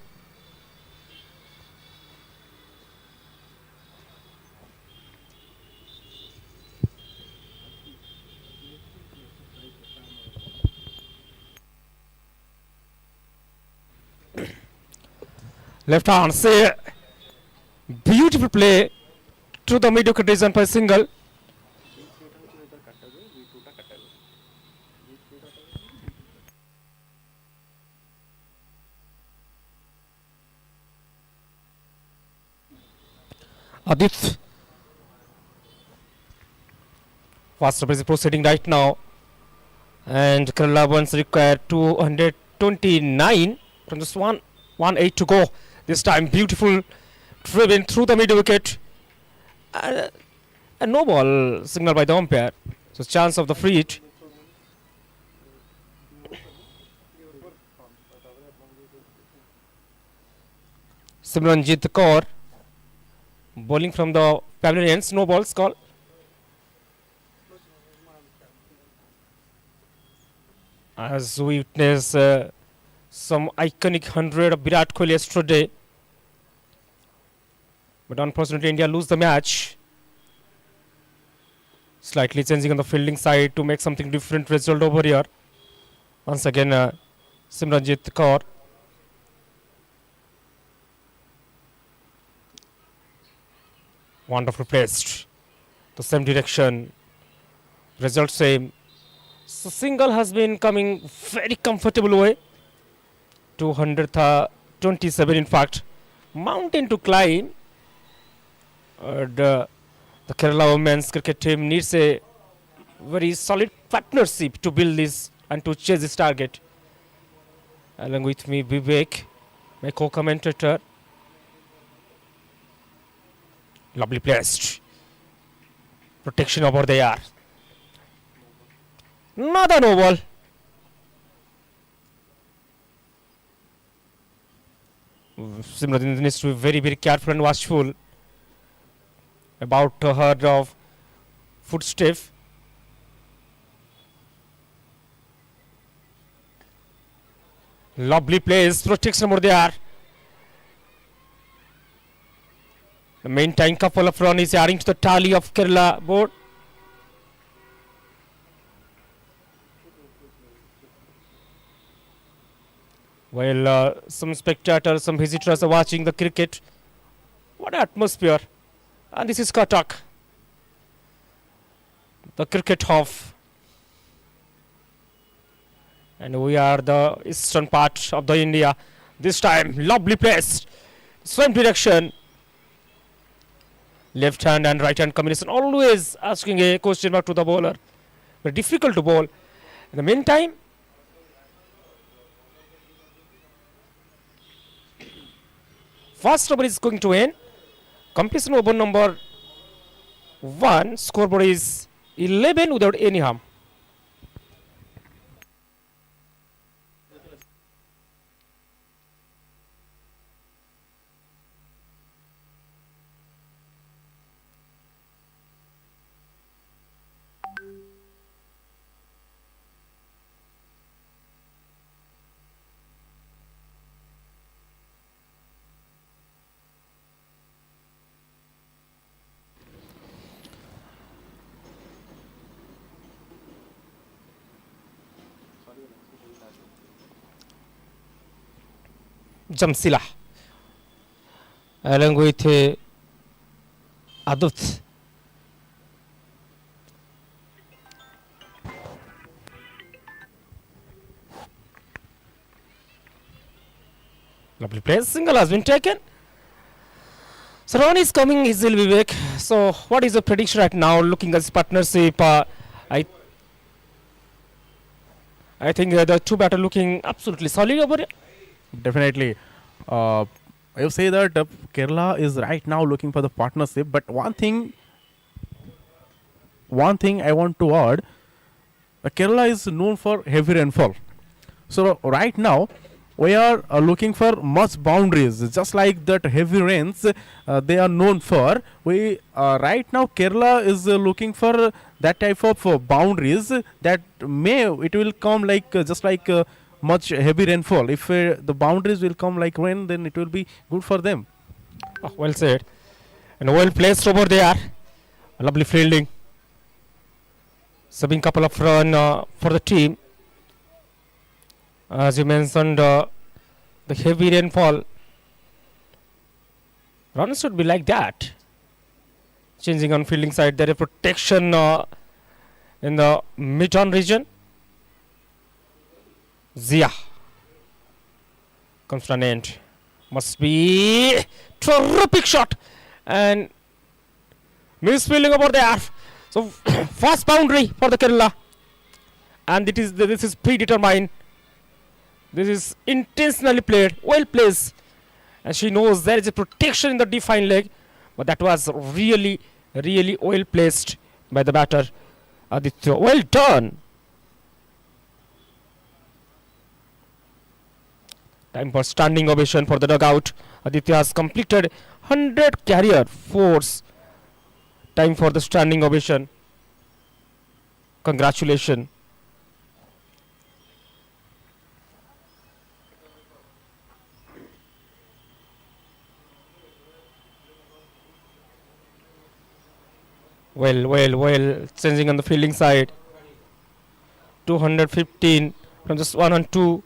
[SPEAKER 8] Left hand, say beautiful play to the mediocre region by single. Adit fast is proceeding right now, and Kerala once required 229 from this one. 1-8 to go. This time, beautiful driven through the mid wicket. A no ball signal by the umpire. So chance of the free hit. Simranjit Kaur bowling from the pavilions. No balls call. As we witness some iconic 100 of Virat Kohli yesterday. But unfortunately, India lose the match. Slightly changing on the fielding side to make something different result over here. Once again, Simranjit Kaur. Wonderful placed. The same direction. Result same. So single has been coming very comfortable way. 227 in fact. Mountain to climb. The Kerala women's cricket team needs a very solid partnership to build this and to chase this target. Along with me, Vivek, my co-commentator. Lovely placed. Protection over there. Another no ball. Simran needs to be very, very careful and watchful about her footstep. Lovely plays, protection over there. The meantime, couple of runs is adding to the tally of Kerala board. While some spectators, some visitors are watching the cricket. What atmosphere. And this is Cuttack. The cricket half. And we are the eastern part of the India. This time, lovely place. Same direction. Left hand and right hand combination. Always asking a question mark to the bowler. Very difficult to bowl. In the meantime, first over is going to end. Completion over number 1. Scoreboard is 11 without any harm. Jamsila along with Adut. Lovely play. Single has been taken. So Ron is coming easily, Vivek. So what is the prediction right now looking at this partnership? I think the two batter looking absolutely solid over here.
[SPEAKER 7] Definitely. I would say that Kerala is right now looking for the partnership. But one thing I want to add, Kerala is known for heavy rainfall. So right now, we are looking for much boundaries, just like that heavy rains they are known for. We right now Kerala is looking for that type of boundaries that it will come like just like much heavy rainfall. If the boundaries will come like rain, then it will be good for them.
[SPEAKER 8] Oh, well said. And well placed over there. Lovely fielding. Subbing couple of run for the team. As you mentioned, the heavy rainfall. Runs should be like that. Changing on fielding side, there is protection in the mid-on region. Zia comes to an end. Must be terrific shot and misfielding over there. So fast boundary for the Kerala, and this is predetermined. This is intentionally played, well placed. And she knows there is a protection in the defined leg. But that was really, really well placed by the batter, Aditya. Well done. Time for standing ovation for the dugout. Aditya has completed 100 carrier force. Time for the standing ovation. Congratulations. Well. Changing on the fielding side. 215 from just 1 and 2.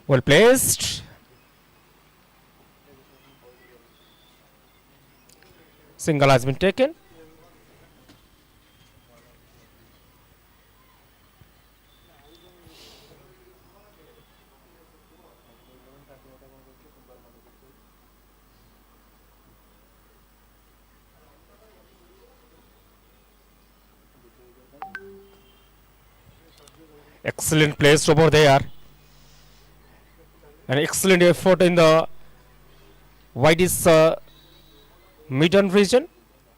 [SPEAKER 8] Well placed. Single has been taken. Excellent place over there. An excellent effort in the widest mid-on region.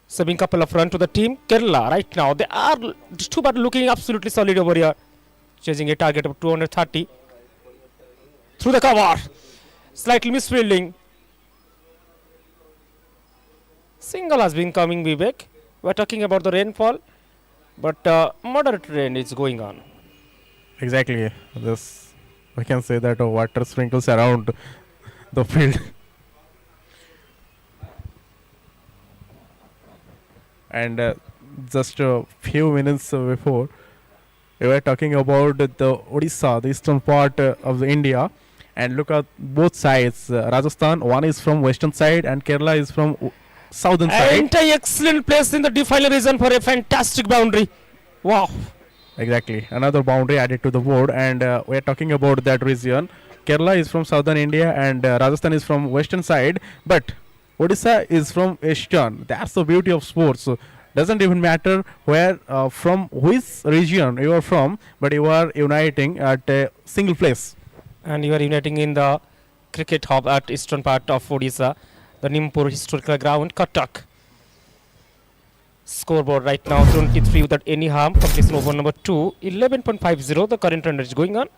[SPEAKER 8] Saving couple of runs to the team. Kerala right now, they are two but looking absolutely solid over here. Chasing a target of 230. Through the cover. Slightly misfielding. Single has been coming, Vivek. We are talking about the rainfall, but moderate rain is going on.
[SPEAKER 7] Exactly. This we can say that water sprinkles around the field. And just a few minutes before, we were talking about the Odisha, the eastern part of the India, and look at both sides. Rajasthan, one is from western side, and Kerala is from southern side.
[SPEAKER 8] And an excellent place in the defiler region for a fantastic boundary. Wow.
[SPEAKER 7] Exactly, another boundary added to the board, and we are talking about that region. Kerala is from southern India, and Rajasthan is from western side, but Odisha is from eastern. That's the beauty of sports. So, doesn't even matter where from which region you are from, but you are uniting at a single place.
[SPEAKER 8] And you are uniting in the cricket hub at eastern part of Odisha, the Nimpur historical ground, Cuttack. Scoreboard right now 23 without any harm. Completion over number 2, 11.50. The current run is going on.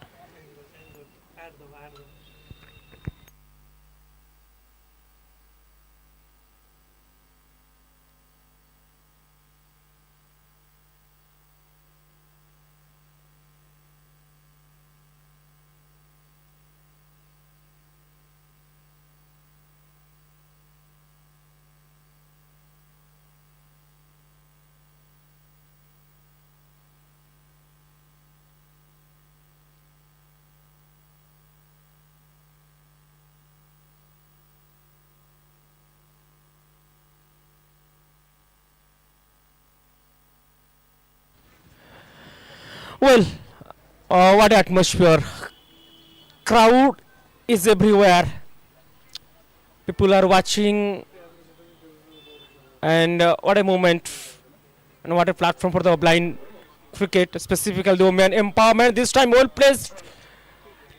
[SPEAKER 8] Well, what atmosphere. Crowd is everywhere. People are watching. And what a moment. And what a platform for the blind cricket, specifically the women empowerment. This time well placed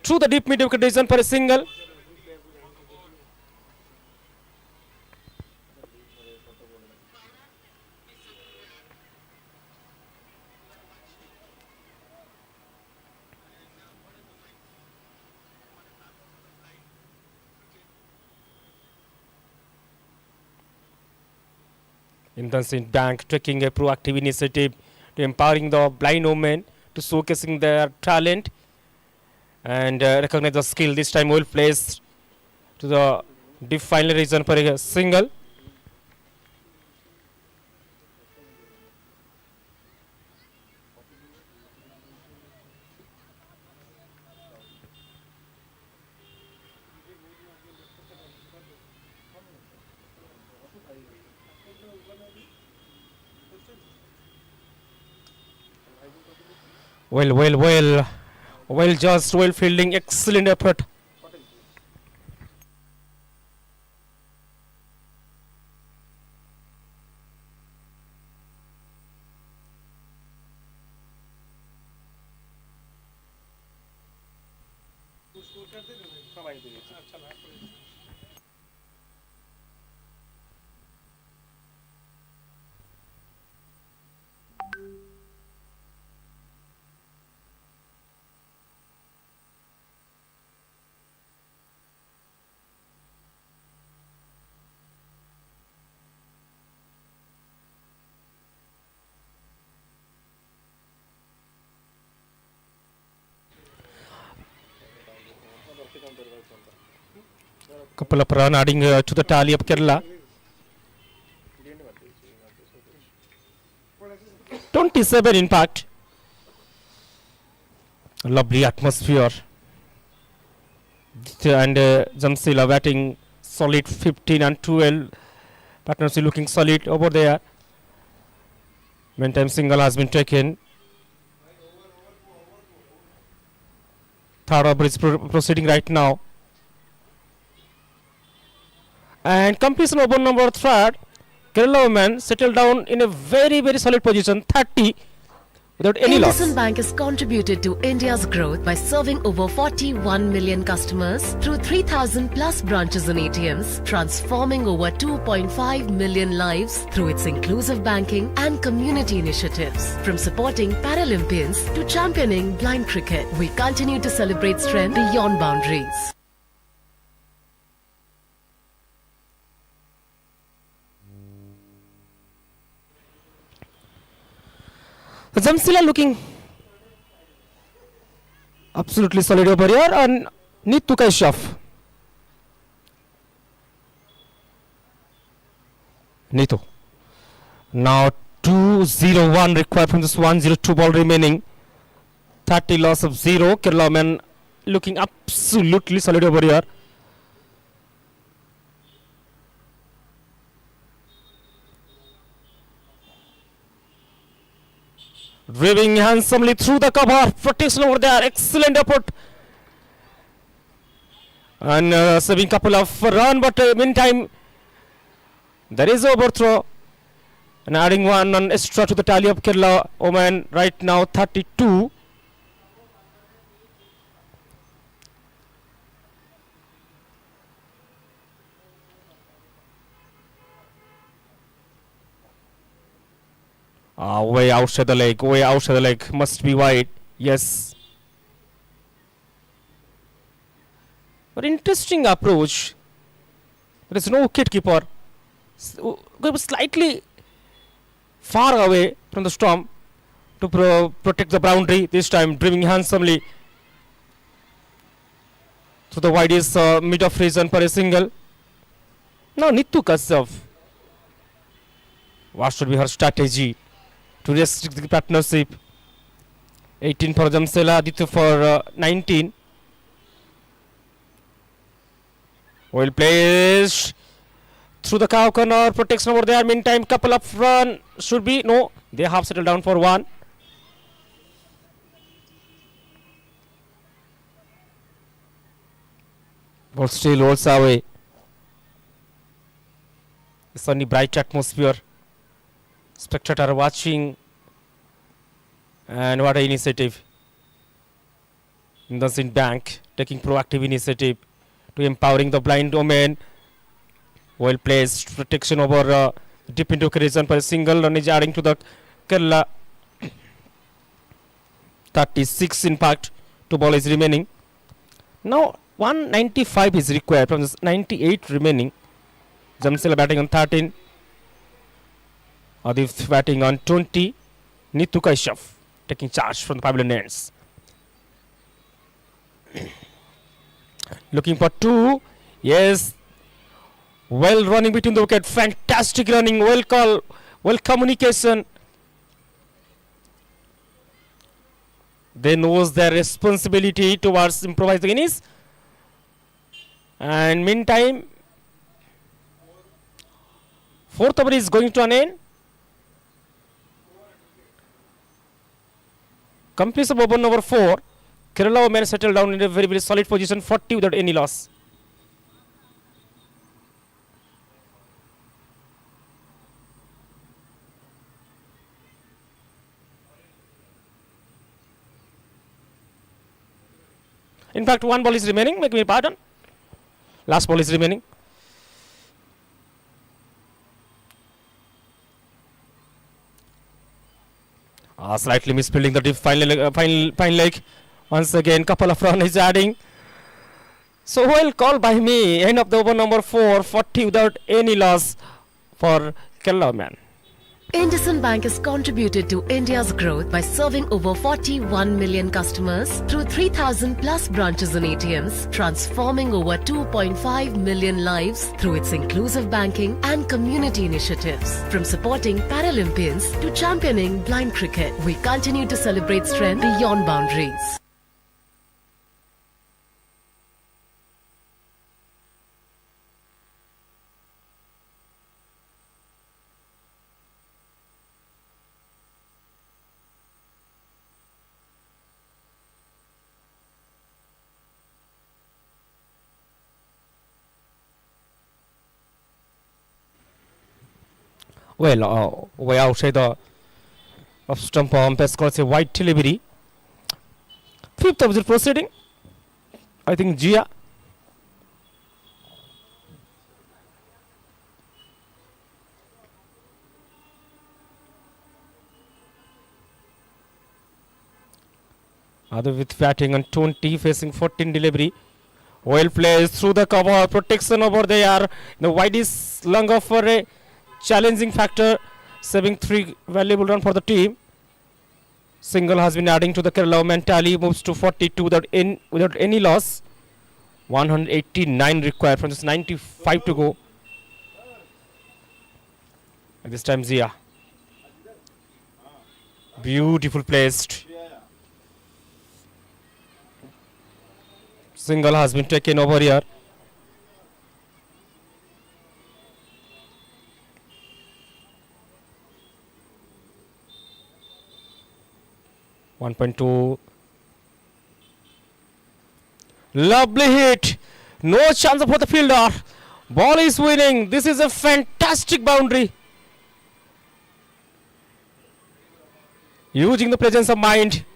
[SPEAKER 8] through the deep mid-wicket region for a single. Intensive Bank taking a proactive initiative to empowering the blind women, to showcasing their talent and recognize the skill. This time well placed to the deep final region for a single. Well just, well fielding, excellent effort. Couple of run adding to the tally of Kerala. 27 impact. Lovely atmosphere. And Jamsila batting solid 15 and 12. Partnership looking solid over there. Meantime single has been taken. Third over is proceeding right now. And completion over number third. Kerala women settled down in a very, very solid position, 30 without any loss.
[SPEAKER 6] IndusInd Bank has contributed to India's growth by serving over 41 million customers through 3,000 plus branches and ATMs, transforming over 2.5 million lives through its inclusive banking and community initiatives. From supporting Paralympians to championing blind cricket, we continue to celebrate strength beyond boundaries.
[SPEAKER 8] Jamsila looking absolutely solid over here and need to catch off. Neetu. Now 2-0-1 required from this 1-0-2 ball remaining. 30 loss of 0. Kerala men looking absolutely solid over here. Driving handsomely through the cover. Protection over there. Excellent effort. And saving couple of run, but meantime there is overthrow. And adding one extra to the tally of Kerala Oman right now 32. Way outside the leg, must be wide, yes. But interesting approach. There is no wicket keeper. Slightly far away from the storm to protect the boundary. This time driving handsomely to the widest mid of region for a single. Now Nitu Kassav. What should be her strategy to restrict the partnership? 18 for Jamsela, Aditya for 19. Well placed through the cow corner, protection over there. Meantime, couple of run should be no. They have settled down for one. Ball still rolls away. Sunny bright atmosphere. Spectator watching, and what an initiative. IndusInd Bank taking proactive initiative to empowering the blind domain. Well placed protection over deep into region for a single run is adding to the Kerala. 36 impact, 2 ball is remaining. Now 195 is required from this 98 remaining. Jamsela batting on 13. Adif batting on 20. Nitu Kaishav taking charge from the pavilion ends. Looking for 2. Yes. Well running between the wicket. Fantastic running. Well call. Well communication. They knows their responsibility towards improvising innings. And meantime, 4th over is going to an end. Completion of over number 4. Kerala women settled down in a very, very solid position, 40 without any loss. In fact, one ball is remaining. Make me pardon. Last ball is remaining. Slightly misfielding the deep fine leg. Once again, couple of runs is adding. So well call by me. End of the over number 4, 40 without any loss for Kerala man.
[SPEAKER 6] IndusInd Bank has contributed to India's growth by serving over 41 million customers through 3,000 plus branches and ATMs, transforming over 2.5 million lives through its inclusive banking and community initiatives. From supporting Paralympians to championing blind cricket, we continue to celebrate strength beyond boundaries.
[SPEAKER 8] Well, way outside the off stump umpire scores a wide delivery. Fifth of the proceeding. I think Gia. Other with batting on 20, facing 14 delivery. Well plays through the cover, protection over there. The widest longer for a challenging factor, saving 3 valuable runs for the team. Single has been adding to the Kerala man tally, moves to 42 without any loss. 189 required from just 95 to go. And this time Zia. Beautiful placed. Single has been taken over here. .2. Lovely hit. No chance for the fielder. Ball is winning. This is a fantastic boundary. Using the presence of mind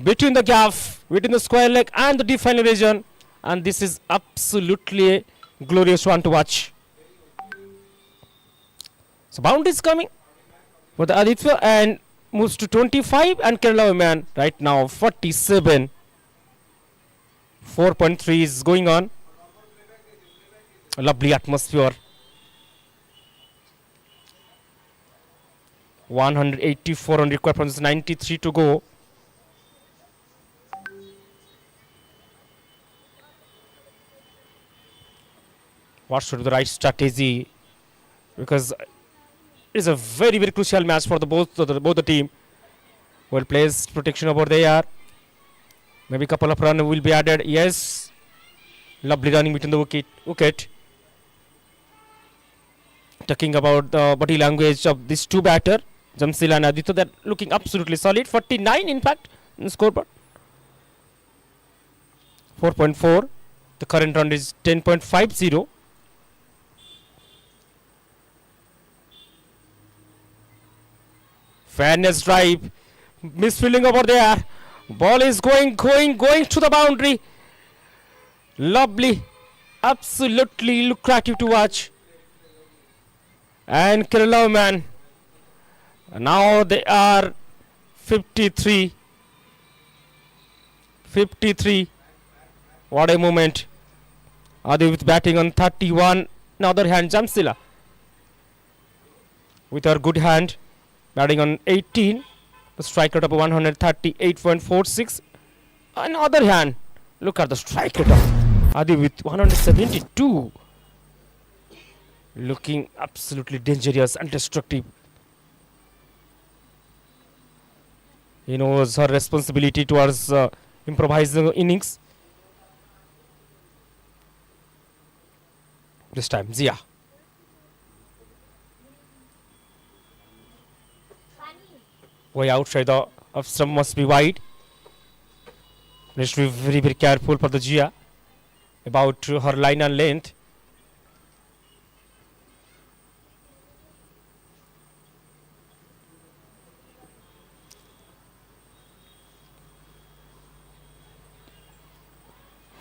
[SPEAKER 8] between the gap, between the square leg and the deep final region. And this is absolutely a glorious one to watch. So boundary is coming for the Aditya and moves to 25 and Kerala women right now 47. 4.3 is going on. A lovely atmosphere. 184 on required from 93 to go. What should be the right strategy? Because it's a very, very crucial match for both the team. Well placed protection over there. Maybe a couple of runs will be added. Yes. Lovely running between the wicket. Talking about the body language of these two batters, Jamsila and Aditya, they're looking absolutely solid. 49 in fact in the scoreboard. 4.4. The current run is 10.50. Fairness drive. Misfielding over there. Ball is going to the boundary. Lovely. Absolutely lucrative to watch. And Kerala man. Now they are 53. 53. What a moment. Adi with batting on 31. On the other hand, Jamsila with her good hand. Batting on 18, the strike rate of 138.46. On the other hand, look at the strike rate of Adi with 172. Looking absolutely dangerous and destructive. He knows her responsibility towards improvising innings. This time, Zia. Way outside the off stump must be wide. Needs to be very, very careful for the Gia about her line and length.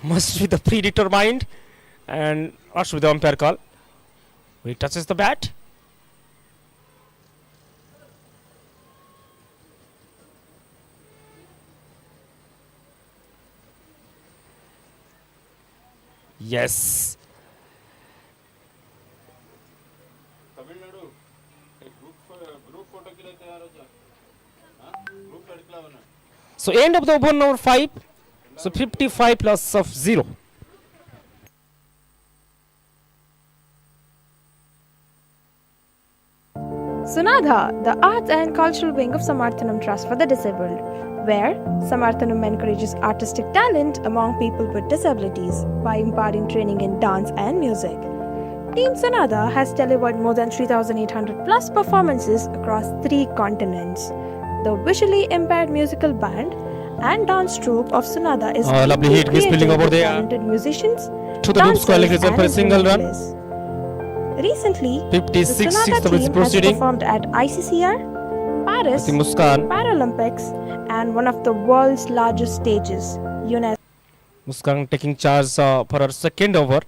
[SPEAKER 8] must be the predetermined. And what should be the umpire call? He touches the bat. Yes. So end of the over number 5. So 55 plus of 0.
[SPEAKER 2] Sunadha, the arts and cultural wing of Samarthanam Trust for the Disabled, where Samarthanam encourages artistic talent among people with disabilities by imparting training in dance and music. Team Sunadha has delivered more than 3,800 plus performances across 3 continents. The visually impaired musical band and dance troupe of Sunadha is
[SPEAKER 8] lovely
[SPEAKER 2] deeply
[SPEAKER 8] hit, he's building
[SPEAKER 2] creative
[SPEAKER 8] over
[SPEAKER 2] with
[SPEAKER 8] there.
[SPEAKER 2] talented musicians,
[SPEAKER 8] To the loop
[SPEAKER 2] dancers,
[SPEAKER 8] square leg reserve
[SPEAKER 2] and
[SPEAKER 8] for a single run.
[SPEAKER 2] instrumentalists. Recently,
[SPEAKER 8] 56
[SPEAKER 2] the Sonata
[SPEAKER 8] sixth of
[SPEAKER 2] team
[SPEAKER 8] its
[SPEAKER 2] has
[SPEAKER 8] proceeding.
[SPEAKER 2] performed at ICCR, Paris,
[SPEAKER 8] The Muskan.
[SPEAKER 2] Paralympics, and one of the world's largest stages, UNESCO.
[SPEAKER 8] Muskan taking charge for her second over.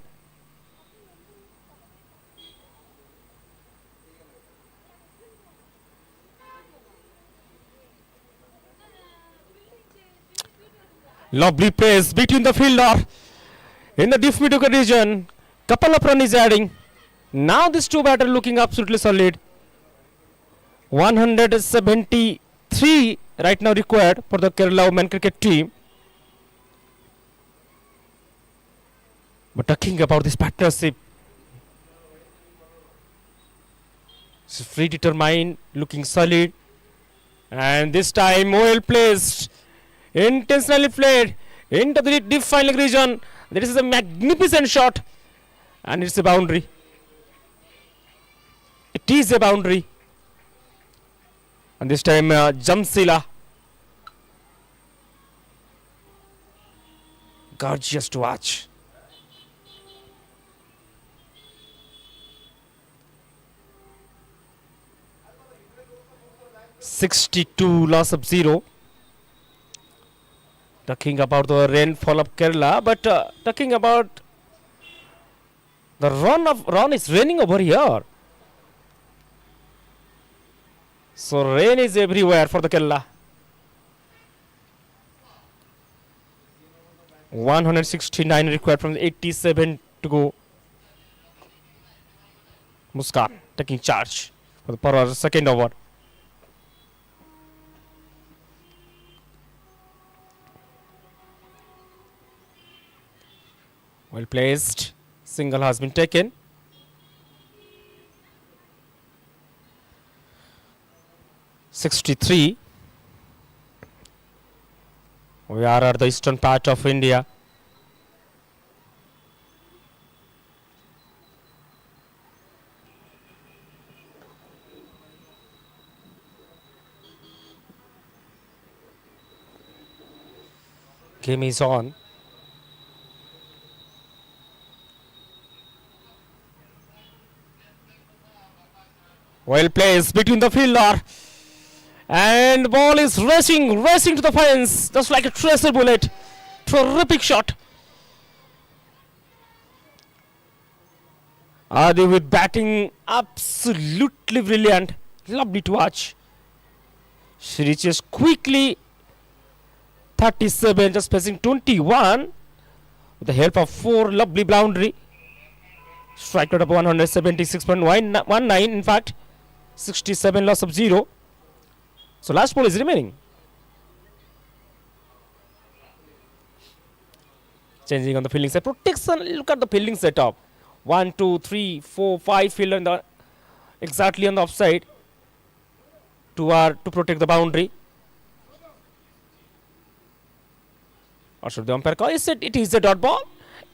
[SPEAKER 8] Lovely pace between the fielder in the deep mid region. Couple of run is adding. Now these two batters looking absolutely solid. 173 right now required for the Kerala women cricket team. But talking about this partnership, it's free determined, looking solid, and this time well placed, intentionally played into the deep final region. This is a magnificent shot, and it's a boundary. It is a boundary, and this time Jamsila, gorgeous to watch. (62) loss of 0. Talking about the rainfall of Kerala, but talking about the run is raining over here. So rain is everywhere for the Kerala. 169 required from 87 to go. Muskan taking charge for the second over. Well placed. Single has been taken. (63). We are at the eastern part of India. Game is on. Well placed between the fielder, and the ball is racing to the fence, just like a tracer bullet. Terrific shot. Adi with batting absolutely brilliant. Lovely to watch. She reaches quickly 37, just passing 21 with the help of 4 lovely boundary. Strike rate of 176.19 in fact. 67 loss of 0. So last ball is remaining. Changing on the fielding side. Protection. Look at the fielding setup. 1, 2, 3, 4, 5 fielder in the exactly on the offside to protect the boundary. Or should the umpire call? It is a dot ball.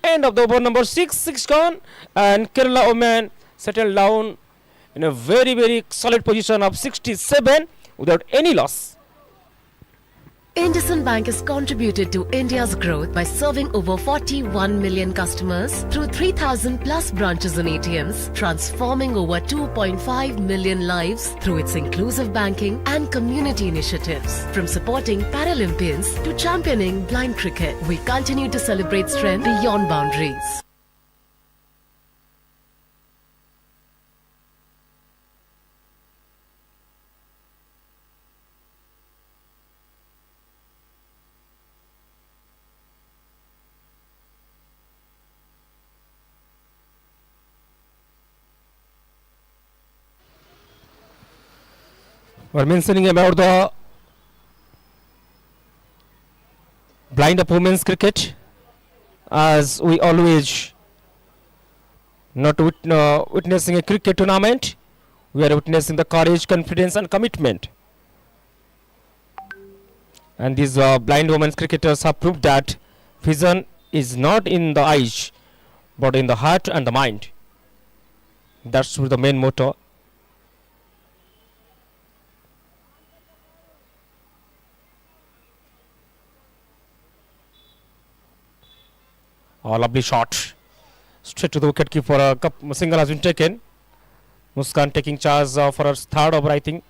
[SPEAKER 8] End of the over number 6. 6 gone, and Kerala women settled down in a very, very solid position of 67 without any loss.
[SPEAKER 6] IndusInd Bank has contributed to India's growth by serving over 41 million customers through 3,000 plus branches and ATMs, transforming over 2.5 million lives through its inclusive banking and community initiatives. From supporting Paralympians to championing blind cricket, we continue to celebrate strength beyond boundaries.
[SPEAKER 8] We're mentioning about the blind of women's cricket, as we always not witnessing a cricket tournament, we are witnessing the courage, confidence and commitment. And these blind women's cricketers have proved that vision is not in the eyes but in the heart and the mind. That's the main motto. A lovely shot straight to the wicket keeper. A single has been taken. Muskan taking charge for her third over, I think.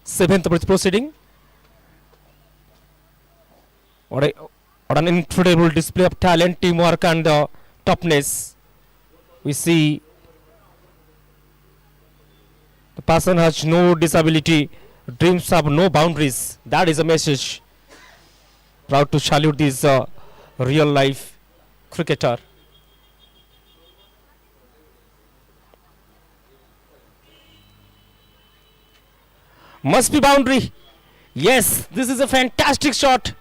[SPEAKER 8] Seventh over is proceeding. What an incredible display of talent, teamwork and toughness. We see the person has no disability, dreams have no boundaries. That is a message. Proud to salute this real life cricketer. Must be boundary. Yes, this is a fantastic shot.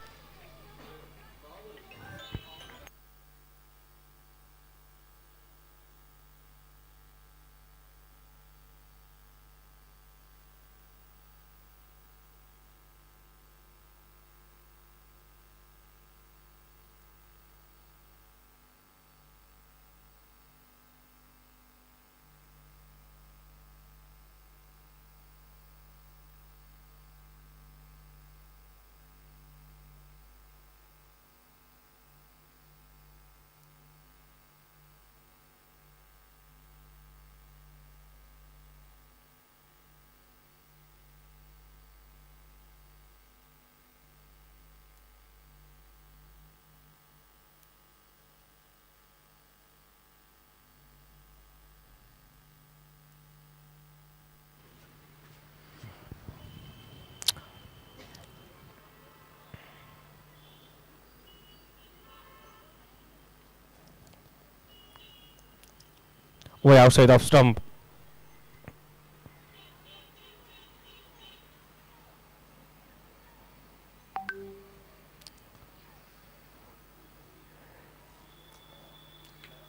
[SPEAKER 8] Way outside of stump.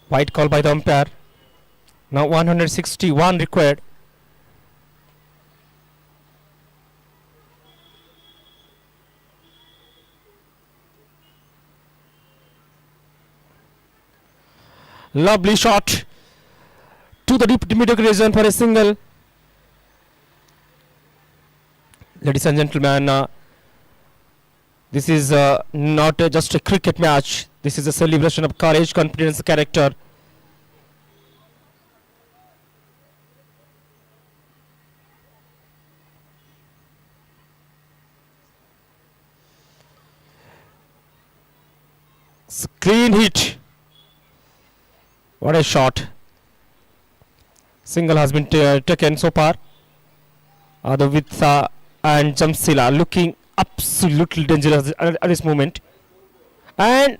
[SPEAKER 8] White call by the umpire. Now 161 required. Lovely shot to the deep mid region for a single. Ladies and gentlemen, this is not just a cricket match. This is a celebration of courage, confidence, character. Clean hit. What a shot. Single has been taken so far. The Vitha and Jamsila looking absolutely dangerous at this moment. And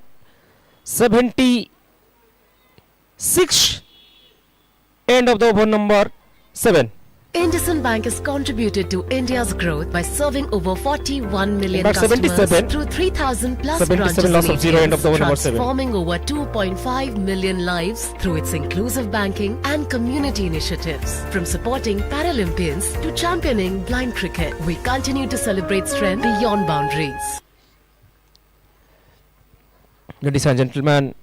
[SPEAKER 8] 76 end of the over number 7.
[SPEAKER 6] IndusInd Bank has contributed to India's growth by serving over 41 million
[SPEAKER 8] Number
[SPEAKER 6] customers
[SPEAKER 8] 77.
[SPEAKER 6] through 3,000 plus
[SPEAKER 8] 77
[SPEAKER 6] branches
[SPEAKER 8] loss
[SPEAKER 6] and
[SPEAKER 8] of zero, end of the over, number 7.
[SPEAKER 6] transforming over 2.5 million lives through its inclusive banking and community initiatives. From supporting Paralympians to championing blind cricket, we continue to celebrate strength beyond boundaries.
[SPEAKER 8] Ladies and gentlemen,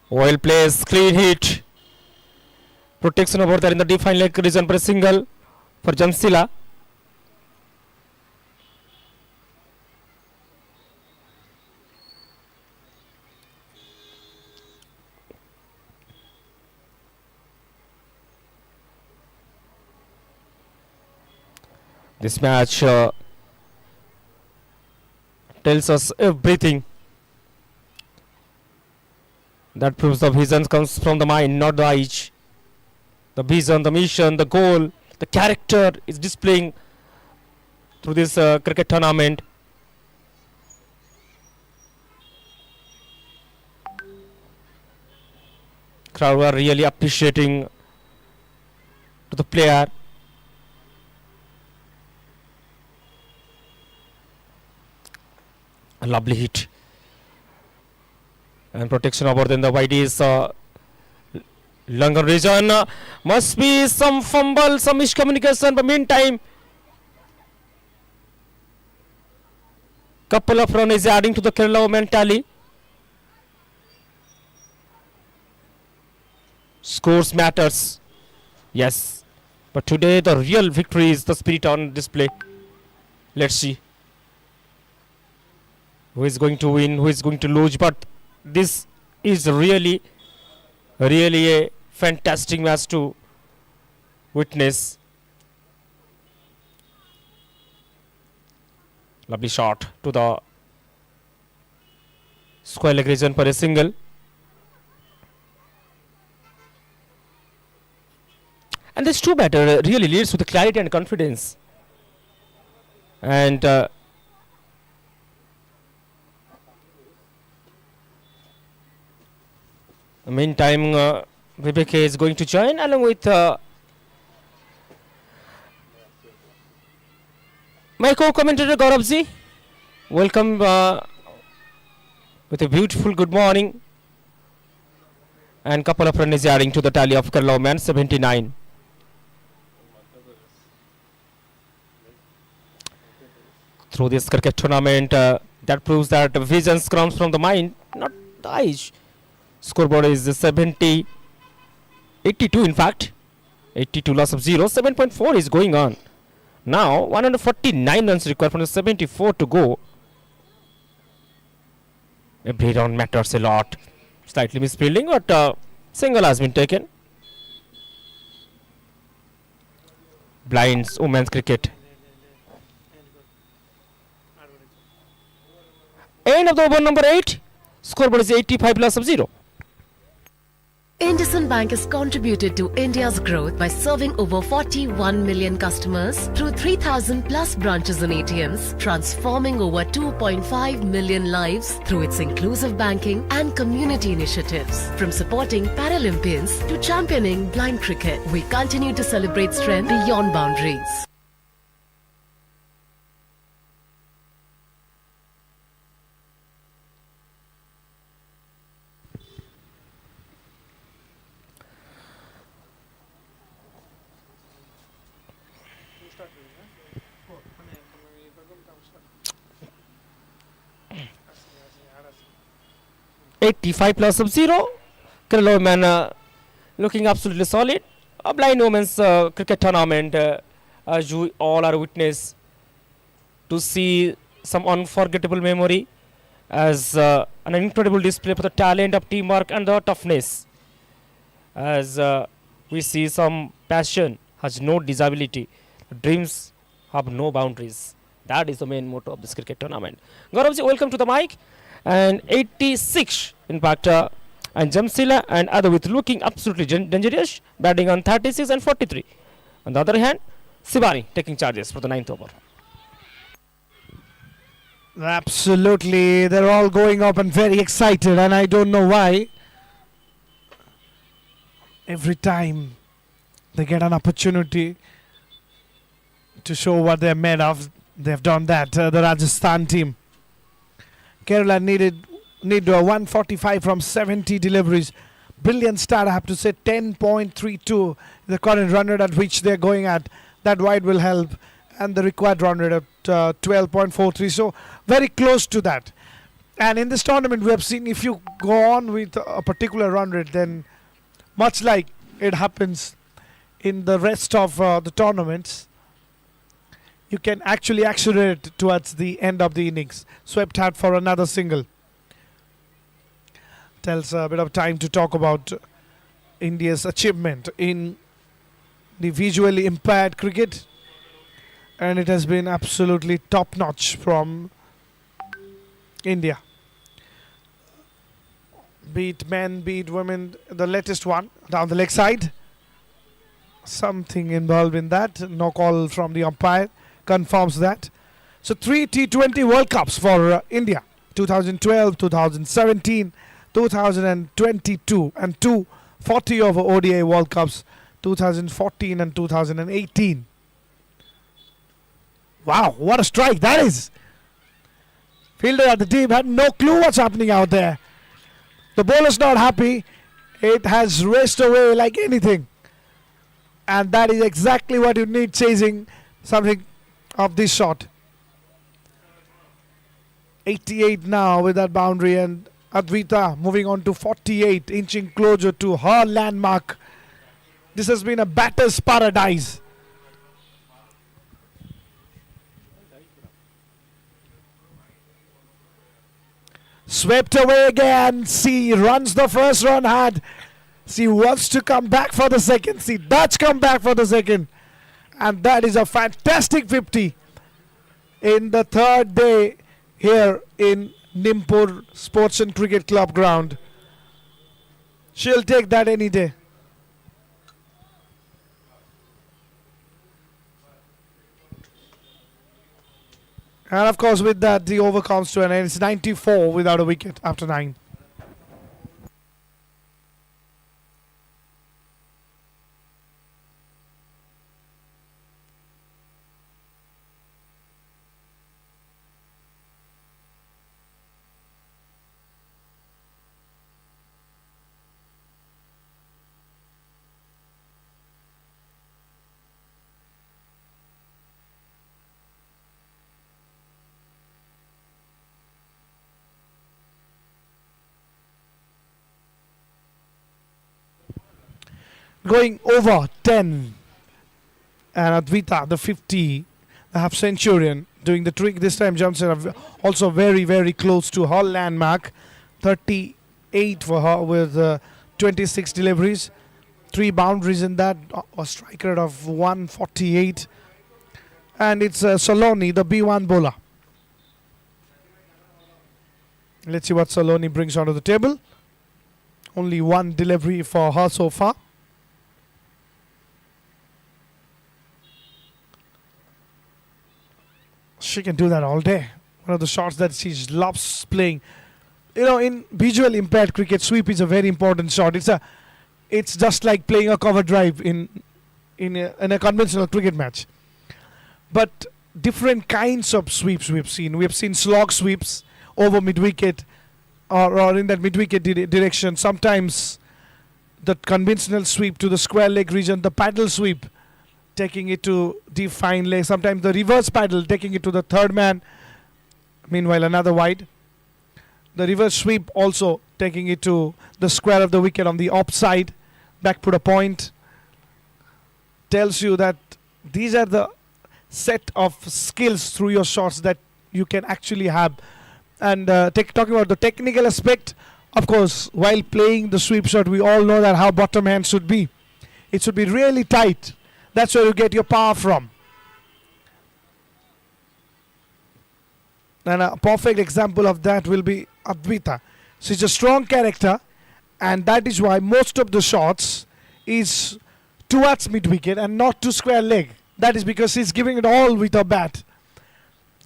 [SPEAKER 8] well plays, clean hit. Protection over there in the defined leg region for a single for Jamsila. This match tells us everything. That proves the vision comes from the mind, not the eyes. The vision, the mission, the goal, the character is displaying through this cricket tournament. Crowd are really appreciating to the player. A lovely hit. And protection over then the wide is longer region. Must be some fumble, some miscommunication, but meantime couple of runs is adding to the Kerala women tally. Scores matters, yes, but today the real victory is the spirit on display. Let's see who is going to win, who is going to lose, but this is really a fantastic match to witness. Lovely shot to the square leg region for a single. And this two batter really leads with clarity and confidence. And meantime, Vivek is going to join along with my co-commentator Gauravji. Welcome with a beautiful good morning. And couple of runs adding to the tally of Kerala women, 79. Through this cricket tournament, that proves that vision comes from the mind, not the eyes. Scoreboard is 82 in fact. 82 loss of 0. 7.4 is going on. Now 149 runs required from the 74 to go. Every round matters a lot. Slightly misfielding, but single has been taken. Blinds women's cricket. End of the over number 8. Scoreboard is 85 loss of 0.
[SPEAKER 6] IndusInd Bank has contributed to India's growth by serving over 41 million customers through 3,000 plus branches and ATMs, transforming over 2.5 million lives through its inclusive banking and community initiatives. From supporting Paralympians to championing blind cricket, we continue to celebrate strength beyond boundaries.
[SPEAKER 8] +85 plus of 0. Kerala women looking absolutely solid. A blind women's cricket tournament, as you all are witness, to see some unforgettable memory as an incredible display for the talent of teamwork and the toughness. As we see some passion has no disability, dreams have no boundaries. That is the main motto of this cricket tournament. Gauravji, welcome to the mic. And 86 in fact, and Jamsila and other with looking absolutely dangerous, batting on 36 and 43. On the other hand, Sibani taking charges for the 9th over.
[SPEAKER 3] Absolutely, they're all going up and very excited, and I don't know why. every time they get an opportunity to show what they're made of, they've done that. The Rajasthan team. Kerala need 145 from 70 deliveries. Brilliant start, I have to say. 10.32, the current run rate at which they're going at. That wide will help, and the required run rate at 12.43. So very close to that. And in this tournament, we have seen if you go on with a particular run rate, then much like it happens in the rest of the tournaments, you can actually accelerate towards the end of the innings. Swept hard for another single. Tells a bit of time to talk about India's achievement in the visually impaired cricket, and it has been absolutely top notch from India. Be it men, be it women, the latest one down the leg side. Something involved in that. No call from the umpire confirms that. So 3 T20 World Cups for India. 2012, 2017, 2022, and 2 40 over ODI World Cups, 2014 and 2018. Wow, what a strike that is! Fielder at the team had no clue what's happening out there. The bowler's not happy. It has raced away like anything. And that is exactly what you need chasing something of this sort. 88 now with that boundary, and Advita moving on to 48, inching closer to her landmark. This has been a batter's paradise. Swept away again. She runs the first run hard. She wants to come back for the second. She does come back for the second. And that is a fantastic 50 in the third day here in Nimpur Sports and Cricket Club ground. She'll take that any day. And of course, with that, the over comes to an end. It's 94 without a wicket after 9. Going over 10, and Advita, the 50, the half centurion, doing the trick this time. Johnson also very, very close to her landmark. 38 for her with 26 deliveries, 3 boundaries in that, a strike rate of 148. And it's Saloni, the B1 bowler. Let's see what Saloni brings onto the table. Only 1 delivery for her so far. She can do that all day. One of the shots that she loves playing. You know, in visual impaired cricket, sweep is a very important shot. It's just like playing a cover drive in a conventional cricket match. But different kinds of sweeps we've seen. We have seen slog sweeps over mid-wicket or in that mid-wicket direction. Sometimes the conventional sweep to the square leg region, the paddle sweep, taking it to deep fine leg. Sometimes the reverse paddle, taking it to the third man. Meanwhile, another wide. The reverse sweep also taking it to the square of the wicket on the offside. Back put a point. Tells you that these are the set of skills through your shots that you can actually have. And talking about the technical aspect, of course, while playing the sweep shot, we all know that how bottom hand should be. It should be really tight. That's where you get your power from. And a perfect example of that will be Advita. She's a strong character, and that is why most of the shots is towards mid-wicket and not to square leg. That is because she's giving it all with her bat.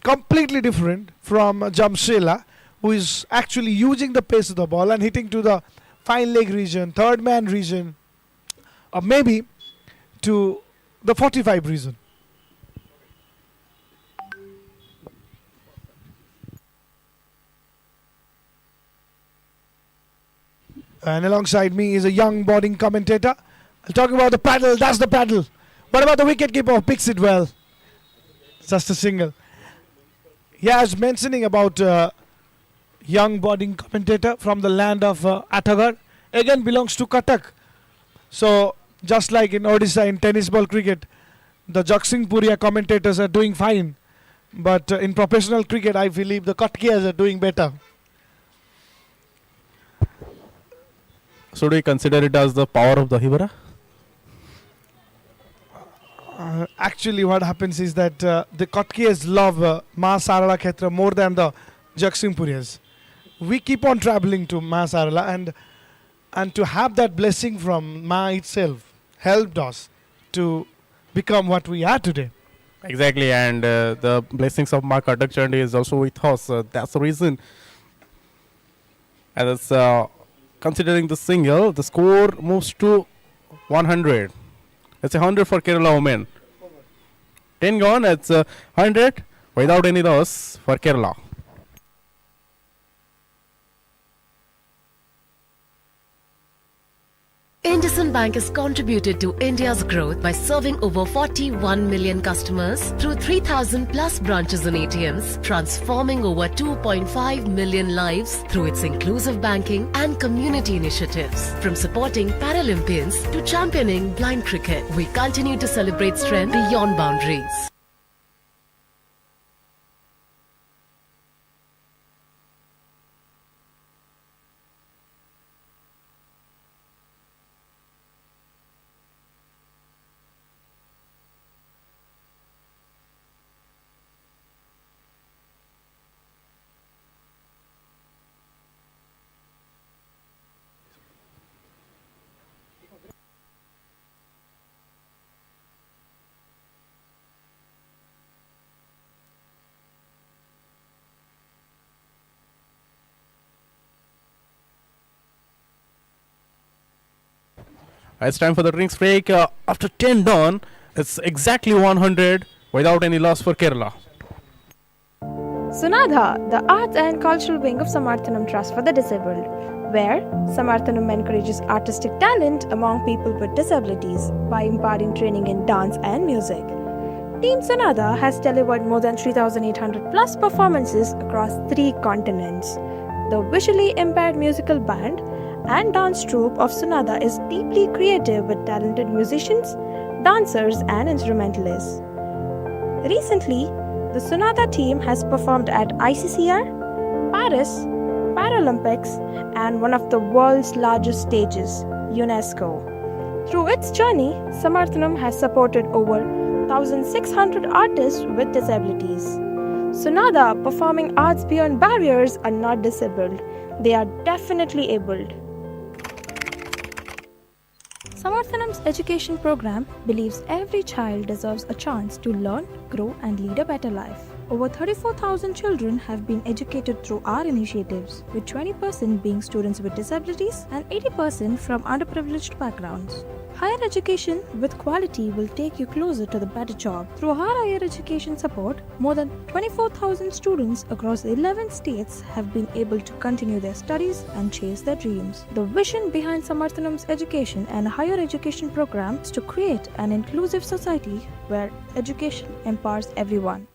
[SPEAKER 3] Completely different from Jamshila, who is actually using the pace of the ball and hitting to the fine leg region, third man region. maybe to the 45 reason. And alongside me is a young boarding commentator. I'll talk about the paddle. That's the paddle. What about the wicket keeper? Picks it well. Just a single. Yeah, I was mentioning about young boarding commentator from the land of Atagar. Again belongs to Cuttack. So just like in Odisha in tennis ball cricket, the Jagsingpuria commentators are doing fine. But in professional cricket, I believe the Katkiyas are doing better.
[SPEAKER 7] So do you consider it as the power of the Hibara?
[SPEAKER 3] Actually, what happens is that the Katkiyas love Ma Sarala Khetra more than the Jagsingpurias. We keep on traveling to Ma Sarala, and to have that blessing from Ma itself helped us to become what we are today.
[SPEAKER 7] Exactly, and the blessings of Ma Katak Chandi is also with us. That's the reason. And it's, considering the single, the score moves to 100. It's 100 for Kerala women. 10 gone, it's 100 without any loss for Kerala.
[SPEAKER 6] IndusInd Bank has contributed to India's growth by serving over 41 million customers through 3,000 plus branches and ATMs, transforming over 2.5 million lives through its inclusive banking and community initiatives. From supporting Paralympians to championing blind cricket, we continue to celebrate strength beyond boundaries.
[SPEAKER 7] It's time for the drinks break. After 10 done, it's exactly 100 without any loss for Kerala.
[SPEAKER 2] Sunadha, the arts and cultural wing of Samarthanam Trust for the Disabled, where Samarthanam encourages artistic talent among people with disabilities by imparting training in dance and music. Team Sunadha has delivered more than 3,800 plus performances across 3 continents. The visually impaired musical band and dance troupe of Sunadha is deeply creative with talented musicians, dancers, and instrumentalists. Recently, the Sunadha team has performed at ICCR, Paris, Paralympics, and one of the world's largest stages, UNESCO. Through its journey, Samarthanam has supported over 1,600 artists with disabilities. Sunadha performing arts beyond barriers are not disabled, they are definitely abled. Samarthanam's education program believes every child deserves a chance to learn, grow, and lead a better life. Over 34,000 children have been educated through our initiatives, with 20% being students with disabilities and 80% from underprivileged backgrounds. Higher education with quality will take you closer to the better job. Through our higher education support, more than 24,000 students across 11 states have been able to continue their studies and chase their dreams. The vision behind Samarthanam's education and higher education program is to create an inclusive society where education empowers everyone.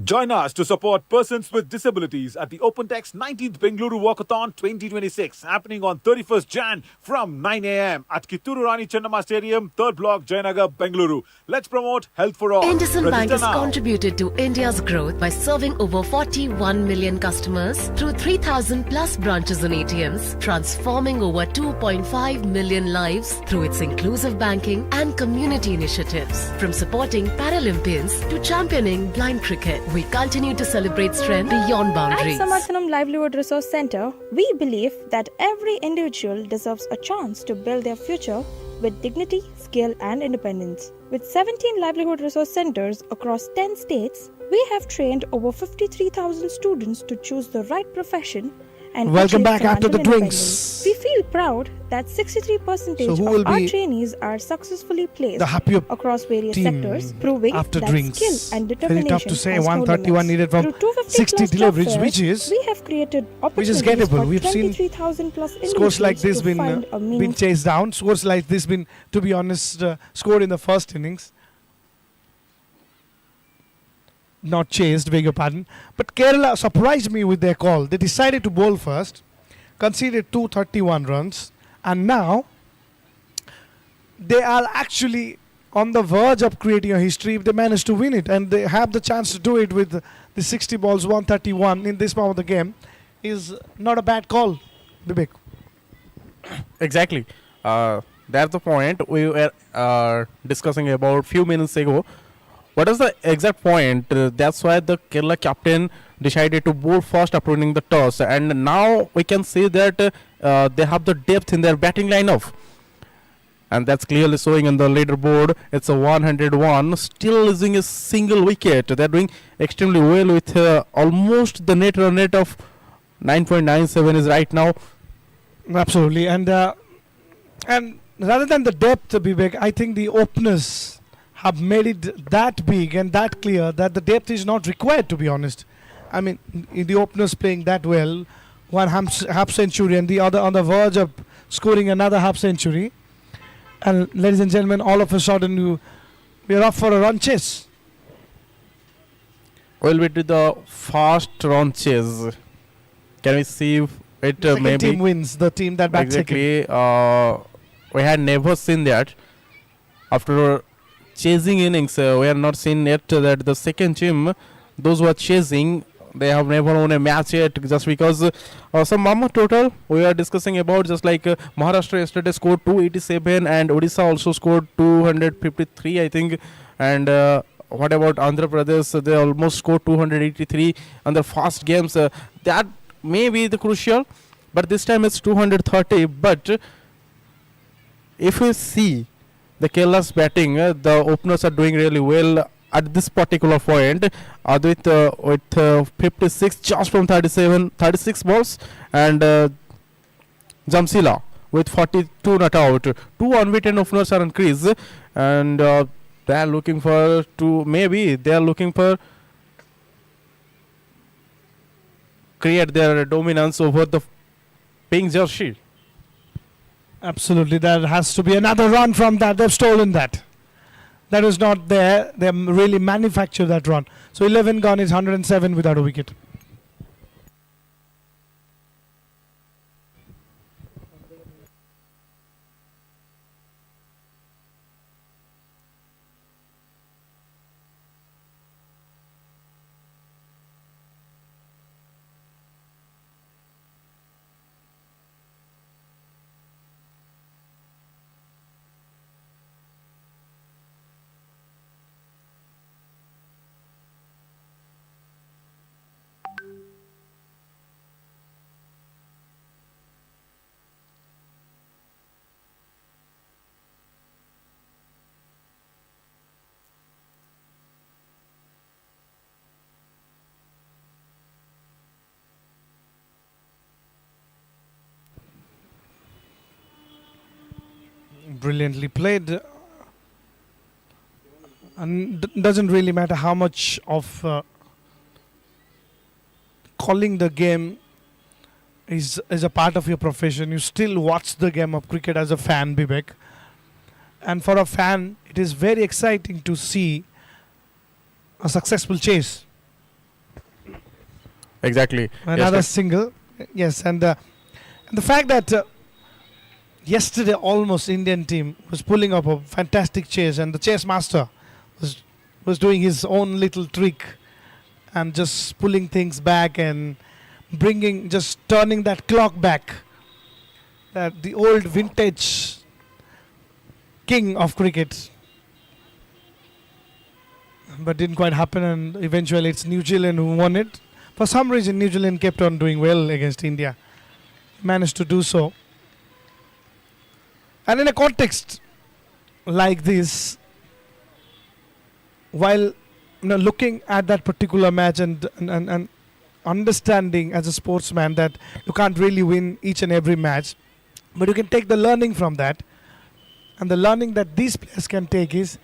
[SPEAKER 1] Join us to support persons with disabilities at the OpenText 19th Bengaluru Walkathon 2026 happening on 31st Jan from 9 a.m. at Kitturu Rani Chennamma Stadium, 3rd Block, Jayanagar, Bengaluru. Let's promote health for all.
[SPEAKER 6] IndusInd Bank has
[SPEAKER 1] Register now.
[SPEAKER 6] contributed to India's growth by serving over 41 million customers through 3,000 plus branches and ATMs, transforming over 2.5 million lives through its inclusive banking and community initiatives. From supporting Paralympians to championing blind cricket, we continue to celebrate strength beyond
[SPEAKER 2] At
[SPEAKER 6] boundaries.
[SPEAKER 2] Samarthanam Livelihood Resource Center, we believe that every individual deserves a chance to build their future with dignity, skill, and independence. With 17 livelihood resource centers across 10 states, we have trained over 53,000 students to choose the right profession and
[SPEAKER 3] Welcome
[SPEAKER 2] achieve
[SPEAKER 3] back after the
[SPEAKER 2] financial
[SPEAKER 3] drinks.
[SPEAKER 2] independence. We feel proud that 63%
[SPEAKER 3] So who will
[SPEAKER 2] of our
[SPEAKER 3] be
[SPEAKER 2] trainees are successfully placed
[SPEAKER 3] the happier
[SPEAKER 2] across various
[SPEAKER 3] team
[SPEAKER 2] sectors, proving
[SPEAKER 3] after
[SPEAKER 2] that
[SPEAKER 3] drinks?
[SPEAKER 2] skill and
[SPEAKER 3] Very
[SPEAKER 2] determination
[SPEAKER 3] tough to say.
[SPEAKER 2] has no
[SPEAKER 3] 131
[SPEAKER 2] limits.
[SPEAKER 3] needed from
[SPEAKER 2] Through 250
[SPEAKER 3] 60
[SPEAKER 2] plus job
[SPEAKER 3] deliveries,
[SPEAKER 2] fairs,
[SPEAKER 3] which is
[SPEAKER 2] we have created
[SPEAKER 3] gettable.
[SPEAKER 2] opportunities for
[SPEAKER 3] We've seen
[SPEAKER 2] 23,000 plus
[SPEAKER 3] scores like this
[SPEAKER 2] individuals to find a
[SPEAKER 3] been
[SPEAKER 2] meaningful
[SPEAKER 3] chased down. Scores like this been, to be honest, scored in the first innings. Not chased, beg your pardon. But Kerala surprised me with their call. They decided to bowl first, conceded 231 runs, and now they are actually on the verge of creating a history if they manage to win it. And they have the chance to do it with the 60 balls, 131 in this part of the game. Is not a bad call, Vivek.
[SPEAKER 7] Exactly. That's the point we were discussing about few minutes ago. What is the exact point? That's why the Kerala captain decided to bowl first after winning the toss, and now we can see that they have the depth in their batting lineup, and that's clearly showing on the leaderboard. It's a 101, still losing a single wicket. They're doing extremely well with almost the net run rate of 9.97 is right now.
[SPEAKER 3] Absolutely, and rather than the depth, Vivek, I think the openers have made it that big and that clear that the depth is not required, to be honest. I mean, in the openers playing that well, one half century and the other on the verge of scoring another half century. And ladies and gentlemen, all of a sudden we are off for a run chase.
[SPEAKER 7] Will we do the fast run chase? Can we see if it
[SPEAKER 3] Second
[SPEAKER 7] maybe
[SPEAKER 3] team wins, the team that bats second.
[SPEAKER 7] exactly? We had never seen that after chasing innings. We have not seen yet that the second team, those who are chasing, they have never won a match yet, just because some mama total we are discussing about, just like Maharashtra yesterday scored 287 and Odisha also scored 253, I think, and what about Andhra Pradesh? They almost scored 283 on the fast games. That may be the crucial, but this time it's 230. But if we see the Kerala's batting, the openers are doing really well at this particular point. With 56 just from 36 balls, and Jamsila with 42 not out. Two unbeaten openers are on crease, and they are looking for create their dominance over the pink jersey.
[SPEAKER 3] Absolutely, there has to be another run from that. They've stolen that. That was not there. They really manufactured that run. So 11 gone is 107 without a wicket. Brilliantly played. And doesn't really matter how much of calling the game is a part of your profession. You still watch the game of cricket as a fan, Vivek. And for a fan, it is very exciting to see a successful chase.
[SPEAKER 7] Exactly.
[SPEAKER 3] Another
[SPEAKER 7] Yes,
[SPEAKER 3] single. Yes, and the fact that yesterday almost Indian team was pulling up a fantastic chase, and the chase master was doing his own little trick and just pulling things back and just turning that clock back. That the old vintage king of cricket. But didn't quite happen, and eventually it's New Zealand who won it. For some reason, New Zealand kept on doing well against India. Managed to do so. And in a context like this, while looking at that particular match and understanding as a sportsman that you can't really win each and every match, but you can take the learning from that. And the learning that these players can take is,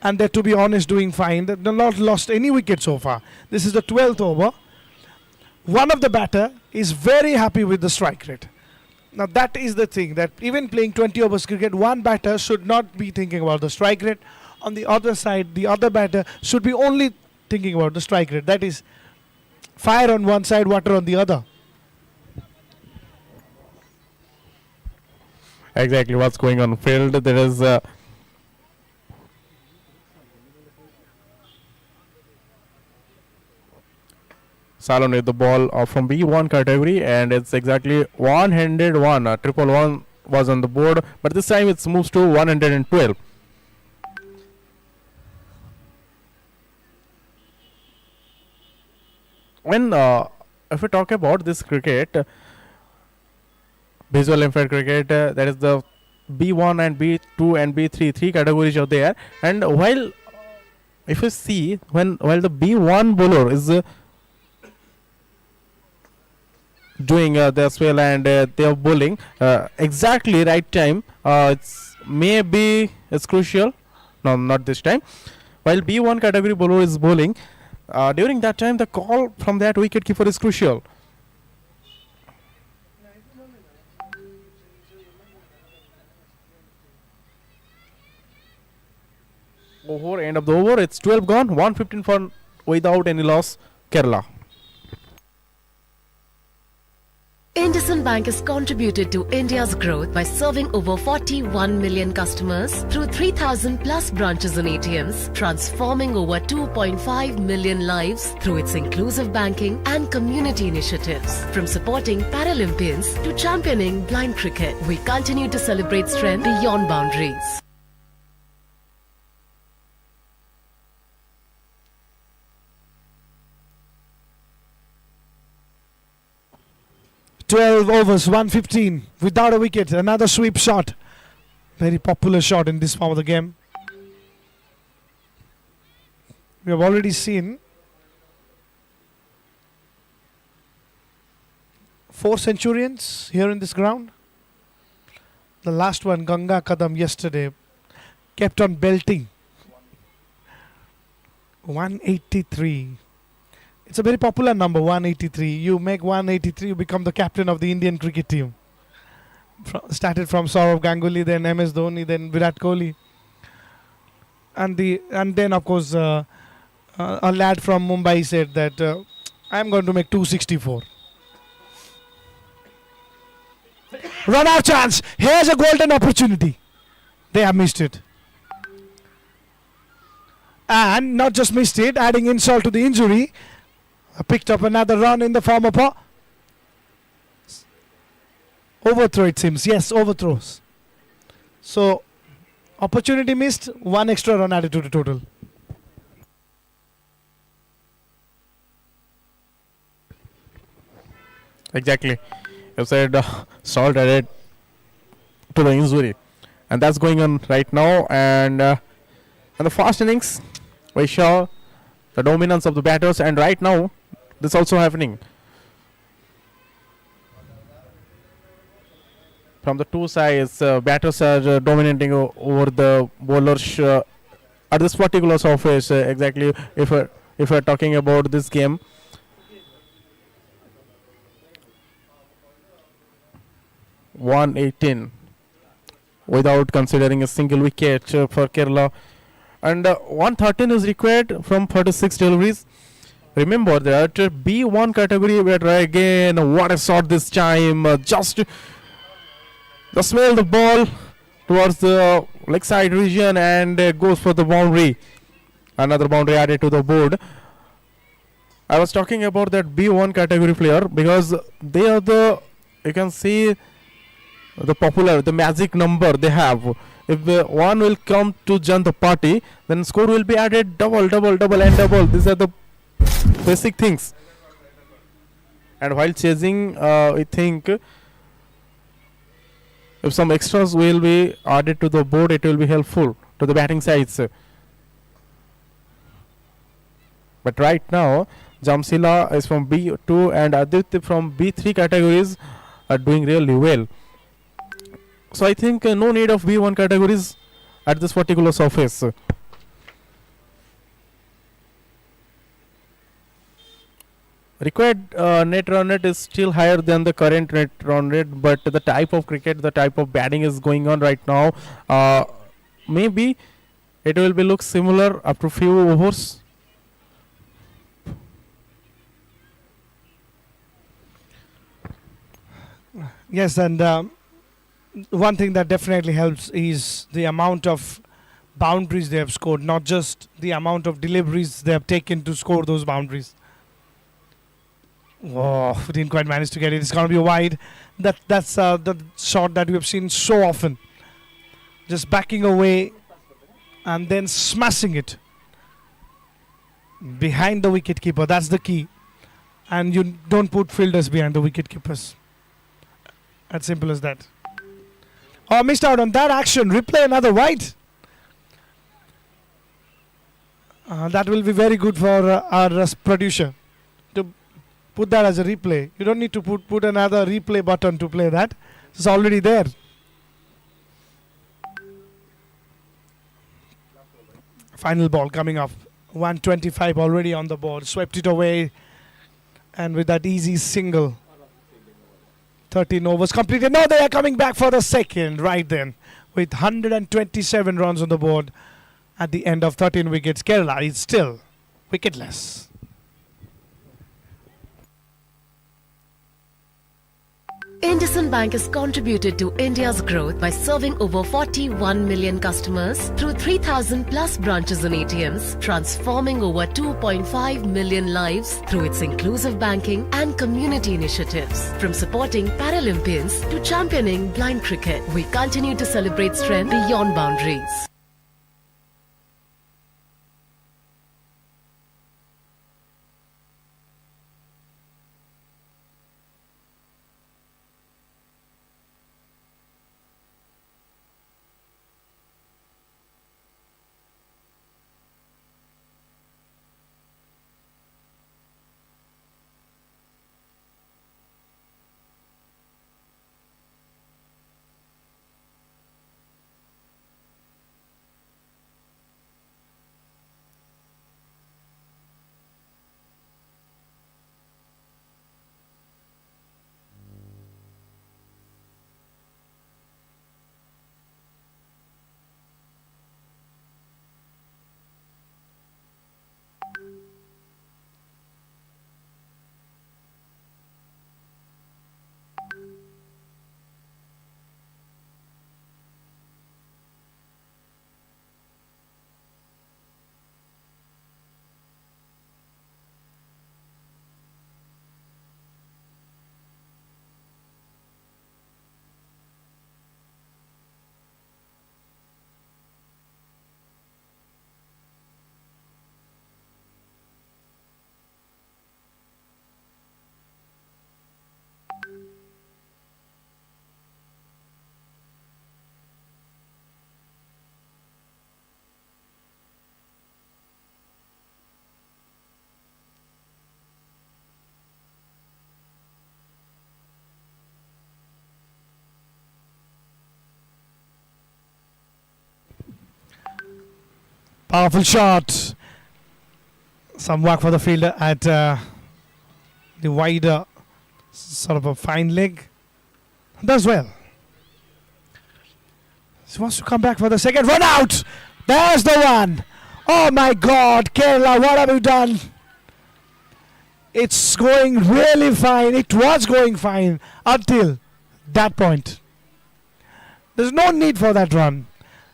[SPEAKER 3] and they're, to be honest, doing fine. They've not lost any wicket so far. This is the 12th over. One of the batter is very happy with the strike rate. Now that is the thing, that even playing 20 overs cricket, one batter should not be thinking about the strike rate. On the other side, the other batter should be only thinking about the strike rate. That is fire on one side, water on the other.
[SPEAKER 7] exactly what's going on field. There is Salon with the ball from B1 category, and it's exactly one-handed one. Triple one was on the board, but this time it moves to 112. When if we talk about this cricket, visual impaired cricket, that is the B1 and B2 and B3, three categories are there. And while if you see, while the B1 bowler is doing their swell and they are bowling exactly right time, it's crucial. No, not this time. While B1 category bowler is bowling, during that time the call from that wicket keeper is crucial. Over end of the over, it's 12 gone, 115 for without any loss, Kerala.
[SPEAKER 6] IndusInd Bank has contributed to India's growth by serving over 41 million customers through 3,000 plus branches and ATMs, transforming over 2.5 million lives through its inclusive banking and community initiatives. From supporting Paralympians to championing blind cricket, we continue to celebrate strength beyond boundaries.
[SPEAKER 3] Overs, 115 without a wicket. Another sweep shot. Very popular shot in this form of the game. We have already seen 4 centurions here in this ground. The last one, Ganga Kadam, yesterday, kept on belting. 183. It's a very popular number, 183. You make 183, you become the captain of the Indian cricket team. Started from Saurav Ganguly, then MS Dhoni, then Virat Kohli. And then, of course, a lad from Mumbai said that I'm going to make 264. Run out chance. Here's a golden opportunity. They have missed it. And not just missed it, adding insult to the injury, picked up another run in the form of a overthrow, it seems. Yes, overthrows. So, opportunity missed, 1 extra run added to the total.
[SPEAKER 7] Exactly. You said salt added to the injury. And that's going on right now. And in the fast innings, we saw the dominance of the batters. And right now, this also happening. From the two sides, batters are dominating over the bowlers at this particular surface. Exactly, if we're talking about this game. (118) without considering a single wicket for Kerala, and 113 is required from 36 deliveries. remember that B1 category, where again, what a shot this time. Just the smell the ball towards the leg side region and goes for the boundary. Another boundary added to the board. I was talking about that B1 category player because they are the, you can see the popular, the magic number they have. If one will come to join the party, then score will be added double, double, double and double. These are the basic things. And while chasing, I think if some extras will be added to the board, it will be helpful to the batting sides. But right now, Jamsila is from B2 and Aditya from B3 categories are doing really well. So I think no need of B1 categories at this particular surface. Required net run rate is still higher than the current net run rate, but the type of cricket, the type of batting is going on right now. Maybe it will be look similar after few overs.
[SPEAKER 3] Yes, and one thing that definitely helps is the amount of boundaries they have scored, not just the amount of deliveries they have taken to score those boundaries. Oh, didn't quite manage to get it. It's going to be wide. That's the shot that we have seen so often. Just backing away and then smashing it behind the wicketkeeper. That's the key. And you don't put fielders behind the wicketkeepers. As simple as that. Oh, missed out on that action. Replay another wide. That will be very good for our producer to put that as a replay. You don't need to put another replay button to play that. It's already there. Final ball coming up. 125 already on the board. Swept it away. And with that easy single. 13 overs completed. Now they are coming back for the second right then. With 127 runs on the board at the end of 13 wickets. Kerala is still wicketless.
[SPEAKER 6] IndusInd Bank has contributed to India's growth by serving over 41 million customers through 3,000 plus branches and ATMs, transforming over 2.5 million lives through its inclusive banking and community initiatives. From supporting Paralympians to championing blind cricket, we continue to celebrate strength beyond boundaries.
[SPEAKER 3] Powerful shot. Some work for the fielder at the wider sort of a fine leg. Does well. He wants to come back for the second. Run out. There's the one. Oh my God, Kerala, what have you done? It's going really fine. It was going fine until that point. There's no need for that run.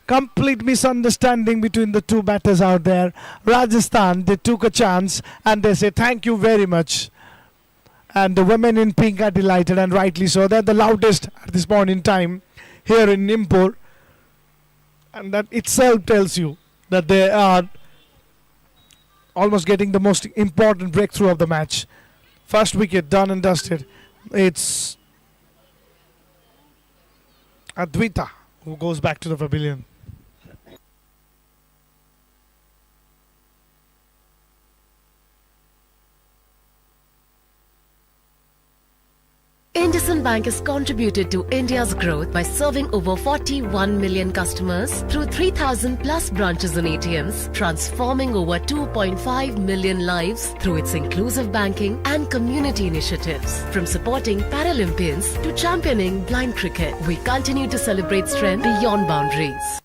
[SPEAKER 3] Complete misunderstanding between the two batters out there. Rajasthan, they took a chance and they say thank you very much. And the women in pink are delighted, and rightly so. They're the loudest at this point in time here in Nimpur. And that itself tells you that they are almost getting the most important breakthrough of the match. First wicket done and dusted. It's Advita who goes back to the pavilion.
[SPEAKER 6] IndusInd Bank has contributed to India's growth by serving over 41 million customers through 3,000 plus branches and ATMs, transforming over 2.5 million lives through its inclusive banking and community initiatives. From supporting Paralympians to championing blind cricket, we continue to celebrate strength beyond boundaries.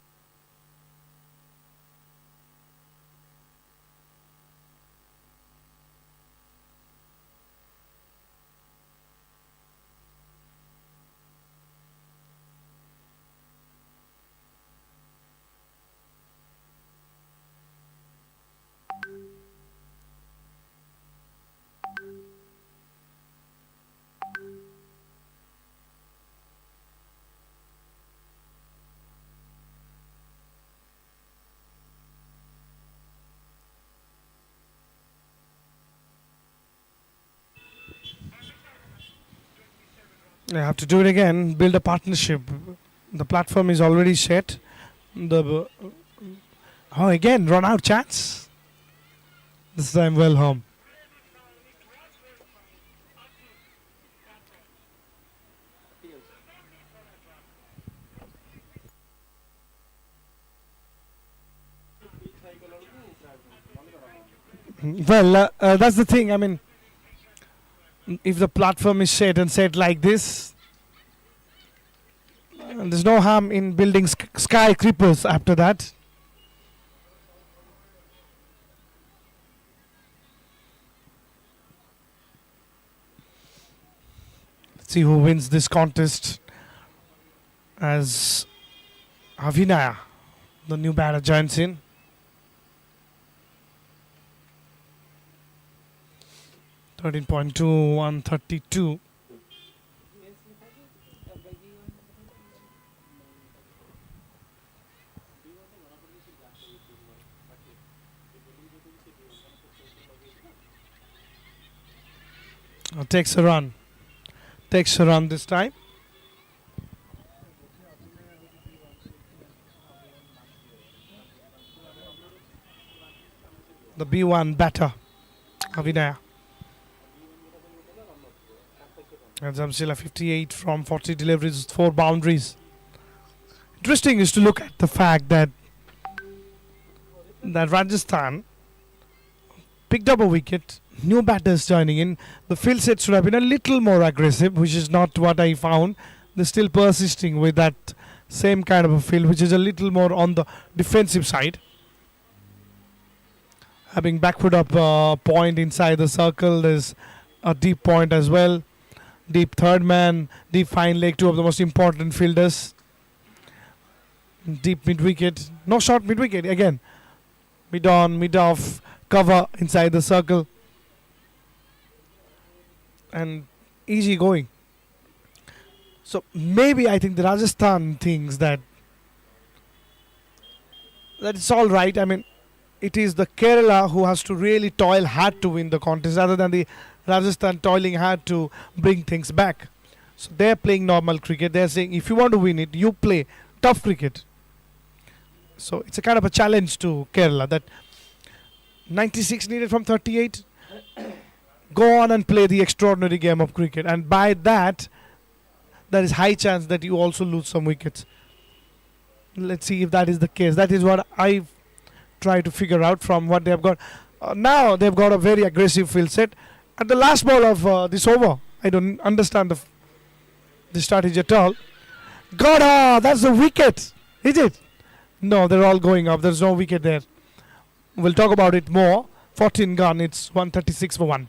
[SPEAKER 3] They have to do it again, build a partnership. The platform is already set. Again, run out chance. This time well home. Well, that's the thing. I mean, if the platform is set and set like this, there's no harm in building skyscrapers after that. Let's see who wins this contest as Avinaya, the new batter, joins in. .2, 132. Takes a run. Takes a run this time. The B1 batter, Avinaya. And Zamzila 58 from 40 deliveries, 4 boundaries. Interesting is to look at the fact that Rajasthan picked up a wicket, new batters joining in. The field set should have been a little more aggressive, which is not what I found. They're still persisting with that same kind of a field, which is a little more on the defensive side. Having backward up point inside the circle, there's a deep point as well. Deep third man, deep fine leg, two of the most important fielders. Deep mid wicket, no short mid wicket again. Mid on, mid off, cover inside the circle. And easy going. So maybe I think the Rajasthan thinks that it's all right. I mean, it is the Kerala who has to really toil hard to win the contest rather than the Rajasthan toiling hard to bring things back. So they're playing normal cricket. They're saying if you want to win it, you play tough cricket. So it's a kind of a challenge to Kerala that 96 needed from 38. Go on and play the extraordinary game of cricket. And by that, there is high chance that you also lose some wickets. Let's see if that is the case. That is what I've tried to figure out from what they've got. Now they've got a very aggressive field set. At the last ball of this over, I don't understand the strategy at all. That's the wicket, is it? No, they're all going up. There's no wicket there. We'll talk about it more. 14 gone. It's 136 for 1.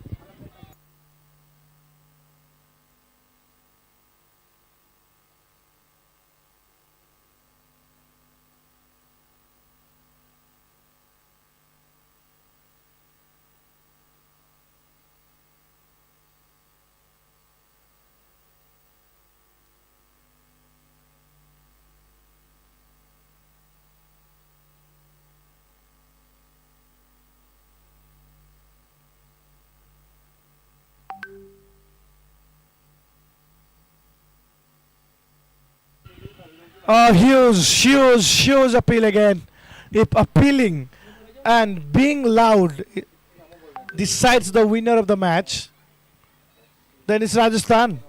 [SPEAKER 3] Huge appeal again. If appealing and being loud decides the winner of the match, then it's Rajasthan.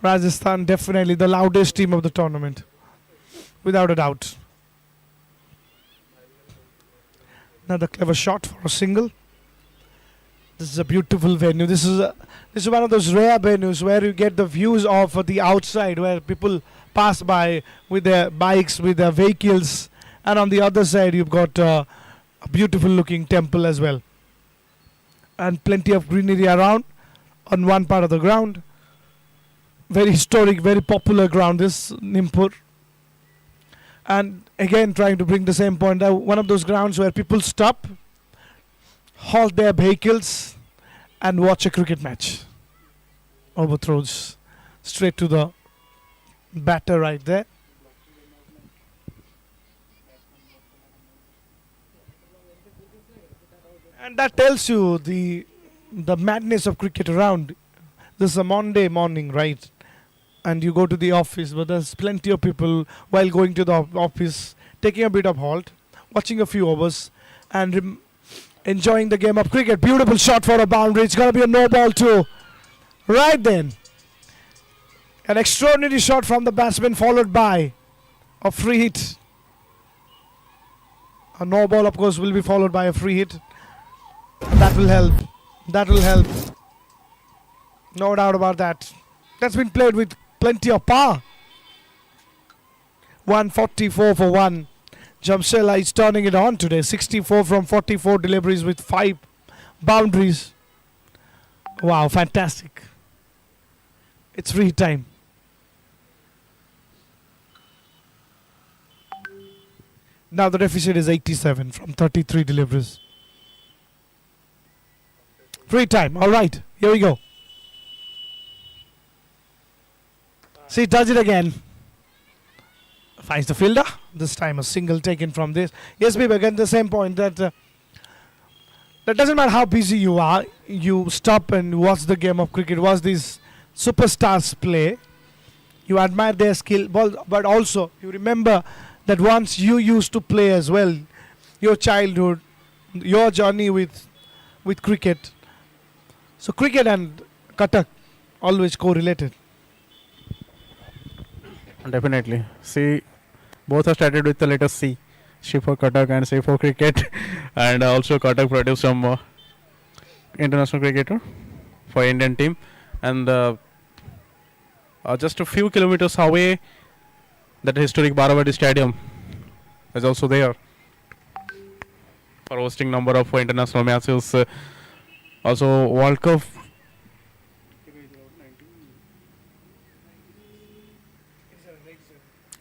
[SPEAKER 3] Rajasthan definitely the loudest team of the tournament, without a doubt. Another clever shot for a single. This is a beautiful venue. This is one of those rare venues where you get the views of the outside, where people pass by with their bikes, with their vehicles, and on the other side you've got a beautiful looking temple as well, and plenty of greenery around on one part of the ground. Very historic, very popular ground, this Nimpur. And again, trying to bring the same point, one of those grounds where people stop, halt their vehicles, and watch a cricket match. Overthrows straight to the batter right there. And that tells you the madness of cricket around. This is a Monday morning, right? And you go to the office, but there's plenty of people while going to the office, taking a bit of halt, watching a few overs, and enjoying the game of cricket. Beautiful shot for a boundary. It's going to be a no ball too. Right then. An extraordinary shot from the batsman, followed by a free hit. A no ball, of course, will be followed by a free hit. That will help. That will help. No doubt about that. That's been played with plenty of power. 144 for 1. Jamshela is turning it on today. 64 from 44 deliveries with 5 boundaries. Wow, fantastic. It's free time. Now the deficit is 87 from 33 deliveries. Free time. All right, here we go. See, does it again. Finds the fielder. This time a single taken from this. Yes, babe, again the same point that that doesn't matter how busy you are. You stop and watch the game of cricket. Watch these superstars play. You admire their skill, but also you remember that once you used to play as well. Your childhood, your journey with cricket. So cricket and Katak always correlated.
[SPEAKER 7] Definitely. See, both are started with the letter C. C for Katak and C for cricket. And also Katak produced some international cricketer for Indian team. And just a few kilometers away, that historic Baravati Stadium is also there for hosting number of international matches. Also World Cup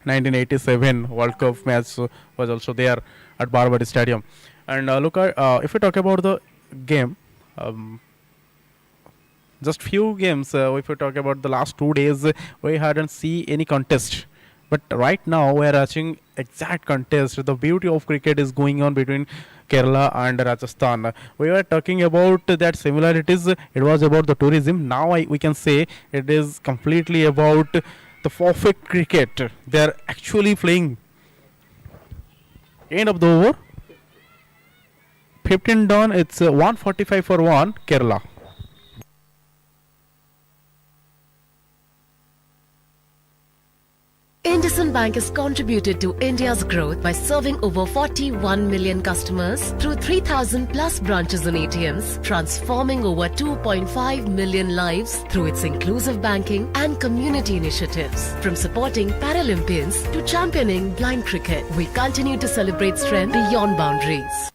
[SPEAKER 7] 1987 World Cup match was also there at Baravati Stadium. And look at if we talk about the game, just few games. If we talk about the last 2 days, we hadn't seen any contest. But right now we are watching exact contest. The beauty of cricket is going on between Kerala and Rajasthan. We were talking about that similarities. It was about the tourism. Now we can say it is completely about the perfect cricket. They are actually playing. End of the over. 15 done. It's 145 for 1 Kerala.
[SPEAKER 6] IndusInd Bank has contributed to India's growth by serving over 41 million customers through 3,000 plus branches and ATMs, transforming over 2.5 million lives through its inclusive banking and community initiatives. From supporting Paralympians to championing blind cricket, we continue to celebrate strength beyond boundaries.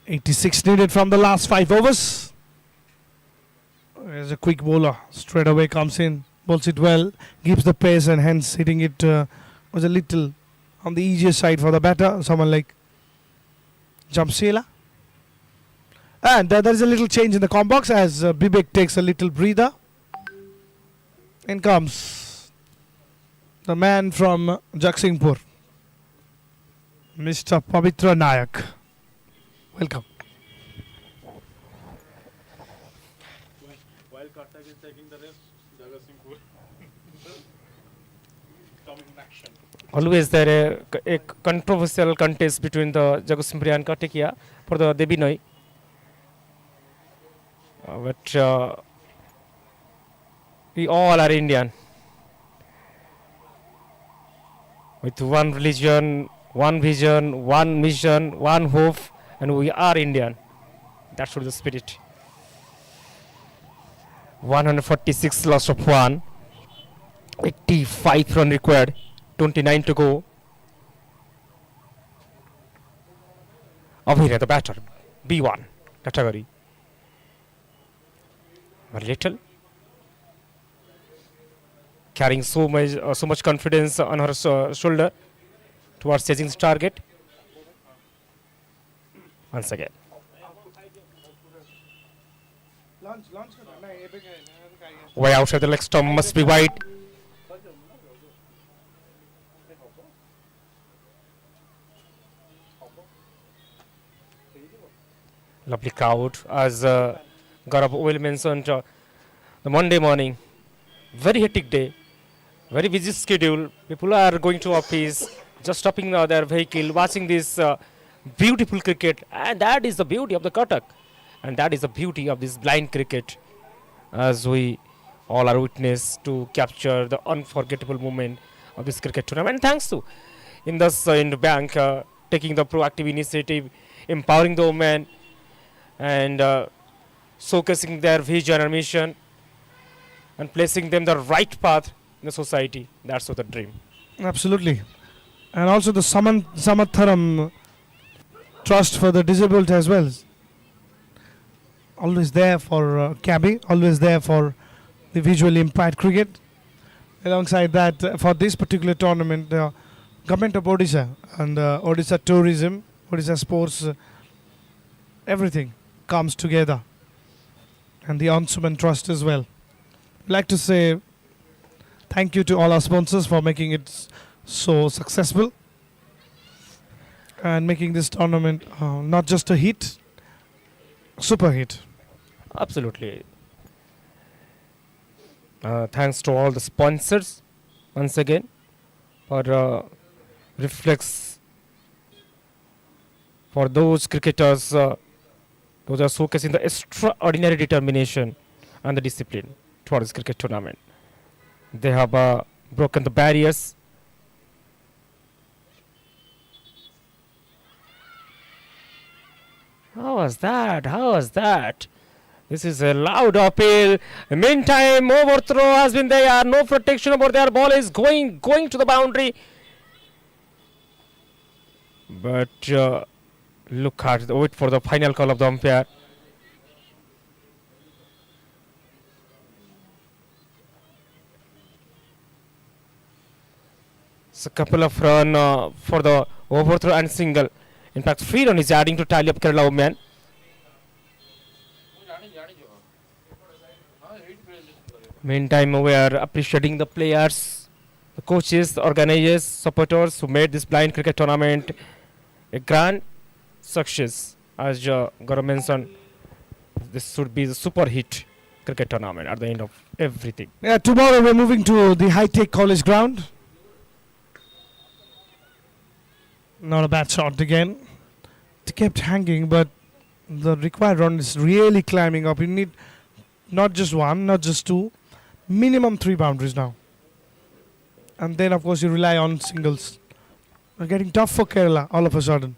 [SPEAKER 3] .86 needed from the last 5 overs. There's a quick bowler. Straight away comes in, bowls it well, gives the pace, and hence hitting it was a little on the easier side for the batter. Someone like Jamshela. And there is a little change in the comp box as Bibek takes a little breather. In comes the man from Jaksinghpur, Mr. Pavitra Nayak. Welcome.
[SPEAKER 7] While Kartak is taking the rest, Jagatsinghpur coming in action.
[SPEAKER 8] Always there a controversial contest between the Jagatsinghpur and Kartikia for the Devi Noi. But we all are Indian. With one religion, one vision, one mission, one hope, and we are Indian. That should be the spirit. 146 loss of 1, 85 run required, 29 to go. Abhira, the batter, B1 category. Very little. Carrying so much confidence on her shoulder towards chasing the target. Once again. Way outside the leg stump, must be wide. Lovely crowd, as Gaurav well mentioned, the Monday morning, very hectic day, very busy schedule. People are going to office, just stopping their vehicle, watching this beautiful cricket, and that is the beauty of the Cuttack, and that is the beauty of this blind cricket, as we all are witness to capture the unforgettable moment of this cricket tournament. Thanks to Indus Ind Bank taking the proactive initiative, empowering the women, and showcasing their vision and mission, and placing them the right path in the society. That's what the dream.
[SPEAKER 3] Absolutely. And also the Samatharam Trust for the Disabled as well. Always there for Cabby, always there for the visually impaired cricket. Alongside that, for this particular tournament, the government of Odisha and Odisha Tourism, Odisha Sports, everything comes together. And the Onsuman Trust as well. I'd like to say thank you to all our sponsors for making it so successful and making this tournament not just a hit, super hit.
[SPEAKER 8] Absolutely. Thanks to all the sponsors once again for reflects for those cricketers those are showcasing the extraordinary determination and the discipline towards this cricket tournament. They have broken the barriers. How was that? How was that? This is a loud appeal. Meantime, overthrow has been there. No protection over there. Ball is going to the boundary. But look at wait for the final call of the umpire. It's a couple of run for the overthrow and single. In fact, 3 run is adding to tally of Kerala women. Meantime, we are appreciating the players, the coaches, the organizers, supporters who made this blind cricket tournament a grand success. As Gaurav mentioned, this should be the super hit cricket tournament at the end of everything.
[SPEAKER 3] Yeah, tomorrow we're moving to the high-tech college ground. Not a bad shot again. It kept hanging, but the required run is really climbing up. You need not just one, not just two, minimum 3 boundaries now. And then, of course, you rely on singles. It's getting tough for Kerala all of a sudden.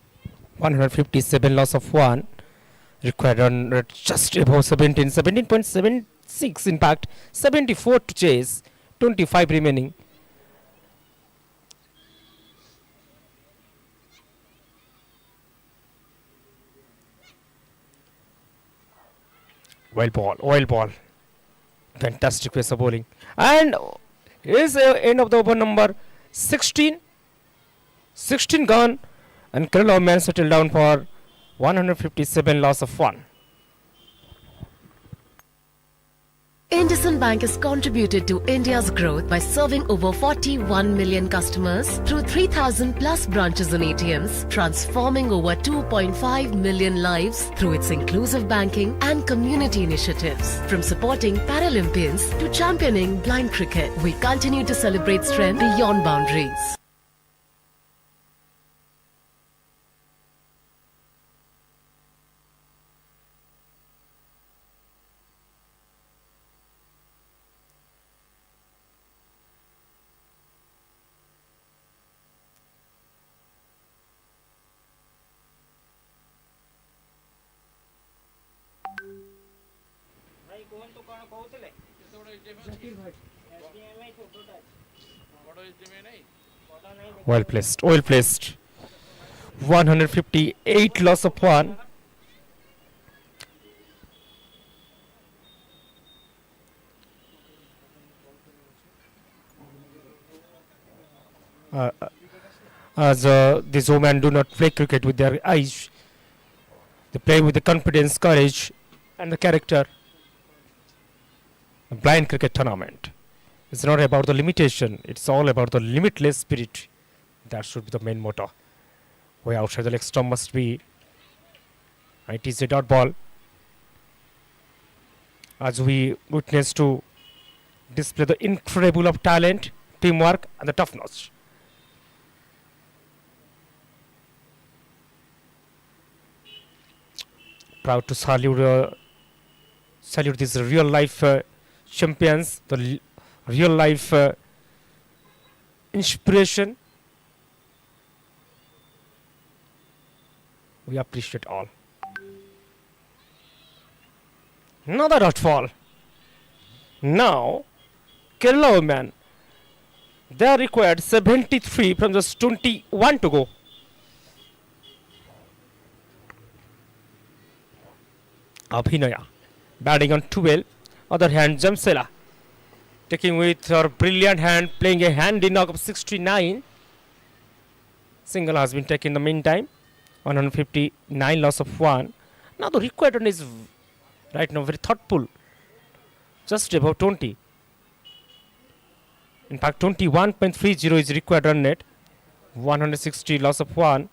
[SPEAKER 8] 157 loss of 1. Required run rate just above 17, 17.76 in fact, 74 to chase, 25 remaining. Wild ball. Fantastic pace of bowling. And is end of the over number 16. 16 gone. And Kerala men settled down for 157 loss of 1.
[SPEAKER 6] IndusInd Bank has contributed to India's growth by serving over 41 million customers through 3,000 plus branches and ATMs, transforming over 2.5 million lives through its inclusive banking and community initiatives. From supporting Paralympians to championing blind cricket, we continue to celebrate strength beyond boundaries.
[SPEAKER 8] Well placed, well placed. 158 loss of 1. As these women do not play cricket with their eyes, they play with the confidence, courage, and the character. A blind cricket tournament. It's not about the limitation, it's all about the limitless spirit. That should be the main motto. Way outside the leg stump must be. It is a dot ball. As we witness to display the incredible of talent, teamwork, and the toughness. Proud to salute these real life champions, the real life inspiration. We appreciate all. Another dot fall. Now, Kerala women, they are required 73 from just 21 to go. Abhinaya, batting on 12. Other hand, Jamsela, taking with her brilliant hand, playing a handy knock of 69. Single has been taken in the meantime. 159 loss of 1. Now the required run is right now very thoughtful. Just about 20. In fact, 21.30 is required run net. 160 loss of 1.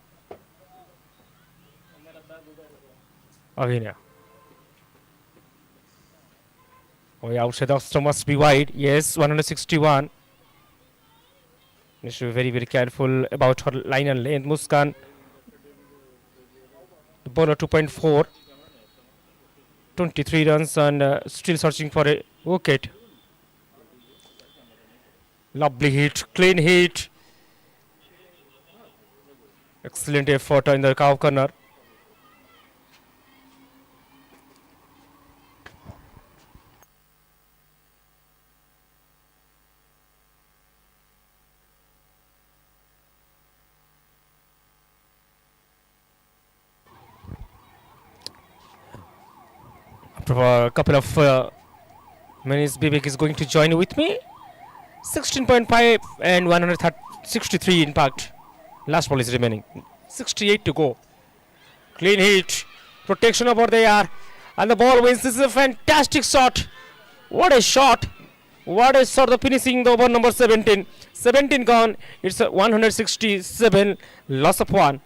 [SPEAKER 8] Again, oh, outside the stump must be wide. Yes, 161. Needs to be very, very careful about her line and length. Muskan, the bowler 2.4. 23 runs and still searching for a wicket. Lovely hit, clean hit. Excellent effort in the cow corner. After a couple of minutes, Bibek is going to join with me. 16.5 and 163 in fact. Last ball is remaining. 68 to go. Clean hit. Protection over there. And the ball wins. This is a fantastic shot. What a shot. What a shot. The finishing the over number 17. 17 gone. It's a 167 loss of 1.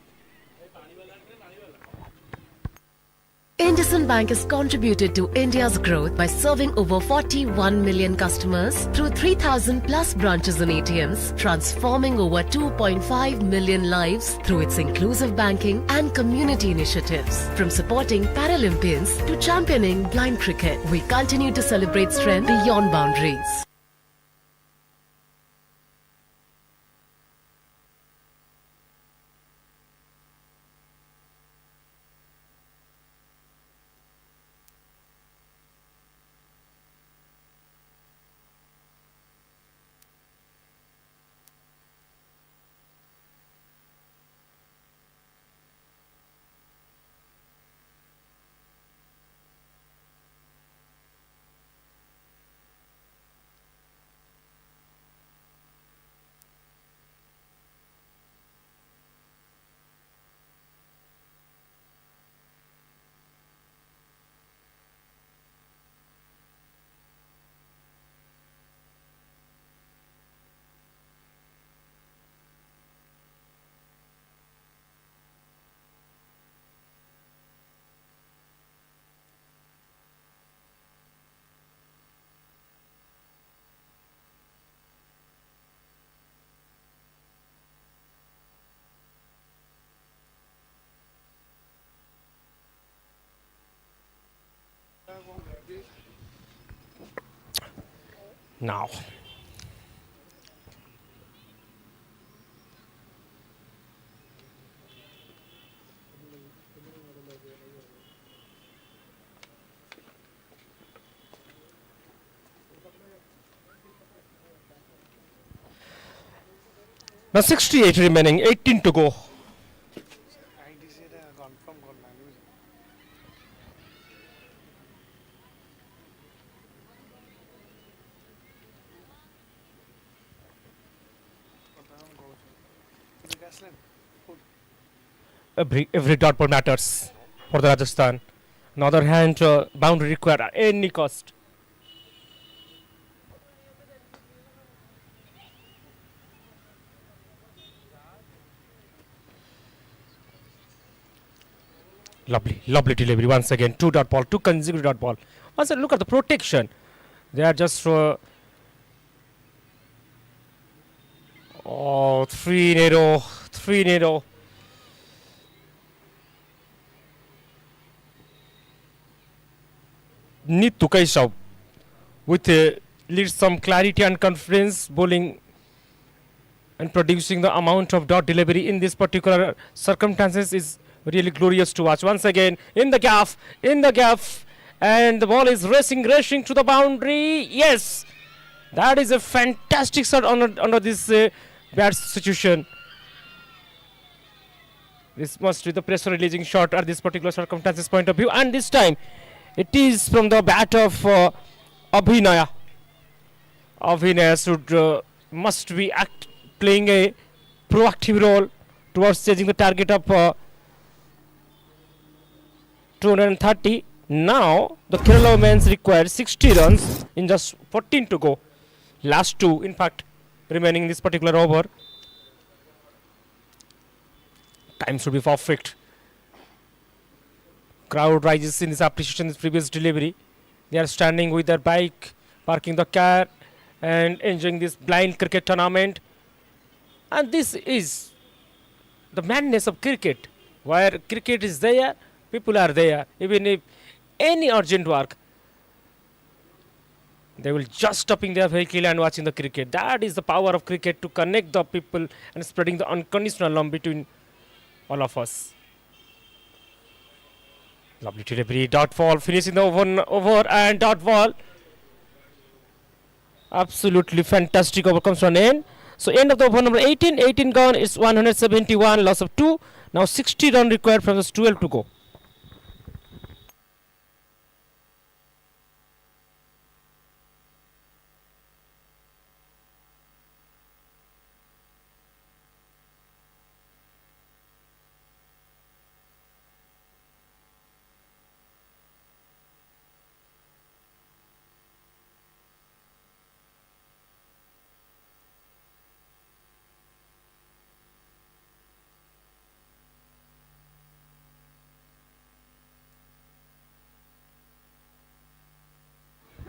[SPEAKER 6] IndusInd Bank has contributed to India's growth by serving over 41 million customers through 3,000 plus branches and ATMs, transforming over 2.5 million lives through its inclusive banking and community initiatives. From supporting Paralympians to championing blind cricket, we continue to celebrate strength beyond boundaries.
[SPEAKER 8] Now. Now 68 remaining, 18 to go. Every dot ball matters for the Rajasthan. On the other hand, boundary required at any cost. Lovely delivery once again. 2 dot ball, 2 consecutive dot ball. Once again, look at the protection. They are just 3 in a row, 3 in a row. Need to Kaishav with leads some clarity and confidence bowling and producing the amount of dot delivery in this particular circumstances is really glorious to watch. Once again in the gap, and the ball is racing to the boundary. Yes, that is a fantastic shot under this bad situation. This must be the pressure releasing shot at this particular circumstances point of view, and this time it is from the bat of Abhinaya. Abhinaya should must be playing a proactive role towards chasing the target of 230. Now the Kerala women's required 60 runs in just 14 to go. Last 2, in fact, remaining in this particular over. Time should be perfect. Crowd rises in this appreciation of this previous delivery. They are standing with their bike, parking the car, and enjoying this blind cricket tournament. And this is the madness of cricket, where cricket is there, people are there. Even if any urgent work, they will just stopping their vehicle and watching the cricket. That is the power of cricket, to connect the people and spreading the unconditional love between all of us. Lovely delivery, dot ball, finishing the over and dot ball. Absolutely fantastic over comes to an end. So end of the over number 18, 18 gone, it's 171, loss of 2. Now 60 run required from the 12 to go.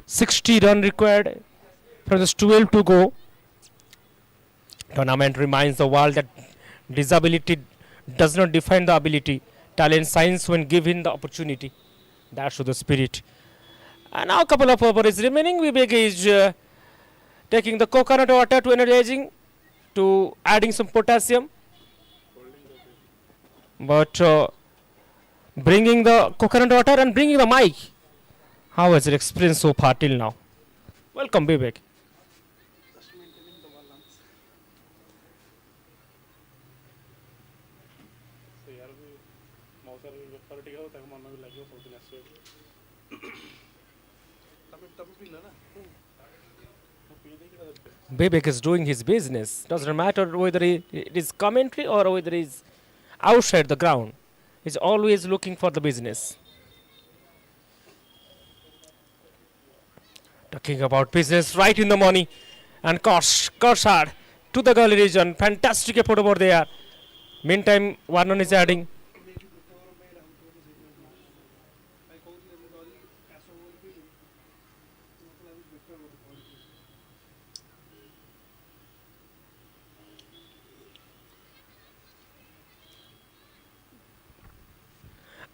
[SPEAKER 8] $60 run required from the 12 to go. Tournament reminds the world that disability does not define the ability. Talent shines when given the opportunity. That's the spirit. And now a couple of overs remaining. Vivek is taking the coconut water to energizing, to adding some potassium. But bringing the coconut water and bringing the mic. How has your experience so far till now? Welcome, Vivek. Vivek is doing his business. Doesn't matter whether it is commentary or whether it is outside the ground. He's always looking for the business. Talking about business right in the money. And Korsard to the gully region. Fantastic effort over there. Meantime, Varnon is adding.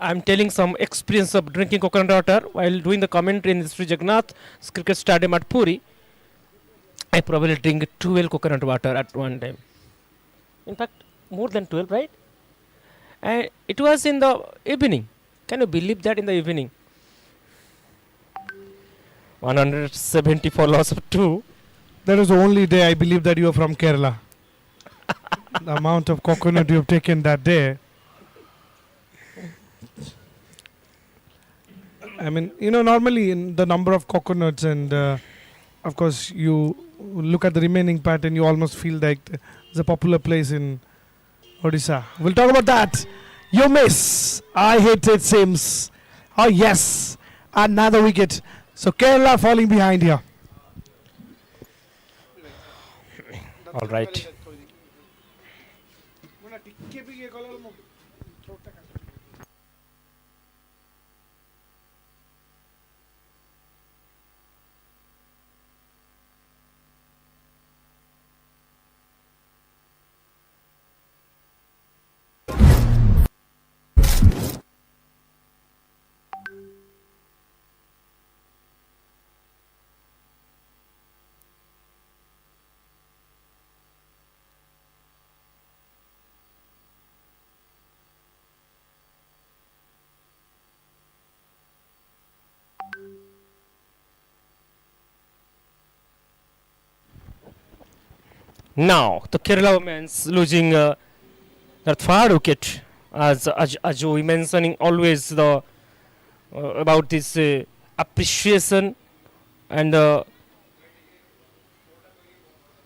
[SPEAKER 8] I'm telling some experience of drinking coconut water while doing the commentary in the Sri Jagannath cricket stadium at Puri. I probably drink 12 coconut water at one time. In fact, more than 12, right? And it was in the evening. Can you believe that in the evening? 174 loss of 2.
[SPEAKER 3] That was the only day I believe that you are from Kerala. The amount of coconut you have taken that day. I mean, normally in the number of coconuts and of course you look at the remaining part and you almost feel like it's a popular place in Odisha. We'll talk about that. You miss. I hate it seems. Oh yes. Another wicket. So Kerala falling behind here.
[SPEAKER 8] All right. Now, the Kerala women's losing that third wicket, as we mentioning always the about this appreciation and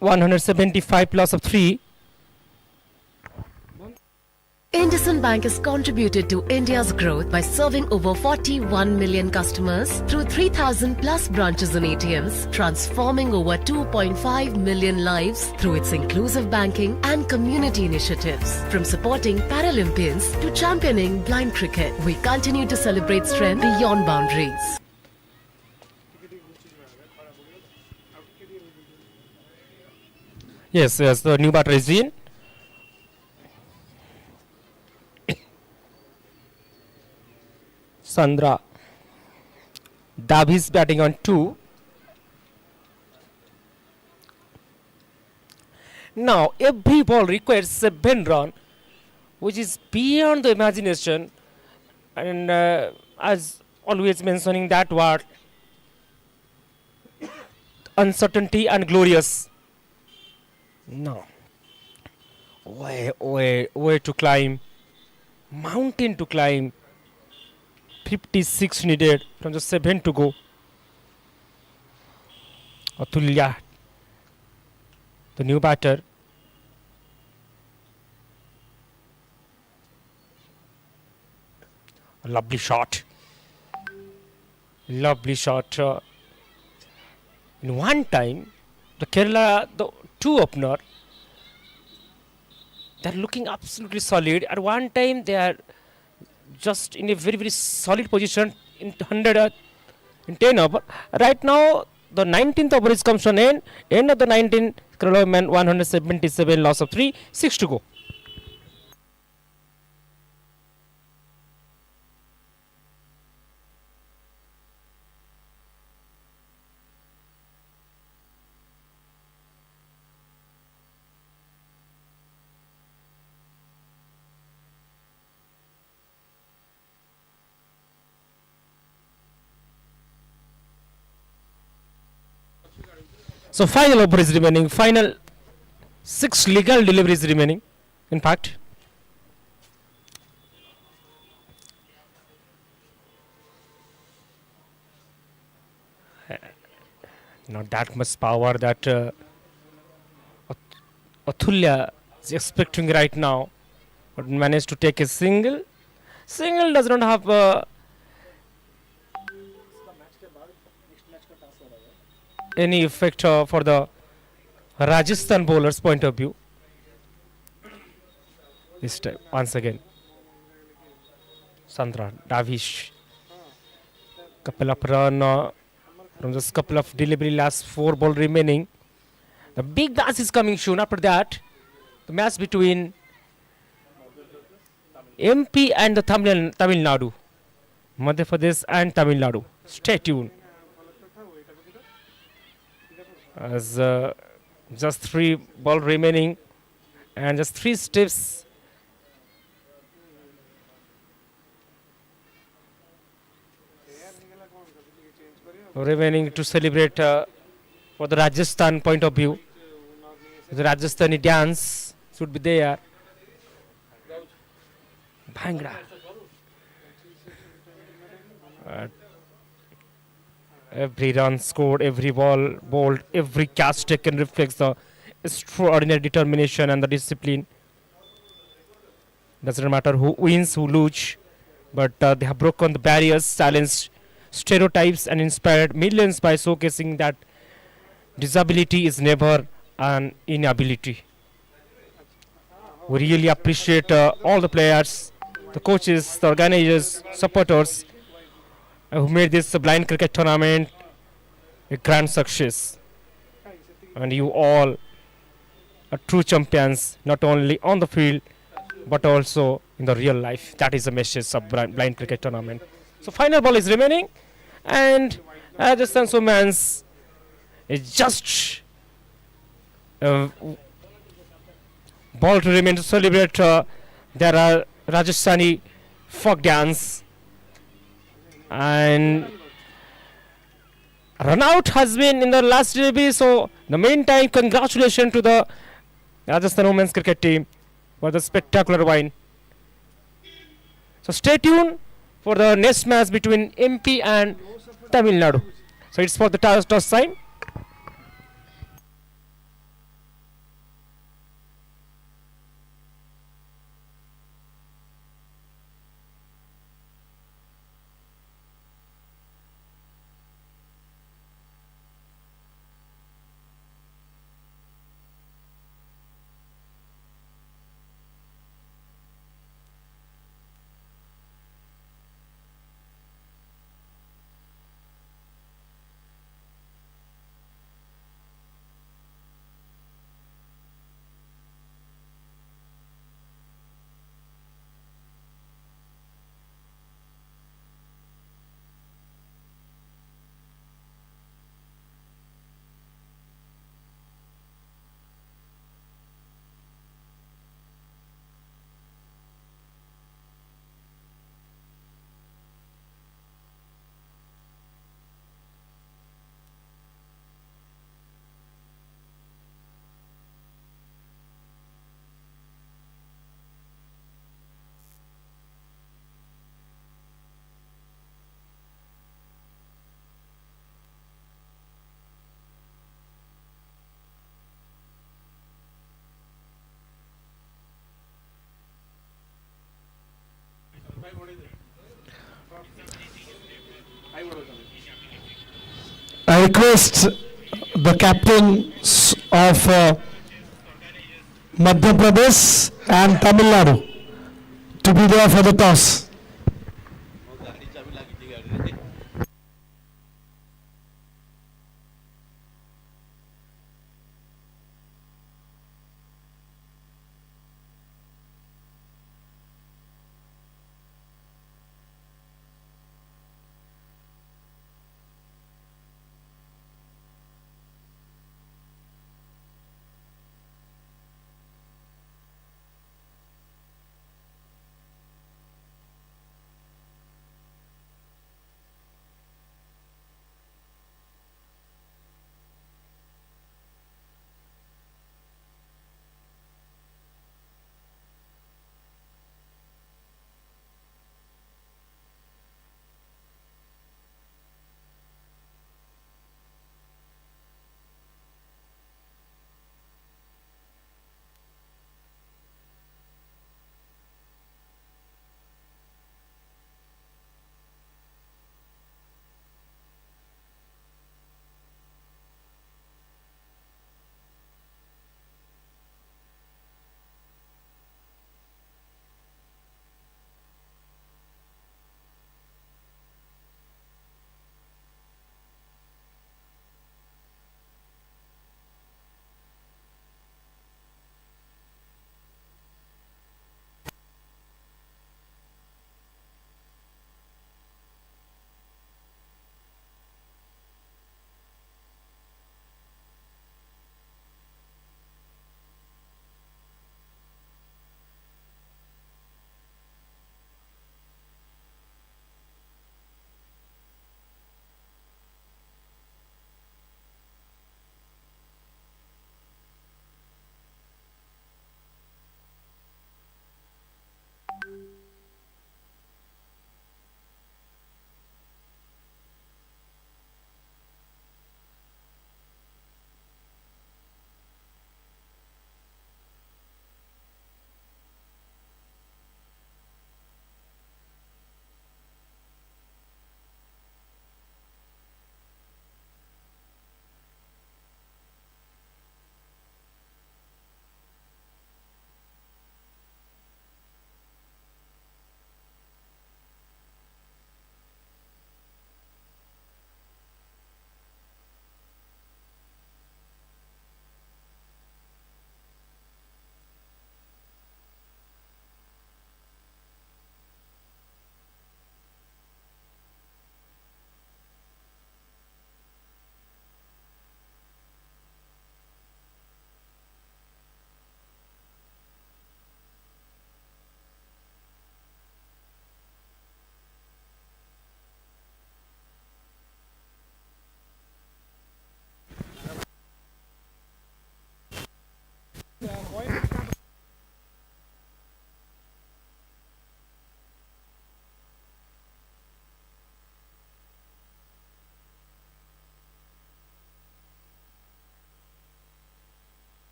[SPEAKER 8] 175 plus of 3.
[SPEAKER 6] IndusInd Bank has contributed to India's growth by serving over 41 million customers through 3,000 plus branches and ATMs, transforming over 2.5 million lives through its inclusive banking and community initiatives. From supporting Paralympians to championing blind cricket, we continue to celebrate strength beyond boundaries.
[SPEAKER 8] Yes, the new batter is in. Sandra Davies batting on 2. Now every ball requires 7 run, which is beyond the imagination, and as always mentioning that word, uncertainty and glorious. No, way to climb, mountain to climb. 56 needed from the 7 to go. Atulya, the new batter. A lovely shot. Lovely shot. In one time, the Kerala, the 2 opener, they are looking absolutely solid. At one time, they are just in a very, very solid position in 100 in 10 over. Right now, the 19th over is comes to an end. End of the 19th, Kerala women 177 loss of 3, 6 to go. So final over is remaining. Final 6 legal deliveries remaining. In fact, not that much power that Atulya is expecting right now, but managed to take a single. Single does not have any effect for the Rajasthan bowlers' point of view. This time, once again, Sandra Davish. Couple of run from just couple of delivery, last 4 ball remaining. The big dance is coming soon. After that, the match between MP and the Tamil Nadu. Madhya Pradesh and Tamil Nadu. Stay tuned. As just 3 ball remaining and just 3 steps. Remaining to celebrate for the Rajasthan point of view. The Rajasthani dance should be there. Bhangra. Every run scored, every ball bowled, every catch taken reflects the extraordinary determination and the discipline. Doesn't matter who wins, who loses, but they have broken the barriers, challenged stereotypes, and inspired millions by showcasing that disability is never an inability. We really appreciate all the players, the coaches, the organizers, supporters who made this blind cricket tournament a grand success. And you all are true champions, not only on the field but also in the real life. That is the message of blind cricket tournament. So final ball is remaining, and Rajasthan Women's is just ball to remain to celebrate their Rajasthani folk dance. And run out has been in the last delivery, so in the meantime, congratulations to the Rajasthan women's cricket team for the spectacular win. So stay tuned for the next match between MP and Tamil Nadu. So it's for the toss time.
[SPEAKER 3] I request the captains of Madhya Pradesh and Tamil Nadu to be there for the toss.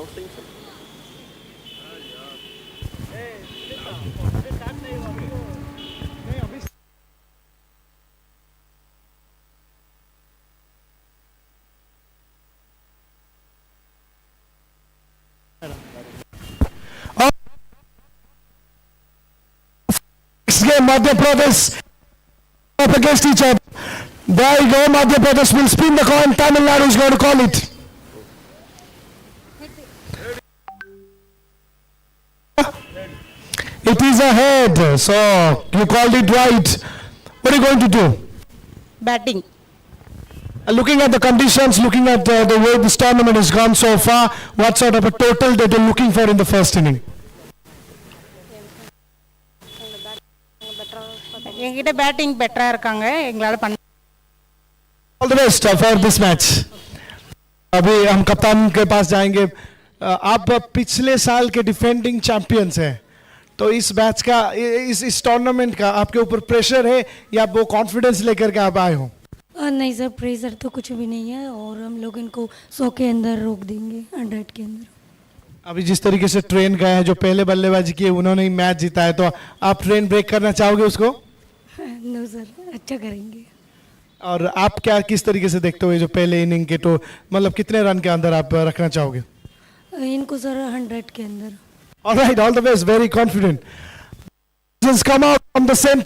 [SPEAKER 3] Next game, Madhya Pradesh up against each other. There you go, Madhya Pradesh will spin the coin. Tamil Nadu is going to call it. It is a head, so you called it right. What are you going to do?
[SPEAKER 9] Batting.
[SPEAKER 3] Looking at the conditions, looking at the way this tournament has gone so far, what sort of a total that you're looking for in the first inning?
[SPEAKER 9] என்கிட்ட batting பெட்டரா இருக்காங்க எங்களால பண்ண
[SPEAKER 3] All the best for this match. अभी हम कप्तान के पास जाएंगे. आप पिछले साल के डिफेंडिंग चैंपियंस हैं, तो इस मैच का इस टूर्नामेंट का आपके ऊपर प्रेशर है या वो कॉन्फिडेंस लेकर के आप आए हो?
[SPEAKER 10] नहीं सर, प्रेशर तो कुछ भी नहीं है और हम लोग इनको 100 के अंदर रोक देंगे, 100 के अंदर.
[SPEAKER 3] अभी जिस तरीके से ट्रेन गए हैं, जो पहले बल्लेबाजी किए उन्होंने ही मैच जीता है, तो आप ट्रेन ब्रेक करना चाहोगे उसको?
[SPEAKER 10] नो सर, अच्छा करेंगे.
[SPEAKER 3] और आप क्या किस तरीके से देखते हो ये जो पहले इनिंग के, तो मतलब कितने रन के अंदर आप रखना चाहोगे?
[SPEAKER 10] इनको सर 100 के अंदर.
[SPEAKER 3] All right, all the best, very confident. Just come out from the same.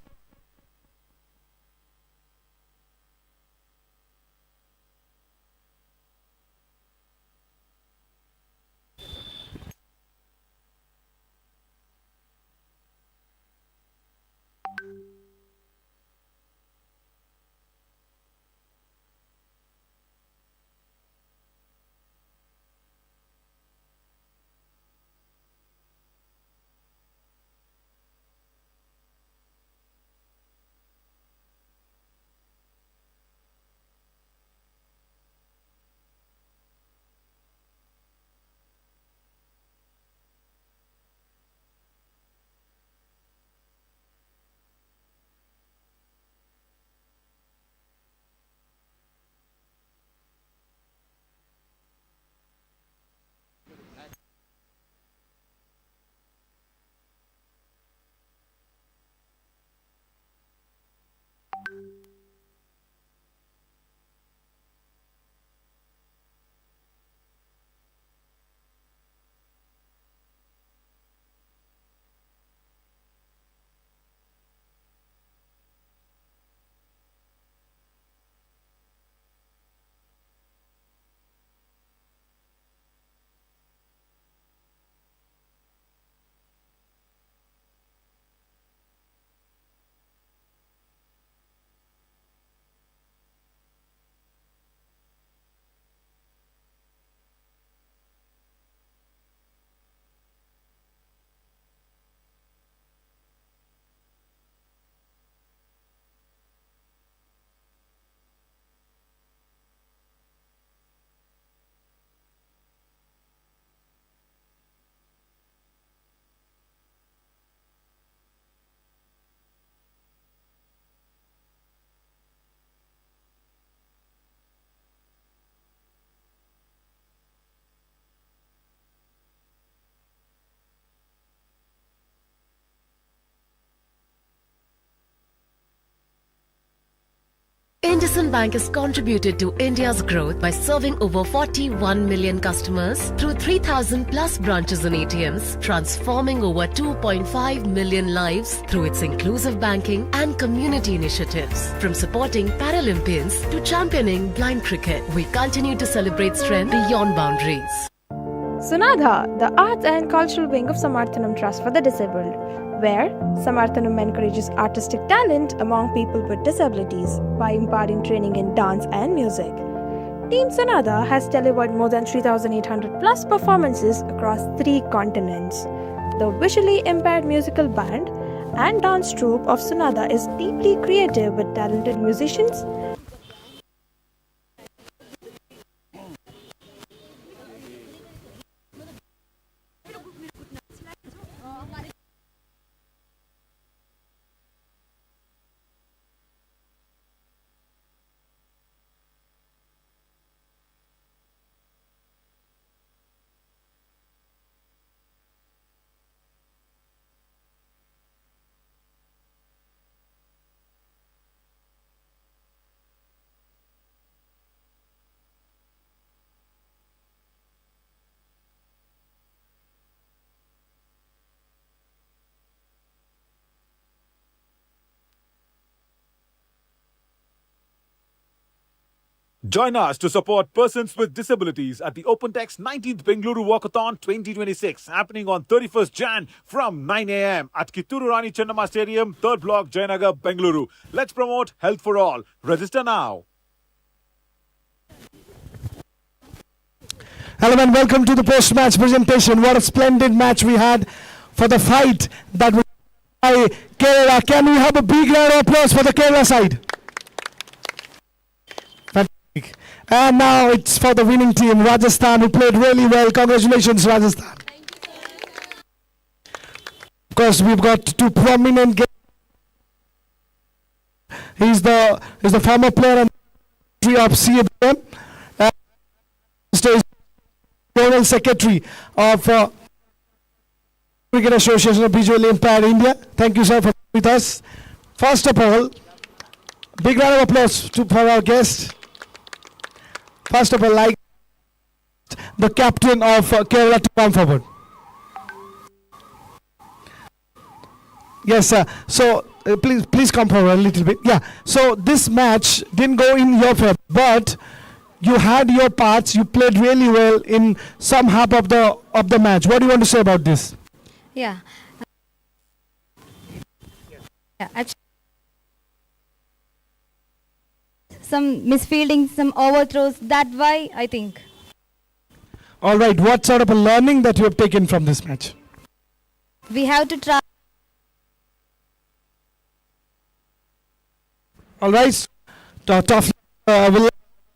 [SPEAKER 6] IndusInd Bank has contributed to India's growth by serving over 41 million customers through 3,000 plus branches and ATMs, transforming over 2.5 million lives through its inclusive banking and community initiatives. From supporting Paralympians to championing blind cricket, we continue to celebrate strength beyond boundaries.
[SPEAKER 2] Sunadha, the arts and cultural wing of Samarthanam Trust for the Disabled, where Samarthanam encourages artistic talent among people with disabilities by imparting training in dance and music. Team Sunadha has delivered more than 3,800 plus performances across 3 continents. The visually impaired musical band and dance troupe of Sunadha is deeply creative with talented musicians
[SPEAKER 1] Join us to support persons with disabilities at the OpenText 19th Bengaluru Walkathon 2026, happening on 31st Jan from 9 a.m. at Kitturu Rani Chennamma Stadium, 3rd Block, Jayanagar, Bengaluru. Let's promote health for all. Register now.
[SPEAKER 3] Hello and welcome to the post-match presentation. What a splendid match we had for the fight that was by Kerala. Can we have a big round of applause for the Kerala side? Fantastic. And now it's for the winning team, Rajasthan, who played really well. Congratulations, Rajasthan. Of course, we've got two prominent guests. He's the former player and of CABM. General Secretary of Cricket Association of Visually Impaired India. Thank you, sir, for being with us. First of all, big round of applause for our guest. First of all, like the captain of Kerala to come forward. Yes, sir. So please come forward a little bit. Yeah. So this match didn't go in your favor, but you had your parts. You played really well in some half of the match. What do you want to say about this?
[SPEAKER 4] Yeah. Actually, some misfielding, some overthrows. That why I think.
[SPEAKER 3] All right. What sort of a learning that you have taken from this match?
[SPEAKER 4] We have to try.
[SPEAKER 3] All right. Tough. Will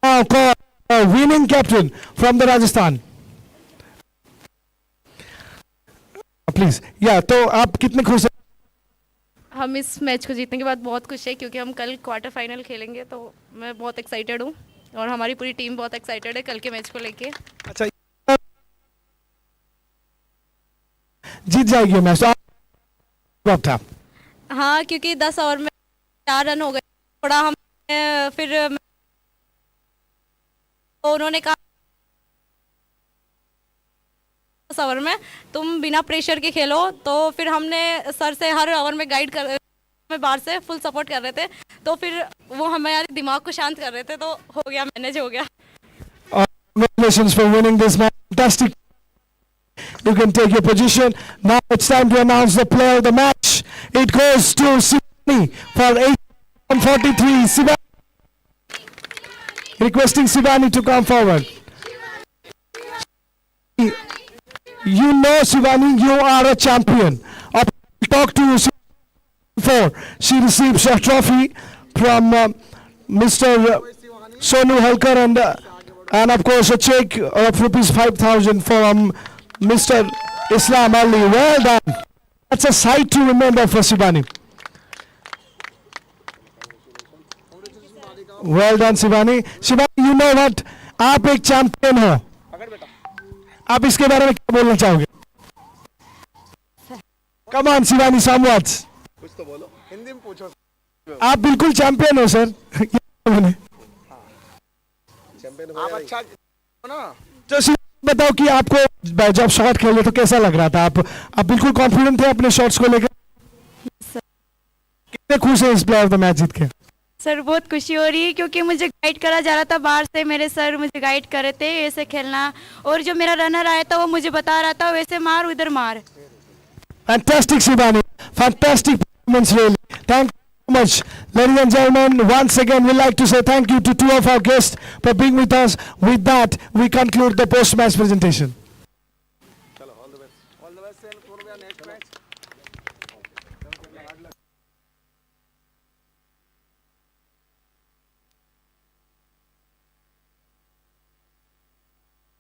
[SPEAKER 3] now call a winning captain from the Rajasthan. Please. Yeah. तो आप कितने खुश हैं?
[SPEAKER 11] हम इस match को जीतने के बाद बहुत खुश है क्योंकि हम कल क्वार्टर फाइनल खेलेंगे, तो मैं बहुत एक्साइटेड हूँ और हमारी पूरी टीम बहुत एक्साइटेड है कल के मैच को लेके।
[SPEAKER 3] अच्छा, जीत जाएगी ये मैच। तो था
[SPEAKER 11] हाँ, क्योंकि 10 ओवर में 4 रन हो गए, थोड़ा हम फिर तो उन्होंने कहा 10 ओवर में तुम बिना प्रेशर के खेलो, तो फिर हमने सर से हर ओवर में गाइड कर में बाहर से फुल सपोर्ट कर रहे थे, तो फिर वो हमारे दिमाग को शांत कर रहे थे, तो हो गया, मैनेज हो गया।
[SPEAKER 3] Congratulations for winning this match. Fantastic. You can take your position. Now it's time to announce the player of the match. It goes to Sivani for 843. Sivani. Requesting Sivani to come forward. You know, Sivani, you are a champion. Talk to Sivani before she receives a trophy from Mr. Sonu Halkar and of course a check of ₹5,000 from Mr. Islam Ali. Well done. That's a sight to remember for Sivani. Well done, Sivani. Sivani, you know what? आप एक champion हो. आप इसके बारे में क्या बोलना चाहोगे? Come on, Sivani, some words. कुछ तो बोलो. हिंदी में पूछो. आप बिल्कुल चैंपियन हो, सर. आप अच्छा हो ना. तो बताओ कि आपको जब शॉट खेले तो कैसा लग रहा था? आप बिल्कुल कॉन्फिडेंट थे अपने शॉट्स को लेकर? कितने खुश हैं इस प्लेयर ऑफ द मैच जीत के?
[SPEAKER 11] सर बहुत खुशी हो रही है क्योंकि मुझे गाइड करा जा रहा था बाहर से, मेरे सर मुझे गाइड कर रहे थे ऐसे खेलना, और जो मेरा रनर आया था वो मुझे बता रहा था वैसे मार उधर मार।
[SPEAKER 3] Fantastic, Sivani. Fantastic performance, really. Thank you so much. Ladies and gentlemen, once again, we'd like to say thank you to two of our guests for being with us. With that, we conclude the post-match presentation.